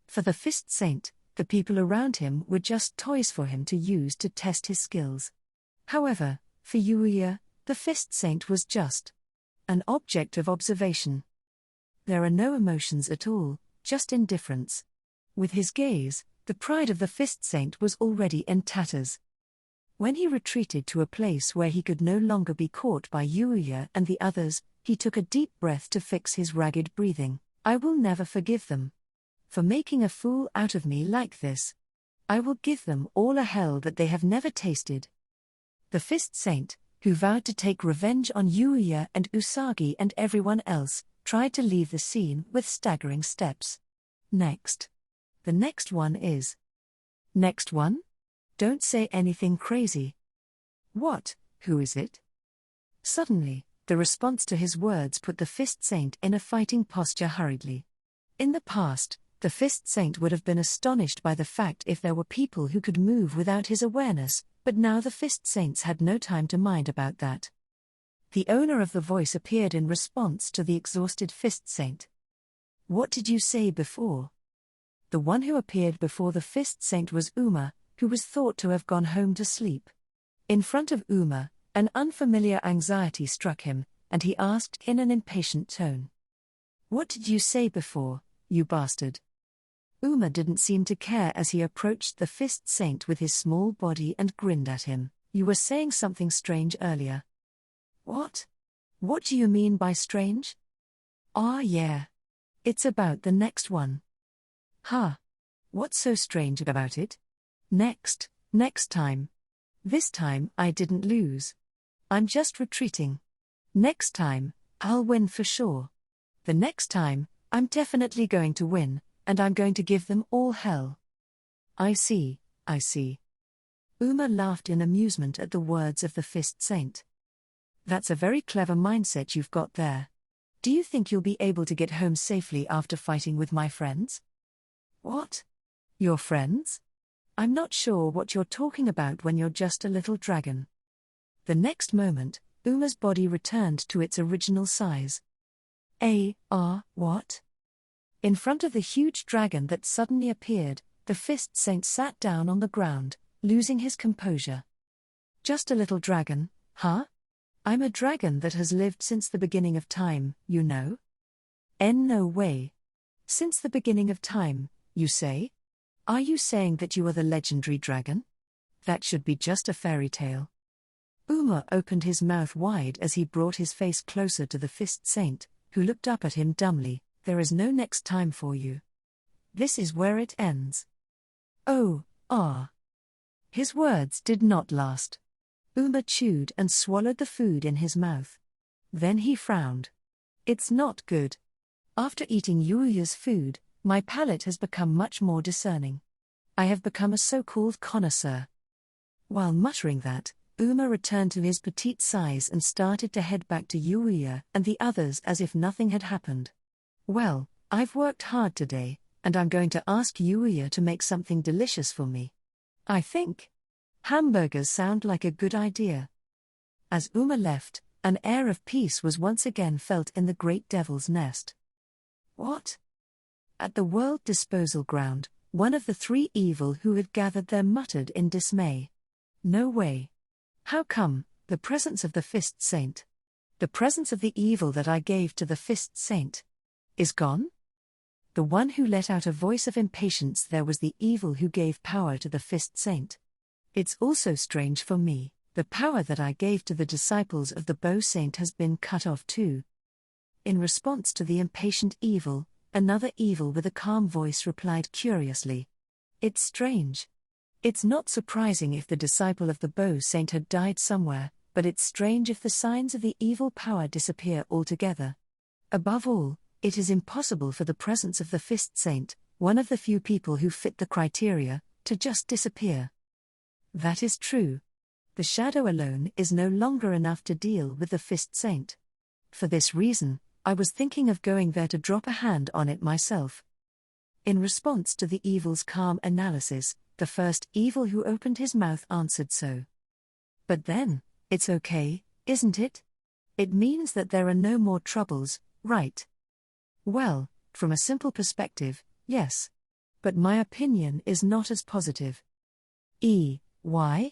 For the Fist Saint, the people around him were just toys for him to use to test his skills. However, for Yuuya, the Fist Saint was just an object of observation. There are no emotions at all, just indifference. With his gaze, the pride of the Fist Saint was already in tatters. When he retreated to a place where he could no longer be caught by Yuuya and the others, he took a deep breath to fix his ragged breathing. I will never forgive them. For making a fool out of me like this. I will give them all a hell that they have never tasted. The Fist Saint, who vowed to take revenge on Yuuya and Usagi and everyone else, tried to leave the scene with staggering steps. Next. The next one is. Next one? Don't say anything crazy. What? Who is it? Suddenly, the response to his words put the Fist Saint in a fighting posture hurriedly. In the past, the Fist Saint would have been astonished by the fact if there were people who could move without his awareness, but now the Fist Saints had no time to mind about that. The owner of the voice appeared in response to the exhausted Fist Saint. What did you say before? The one who appeared before the Fist Saint was Uma, who was thought to have gone home to sleep. In front of Uma, an unfamiliar anxiety struck him, and he asked in an impatient tone. What did you say before, you bastard? Uma didn't seem to care as he approached the Fist Saint with his small body and grinned at him. You were saying something strange earlier. What? What do you mean by strange? Ah, yeah. It's about the next one. Huh. What's so strange about it? Next time. This time I didn't lose. I'm just retreating. Next time, I'll win for sure. The next time, I'm definitely going to win, and I'm going to give them all hell. I see. Uma laughed in amusement at the words of the Fist Saint. That's a very clever mindset you've got there. Do you think you'll be able to get home safely after fighting with my friends? What? Your friends? I'm not sure what you're talking about when you're just a little dragon. The next moment, Uma's body returned to its original size. What? In front of the huge dragon that suddenly appeared, the Fist Saint sat down on the ground, losing his composure. Just a little dragon, huh? I'm a dragon that has lived since the beginning of time, you know? No way. Since the beginning of time, you say? Are you saying that you are the legendary dragon? That should be just a fairy tale. Uma opened his mouth wide as he brought his face closer to the Fist Saint, who looked up at him dumbly. There is no next time for you. This is where it ends. His words did not last. Uma chewed and swallowed the food in his mouth. Then he frowned. It's not good. After eating Yuuya's food, my palate has become much more discerning. I have become a so-called connoisseur. While muttering that, Uma returned to his petite size and started to head back to Yuuya and the others as if nothing had happened. Well, I've worked hard today, and I'm going to ask Yuuya to make something delicious for me. I think hamburgers sound like a good idea. As Uma left, an air of peace was once again felt in the great devil's nest. What? At the World Disposal Ground, one of the three evil who had gathered there muttered in dismay. No way. How come, the presence of the Fist Saint? The presence of the evil that I gave to the Fist Saint is gone? The one who let out a voice of impatience there was the evil who gave power to the Fist Saint. It's also strange for me, The power that I gave to the disciples of the Bow Saint has been cut off too. In response to the impatient evil, another evil with a calm voice replied curiously. It's strange. It's not surprising if the disciple of the Bow Saint had died somewhere, but it's strange if the signs of the evil power disappear altogether. Above all, it is impossible for the presence of the Fist Saint, one of the few people who fit the criteria, to just disappear. That is true. The shadow alone is no longer enough to deal with the Fist Saint. For this reason, I was thinking of going there to drop a hand on it myself. In response to the evil's calm analysis, the first evil who opened his mouth answered so. But then, it's okay, isn't it? It means that there are no more troubles, right? Well, from a simple perspective, yes. But my opinion is not as positive. Why?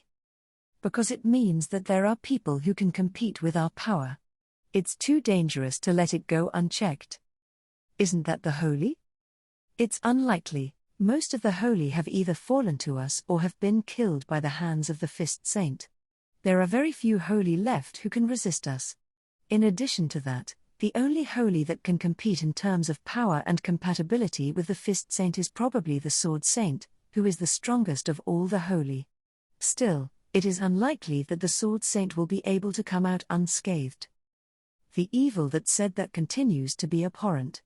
Because it means that there are people who can compete with our power. It's too dangerous to let it go unchecked. Isn't that the holy? It's unlikely. Most of the holy have either fallen to us or have been killed by the hands of the Fist Saint. There are very few holy left who can resist us. In addition to that, the only holy that can compete in terms of power and compatibility with the Fist Saint is probably the Sword Saint, who is the strongest of all the holy. Still, it is unlikely that the Sword Saint will be able to come out unscathed. The evil that said that continues to be abhorrent.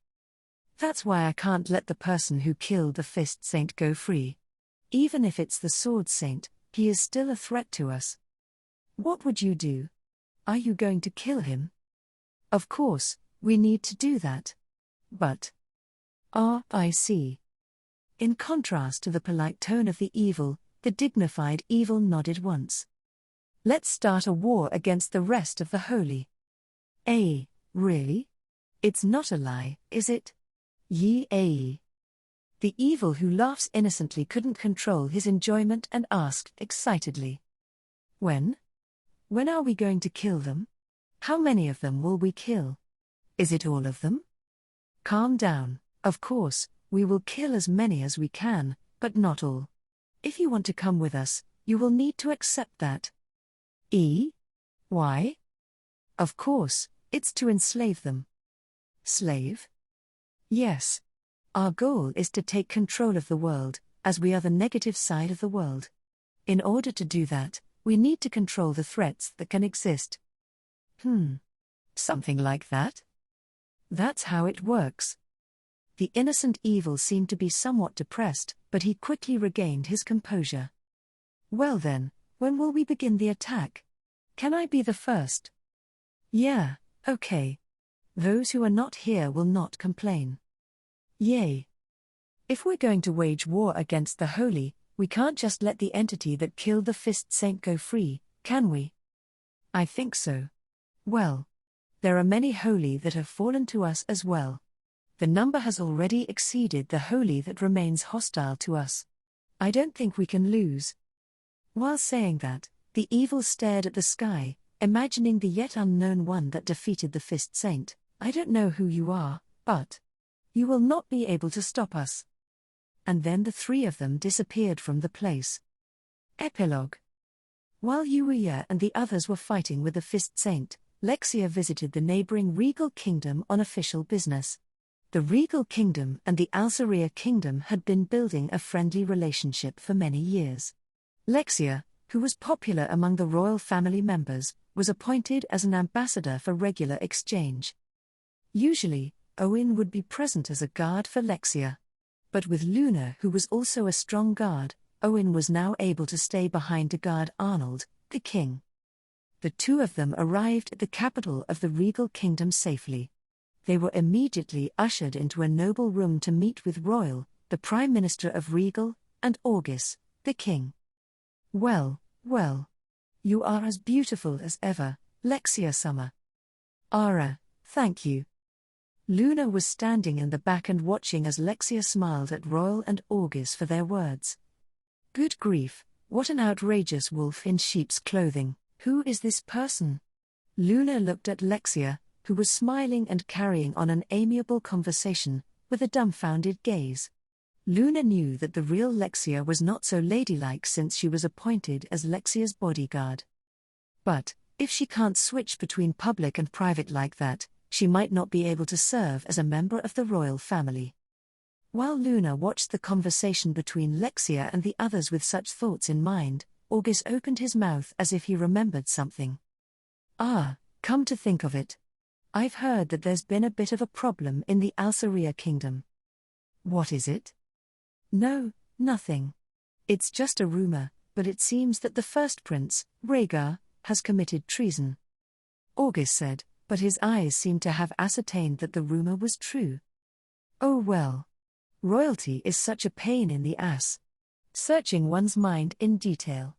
That's why I can't let the person who killed the Fist Saint go free. Even if it's the Sword Saint, he is still a threat to us. What would you do? Are you going to kill him? Of course, we need to do that. But I see. In contrast to the polite tone of the evil, the dignified evil nodded once. Let's start a war against the rest of the holy. Really? It's not a lie, is it? The evil who laughs innocently couldn't control his enjoyment and asked excitedly. When? When are we going to kill them? How many of them will we kill? Is it all of them? Calm down, of course, we will kill as many as we can, but not all. If you want to come with us, you will need to accept that. Why? Of course, it's to enslave them. Slave? Yes. Our goal is to take control of the world, as we are the negative side of the world. In order to do that, we need to control the threats that can exist. Something like that? That's how it works. The innocent evil seemed to be somewhat depressed, but he quickly regained his composure. Well then, when will we begin the attack? Can I be the first? Yeah, okay. Those who are not here will not complain. Yay. If we're going to wage war against the holy, we can't just let the entity that killed the Fist Saint go free, can we? I think so. Well, there are many holy that have fallen to us as well. The number has already exceeded the holy that remains hostile to us. I don't think we can lose. While saying that, the evil stared at the sky, imagining the yet unknown one that defeated the Fist Saint. I don't know who you are, but you will not be able to stop us. And then the three of them disappeared from the place. Epilogue. While Yuuya and the others were fighting with the Fist Saint, Lexia visited the neighboring regal kingdom on official business. The regal kingdom and the Alceria kingdom had been building a friendly relationship for many years. Lexia, who was popular among the royal family members, was appointed as an ambassador for regular exchange. Usually, Owen would be present as a guard for Lexia. But with Luna, who was also a strong guard, Owen was now able to stay behind to guard Arnold, the king. The two of them arrived at the capital of the regal kingdom safely. They were immediately ushered into a noble room to meet with Royal, the Prime Minister of Regal, and August, the king. Well, you are as beautiful as ever, Lexia Summer. Ara, thank you. Luna was standing in the back and watching as Lexia smiled at Royal and August for their words. Good grief, what an outrageous wolf in sheep's clothing. Who is this person? Luna looked at Lexia, who was smiling and carrying on an amiable conversation, with a dumbfounded gaze. Luna knew that the real Lexia was not so ladylike since she was appointed as Lexia's bodyguard. But, if she can't switch between public and private like that, she might not be able to serve as a member of the royal family. While Luna watched the conversation between Lexia and the others with such thoughts in mind, August opened his mouth as if he remembered something. "Ah, come to think of it. I've heard that there's been a bit of a problem in the Alceria kingdom." "What is it?" "No, nothing. It's just a rumor, but it seems that the first prince, Rhaegar, has committed treason," August said, but his eyes seemed to have ascertained that the rumor was true. "Oh well. Royalty is such a pain in the ass. Searching one's mind in detail.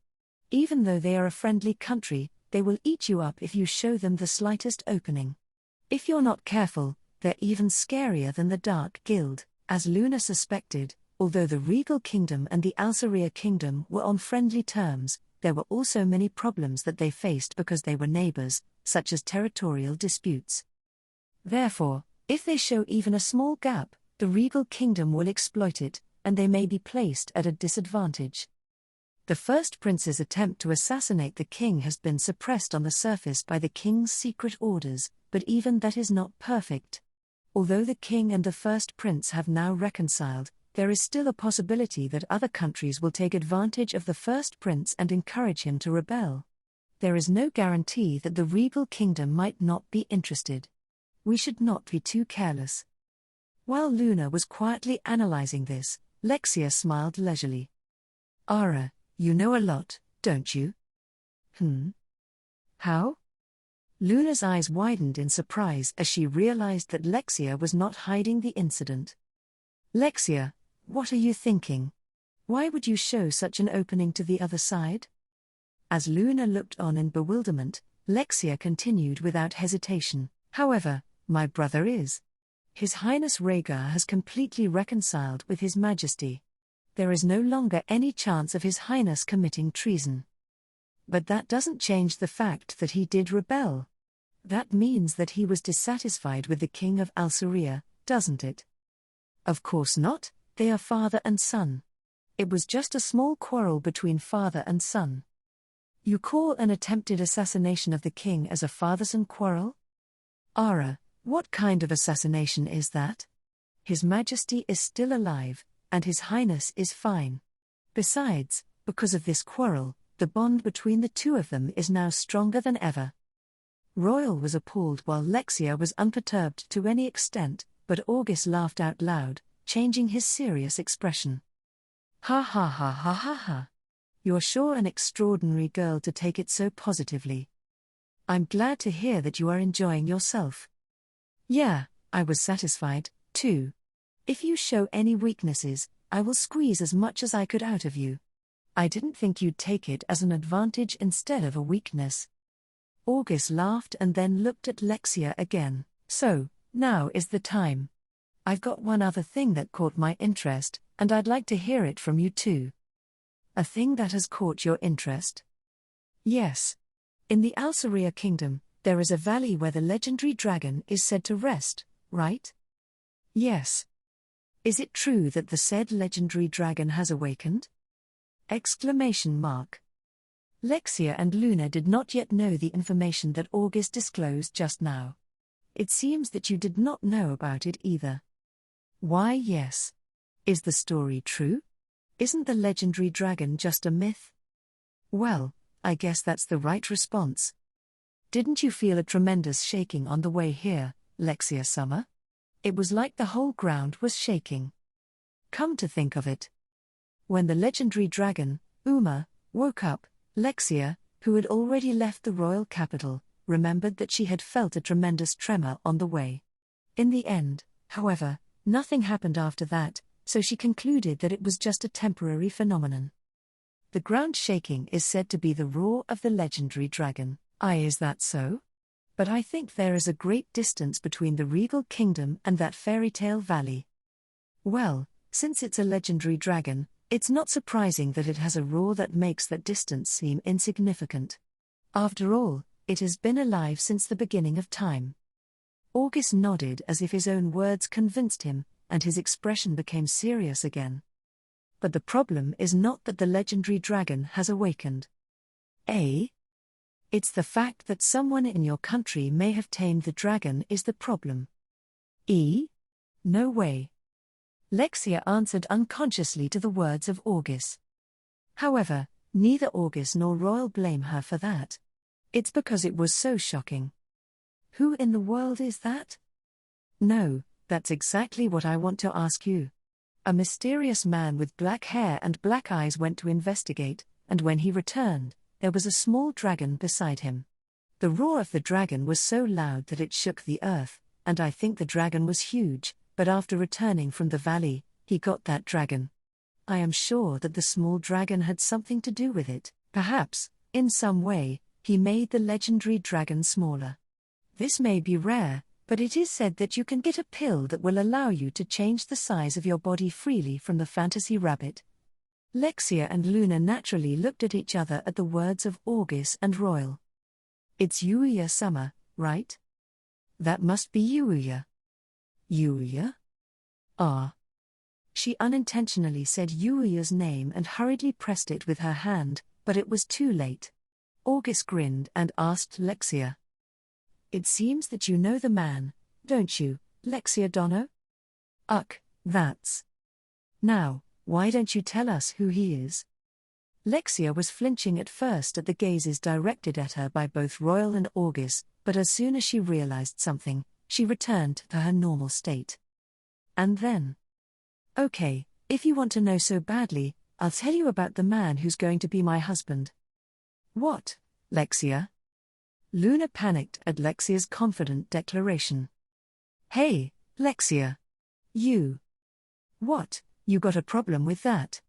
Even though they are a friendly country, they will eat you up if you show them the slightest opening. If you're not careful, they're even scarier than the Dark Guild." As Luna suspected, although the Regal Kingdom and the Alceria Kingdom were on friendly terms, there were also many problems that they faced because they were neighbors, such as territorial disputes. Therefore, if they show even a small gap, the Regal Kingdom will exploit it, and they may be placed at a disadvantage. The first prince's attempt to assassinate the king has been suppressed on the surface by the king's secret orders, but even that is not perfect. Although the king and the first prince have now reconciled, there is still a possibility that other countries will take advantage of the first prince and encourage him to rebel. There is no guarantee that the Regal Kingdom might not be interested. We should not be too careless. While Luna was quietly analyzing this, Lexia smiled leisurely. "Ara, you know a lot, don't you?" "How?" Luna's eyes widened in surprise as she realized that Lexia was not hiding the incident. "Lexia, what are you thinking? Why would you show such an opening to the other side?" As Luna looked on in bewilderment, Lexia continued without hesitation. "However, my brother is. His Highness Rhaegar has completely reconciled with His Majesty. There is no longer any chance of His Highness committing treason. But that doesn't change the fact that he did rebel. That means that he was dissatisfied with the King of Alceria, doesn't it?" "Of course not, they are father and son. It was just a small quarrel between father and son." "You call an attempted assassination of the king as a father-son quarrel? Ara, what kind of assassination is that? His Majesty is still alive, and His Highness is fine. Besides, because of this quarrel, the bond between the two of them is now stronger than ever." Royal was appalled while Lexia was unperturbed to any extent, but August laughed out loud, changing his serious expression. "Ha ha ha ha ha ha. You're sure an extraordinary girl to take it so positively. I'm glad to hear that you are enjoying yourself." "Yeah, I was satisfied, too. If you show any weaknesses, I will squeeze as much as I could out of you. I didn't think you'd take it as an advantage instead of a weakness." August laughed and then looked at Lexia again. "So, now is the time. I've got one other thing that caught my interest, and I'd like to hear it from you too." "A thing that has caught your interest?" "Yes. In the Alceria Kingdom, there is a valley where the legendary dragon is said to rest, right?" "Yes." "Is it true that the said legendary dragon has awakened?" Exclamation mark. Lexia and Luna did not yet know the information that August disclosed just now. "It seems that you did not know about it either." "Why, yes. Is the story true? Isn't the legendary dragon just a myth?" "Well, I guess that's the right response. Didn't you feel a tremendous shaking on the way here, Lexia Summer? It was like the whole ground was shaking. Come to think of it. When the legendary dragon, Uma, woke up, Lexia, who had already left the royal capital, remembered that she had felt a tremendous tremor on the way. In the end, however, nothing happened after that, so she concluded that it was just a temporary phenomenon. The ground shaking is said to be the roar of the legendary dragon. Is that so? But I think there is a great distance between the Regal Kingdom and that fairy tale valley. Well, since it's a legendary dragon, it's not surprising that it has a roar that makes that distance seem insignificant. After all, it has been alive since the beginning of time." August nodded as if his own words convinced him, and his expression became serious again. "But the problem is not that the legendary dragon has awakened." "Eh?" It's the fact that someone in your country may have tamed the dragon is the problem. No way. Lexia answered unconsciously to the words of Odysee. However, neither Odysee nor Royal blame her for that. It's because it was so shocking. Who in the world is that? No, that's exactly what I want to ask you. A mysterious man with black hair and black eyes went to investigate, and when he returned, there was a small dragon beside him. The roar of the dragon was so loud that it shook the earth, and I think the dragon was huge, but after returning from the valley, he got that dragon. I am sure that the small dragon had something to do with it, perhaps, in some way, he made the legendary dragon smaller. This may be rare, but it is said that you can get a pill that will allow you to change the size of your body freely from the fantasy rabbit. Lexia and Luna naturally looked at each other at the words of Odysee and Royal. It's Yuuya summer, right? That must be Yuuya. Yuuya? Ah. She unintentionally said Yuuya's name and hurriedly pressed it with her hand, but it was too late. Odysee grinned and asked Lexia. It seems that you know the man, don't you, Lexia Dono? That's. Now, why don't you tell us who he is? Lexia was flinching at first at the gazes directed at her by both Royal and Odysee, but as soon as she realized something, she returned to her normal state. And then. Okay, if you want to know so badly, I'll tell you about the man who's going to be my husband. What, Lexia? Luna panicked at Lexia's confident declaration. Hey, Lexia. You. What, you got a problem with that?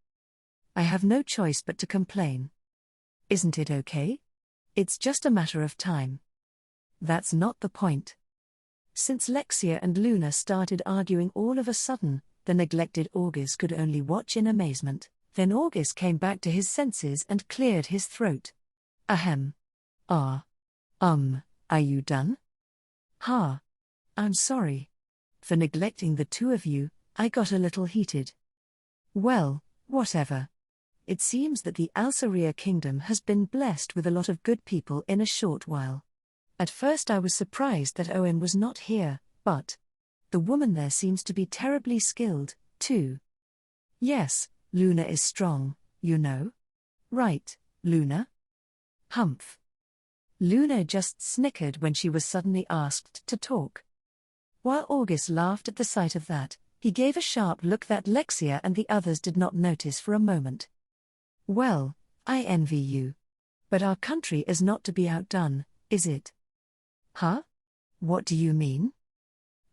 I have no choice but to complain. Isn't it okay? It's just a matter of time. That's not the point. Since Lexia and Luna started arguing all of a sudden, the neglected Odysee could only watch in amazement. Then Odysee came back to his senses and cleared his throat. Ahem. Are you done? I'm sorry. For neglecting the two of you, I got a little heated. Well, whatever. It seems that the Alsaria kingdom has been blessed with a lot of good people in a short while. At first I was surprised that Owen was not here, but the woman there seems to be terribly skilled, too. Yes, Luna is strong, you know. Right, Luna? Humph. Luna just snickered when she was suddenly asked to talk. While Odysee laughed at the sight of that, he gave a sharp look that Lexia and the others did not notice for a moment. Well, I envy you. But our country is not to be outdone, is it? Huh? What do you mean?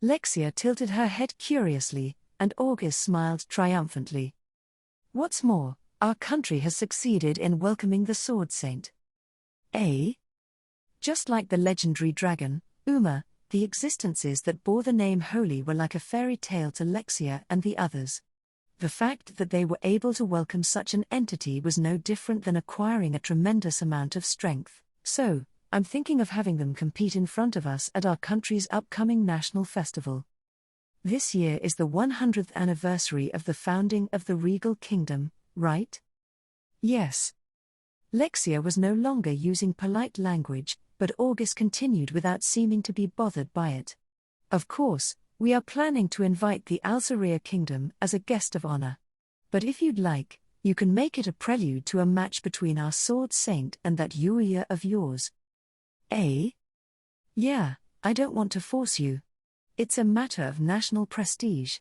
Lexia tilted her head curiously, and Odysee smiled triumphantly. What's more, our country has succeeded in welcoming the Sword Saint. Just like the legendary dragon, Uma, the existences that bore the name Holy were like a fairy tale to Lexia and the others. The fact that they were able to welcome such an entity was no different than acquiring a tremendous amount of strength. So, I'm thinking of having them compete in front of us at our country's upcoming national festival. This year is the 100th anniversary of the founding of the regal kingdom, right? Yes. Lexia was no longer using polite language, but Odysee continued without seeming to be bothered by it. Of course, we are planning to invite the Alsaria kingdom as a guest of honor. But if you'd like, you can make it a prelude to a match between our Sword Saint and that Yuuya of yours. Yeah, I don't want to force you. It's a matter of national prestige.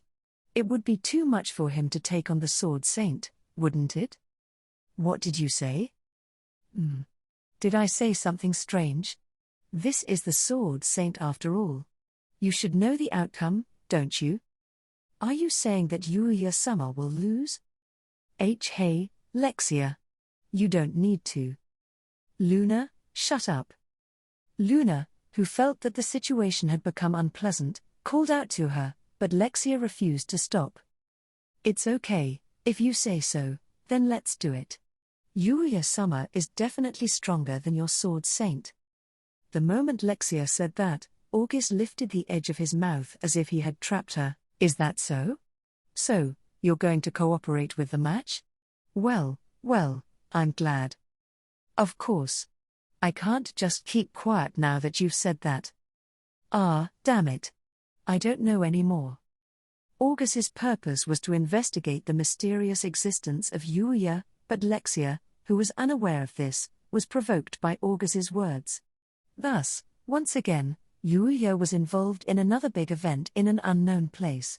It would be too much for him to take on the Sword Saint, wouldn't it? What did you say? Did I say something strange? This is the Sword Saint after all. You should know the outcome, don't you? Are you saying that Yuuya Summer will lose? Hey, Lexia. You don't need to. Luna, shut up. Luna, who felt that the situation had become unpleasant, called out to her, but Lexia refused to stop. It's okay, if you say so, then let's do it. Yuuya Summer is definitely stronger than your Sword Saint. The moment Lexia said that, Odysee lifted the edge of his mouth as if he had trapped her. Is that so? So, you're going to cooperate with the match? Well, I'm glad. Of course. I can't just keep quiet now that you've said that. Ah, damn it. I don't know anymore. Auguste's purpose was to investigate the mysterious existence of Yuuya, but Lexia, who was unaware of this, was provoked by Auguste's words. Thus, once again, Yuuya was involved in another big event in an unknown place.